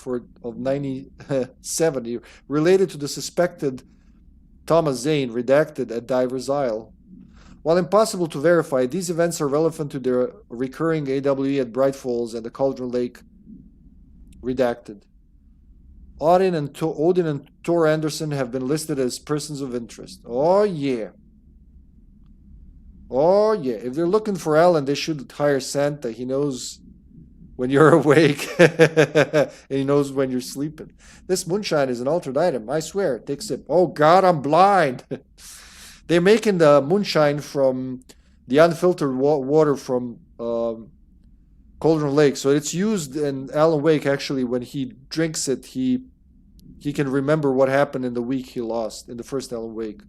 of 9070, related to the suspected Thomas Zane, redacted at Diver's Isle. While impossible to verify, these events are relevant to the recurring AWE at Bright Falls and the Cauldron Lake, redacted. Odin and Thor Anderson have been listed as persons of interest. Oh yeah. Oh, yeah. If they're looking for Alan, they should hire Santa. He knows when you're awake. And he knows when you're sleeping. This moonshine is an altered item. I swear. Take a sip. Oh, God, I'm blind. They're making the moonshine from the unfiltered water from Cauldron Lake. So it's used in Alan Wake, actually. When he drinks it, he can remember what happened in the week he lost in the first Alan Wake.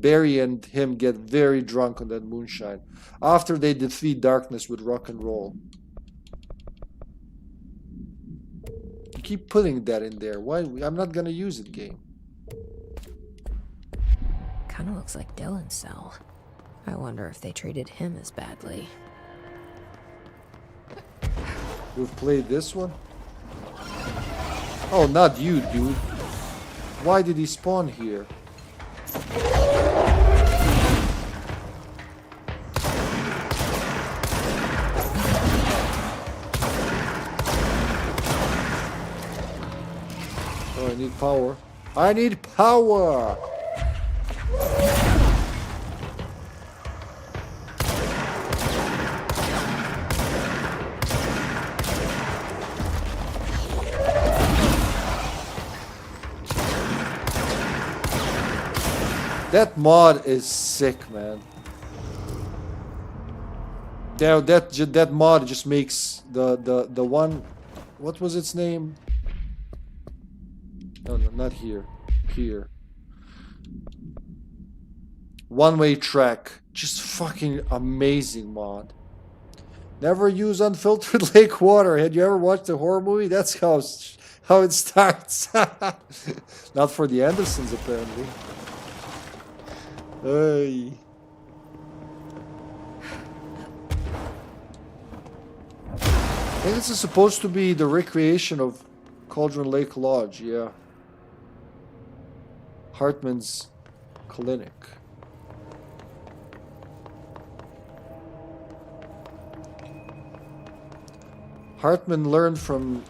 Barry and him get very drunk on that moonshine after they defeat darkness with rock and roll. You keep putting that in there. Why? I'm not gonna use it, game. Kind of looks like Dylan's cell. I wonder if they treated him as badly. We've played this one? Oh, not you, dude. Why did he spawn here? Oh, I need power. I need power! That mod is sick, man. That mod just makes the one. What was its name? No, not here. Here. One-way track. Just fucking amazing mod. Never use unfiltered lake water. Had you ever watched a horror movie? That's how it starts. Not for the Andersons, apparently. Hey. I think this is supposed to be the recreation of Cauldron Lake Lodge, yeah. Hartman's clinic. Hartman learned from,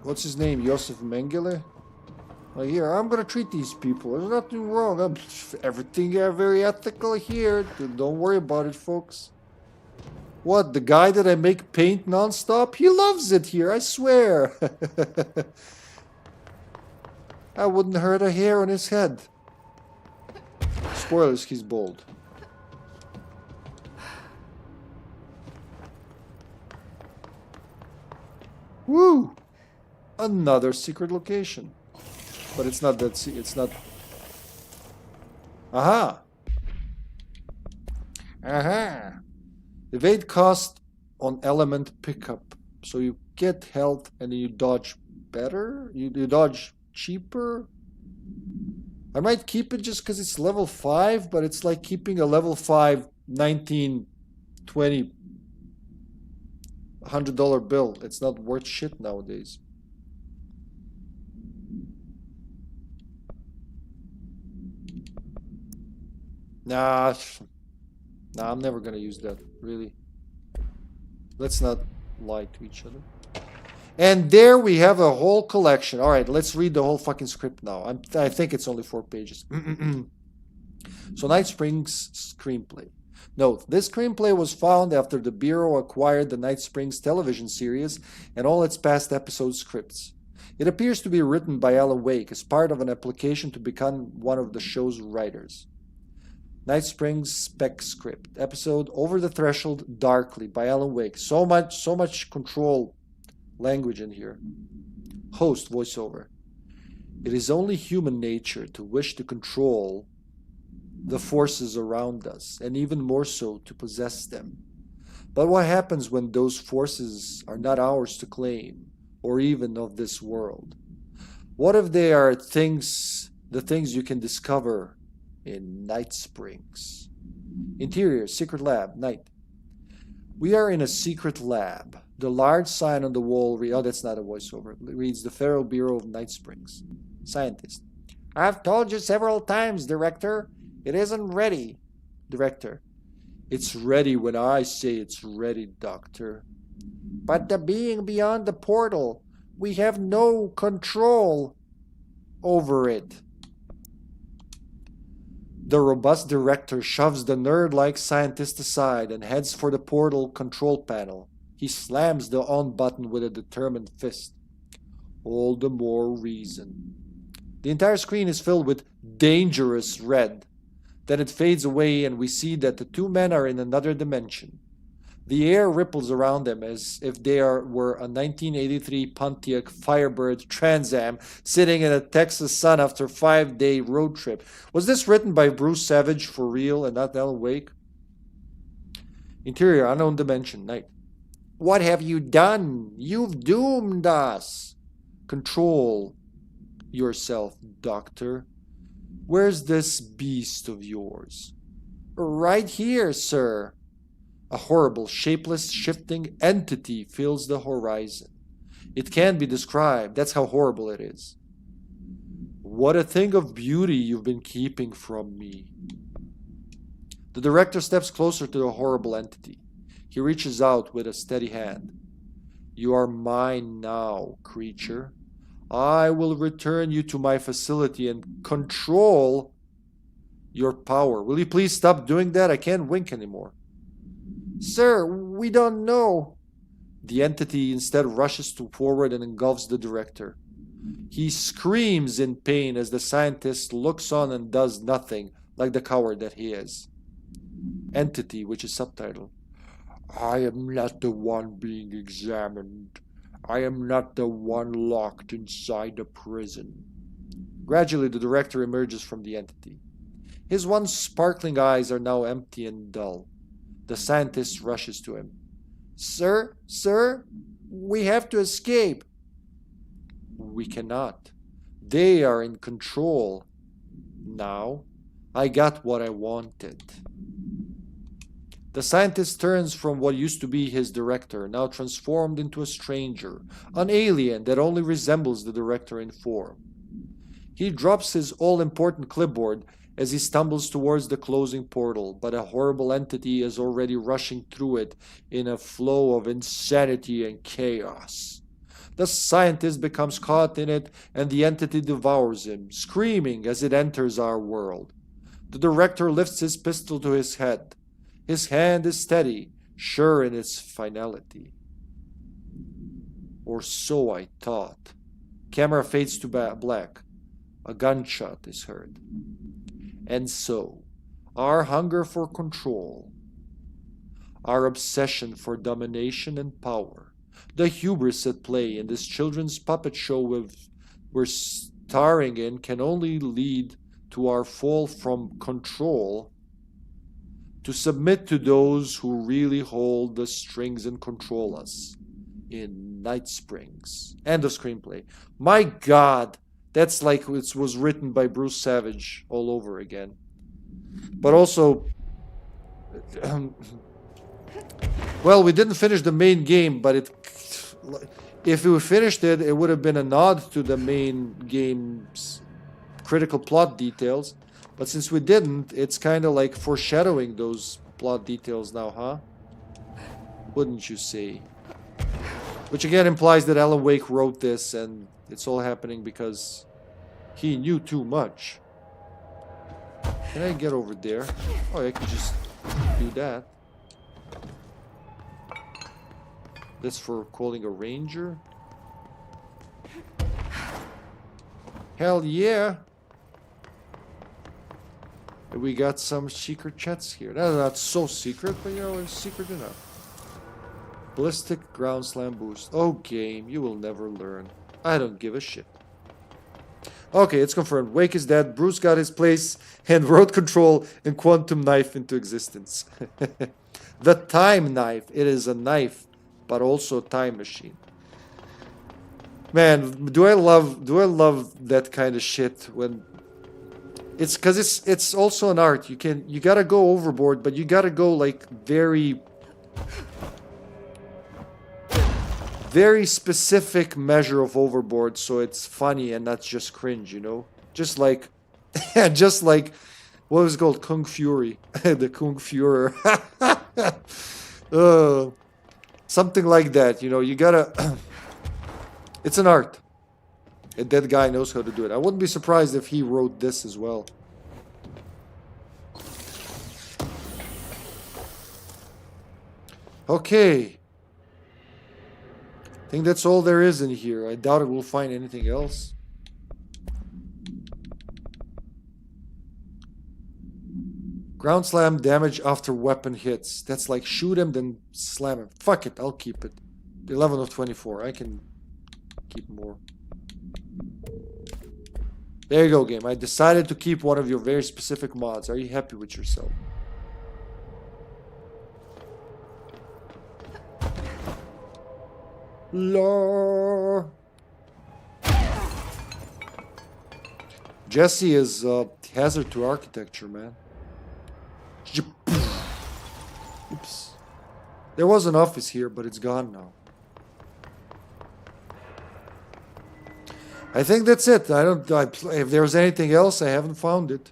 what's his name, Josef Mengele? Like, here, I'm gonna treat these people. There's nothing wrong. Everything very ethical here. Don't worry about it, folks. What, the guy that I make paint non-stop? He loves it here, I swear. I wouldn't hurt a hair on his head. Spoilers, he's bald. Woo! Another secret location. But it's not that, it's not... Aha! Aha! Evade cost on element pickup. So you get health and then you dodge better? You dodge cheaper? I might keep it just because it's level 5, but it's like keeping a level 5 1920 $100 bill. It's not worth shit nowadays. Nah, I'm never gonna use that, really. Let's not lie to each other. And there we have a whole collection. Alright, let's read the whole fucking script now. I think it's only 4 pages. So, Night Springs screenplay. Note, this screenplay was found after the Bureau acquired the Night Springs television series and all its past episode scripts. It appears to be written by Alan Wake as part of an application to become one of the show's writers. Night Springs spec script. Episode Over the Threshold Darkly by Alan Wake. So much control language in here. Host voiceover. It is only human nature to wish to control the forces around us, and even more so to possess them. But what happens when those forces are not ours to claim, or even of this world? What if they are the things you can discover in Night Springs? Interior, secret lab, night. We are in a secret lab. The large sign on the wall, oh, that's not a voiceover, reads the Federal Bureau of Night Springs. Scientist. I've told you several times, Director. It isn't ready. Director. It's ready when I say it's ready, Doctor. But the being beyond the portal, we have no control over it. The robust director shoves the nerd-like scientist aside and heads for the portal control panel. He slams the on button with a determined fist. All the more reason. The entire screen is filled with dangerous red. Then it fades away and we see that the two men are in another dimension. The air ripples around them as if they were a 1983 Pontiac Firebird Trans Am sitting in a Texas sun after a 5-day road trip. Was this written by Bruce Savage for real and not Alan Wake? Interior, unknown dimension, night. What have you done? You've doomed us. Control yourself, Doctor. Where's this beast of yours? Right here, sir. A horrible, shapeless, shifting entity fills the horizon. It can't be described. That's how horrible it is. What a thing of beauty you've been keeping from me. The director steps closer to the horrible entity. He reaches out with a steady hand. You are mine now, creature. I will return you to my facility and control your power. Will you please stop doing that? I can't wink anymore. Sir, we don't know. The entity instead rushes forward and engulfs the director. He screams in pain as the scientist looks on and does nothing, like the coward that he is. Entity, which is subtitled. I am not the one being examined. I am not the one locked inside a prison. Gradually, the director emerges from the entity. His once sparkling eyes are now empty and dull. The scientist rushes to him. Sir, we have to escape. We cannot. They are in control. Now, I got what I wanted. The scientist turns from what used to be his director, now transformed into a stranger, an alien that only resembles the director in form. He drops his all-important clipboard as he stumbles towards the closing portal, but a horrible entity is already rushing through it in a flow of insanity and chaos. The scientist becomes caught in it, and the entity devours him, screaming as it enters our world. The director lifts his pistol to his head. His hand is steady, sure in its finality. Or so I thought. Camera fades to black. A gunshot is heard. And so, our hunger for control, our obsession for domination and power, the hubris at play in this children's puppet show we're starring in can only lead to our fall from control to submit to those who really hold the strings and control us in Night Springs. End of screenplay. My God, that's like it was written by Bruce Savage all over again. But also, well, we didn't finish the main game, but if we finished it, it would have been a nod to the main game's critical plot details. But since we didn't, it's kind of like foreshadowing those plot details now, huh? Wouldn't you say? Which again implies that Alan Wake wrote this and it's all happening because he knew too much. Can I get over there? Oh, I could just do that. That's for calling a ranger? Hell yeah! We got some secret chats here. That's not so secret, but you know, it's secret enough. Ballistic ground slam boost. Oh, game, you will never learn. I don't give a shit. Okay, it's confirmed. Wake is dead. Bruce got his place and wrote control and quantum knife into existence. The time knife. It is a knife, but also a time machine. Man, do I love that kind of shit when it's because it's also an art. You gotta go overboard, but you gotta go like very specific measure of overboard so it's funny and not just cringe, you know? Just like what was it called? Kung Fury. The Kung Fuhrer. Something like that, you know, you gotta it's an art. And that guy knows how to do it. I wouldn't be surprised if he wrote this as well. Okay. I think that's all there is in here. I doubt it we'll find anything else. Ground slam damage after weapon hits. That's like shoot him, then slam him. Fuck it, I'll keep it. 11 of 24. I can keep more. There you go, game. I decided to keep one of your very specific mods. Are you happy with yourself? La. Jesse is hazard to architecture, man. Oops. There was an office here, but it's gone now. I think that's it. If there's anything else, I haven't found it.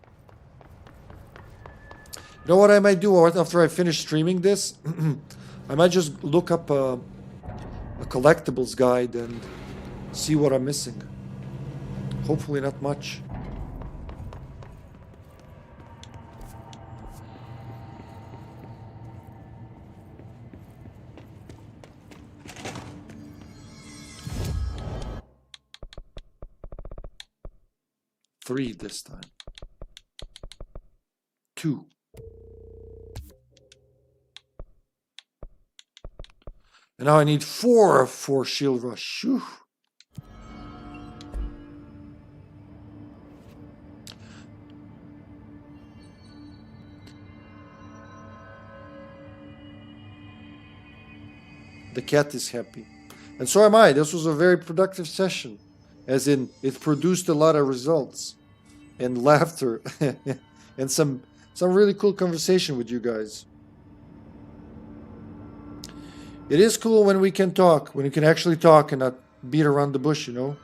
You know what I might do after I finish streaming this? I might just look up a collectibles guide and see what I'm missing. Hopefully not much. Three this time. 2. And now I need 4 for shield rush. Whew. The cat is happy. And so am I. This was a very productive session. As in, it produced a lot of results. And laughter. And some really cool conversation with you guys. It is cool when we can talk. When we can actually talk and not beat around the bush, you know?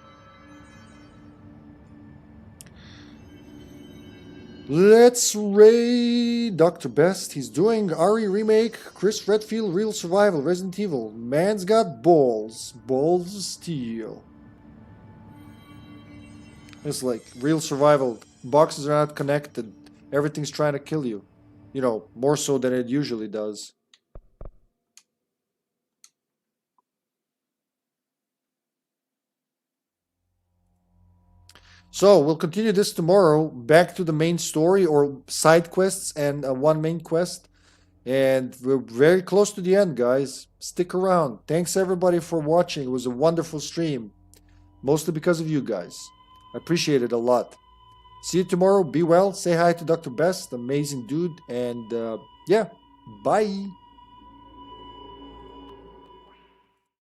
Let's raid Dr. Best. He's doing Ari remake, Chris Redfield, Real Survival, Resident Evil. Man's got balls. Balls of steel. It's like Real Survival. Boxes are not connected. Everything's trying to kill you. You know, more so than it usually does. So, we'll continue this tomorrow. Back to the main story or side quests and one main quest. And we're very close to the end, guys. Stick around. Thanks everybody for watching. It was a wonderful stream. Mostly because of you guys. I appreciate it a lot. See you tomorrow. Be well. Say hi to Dr. Best. Amazing dude. And yeah, bye.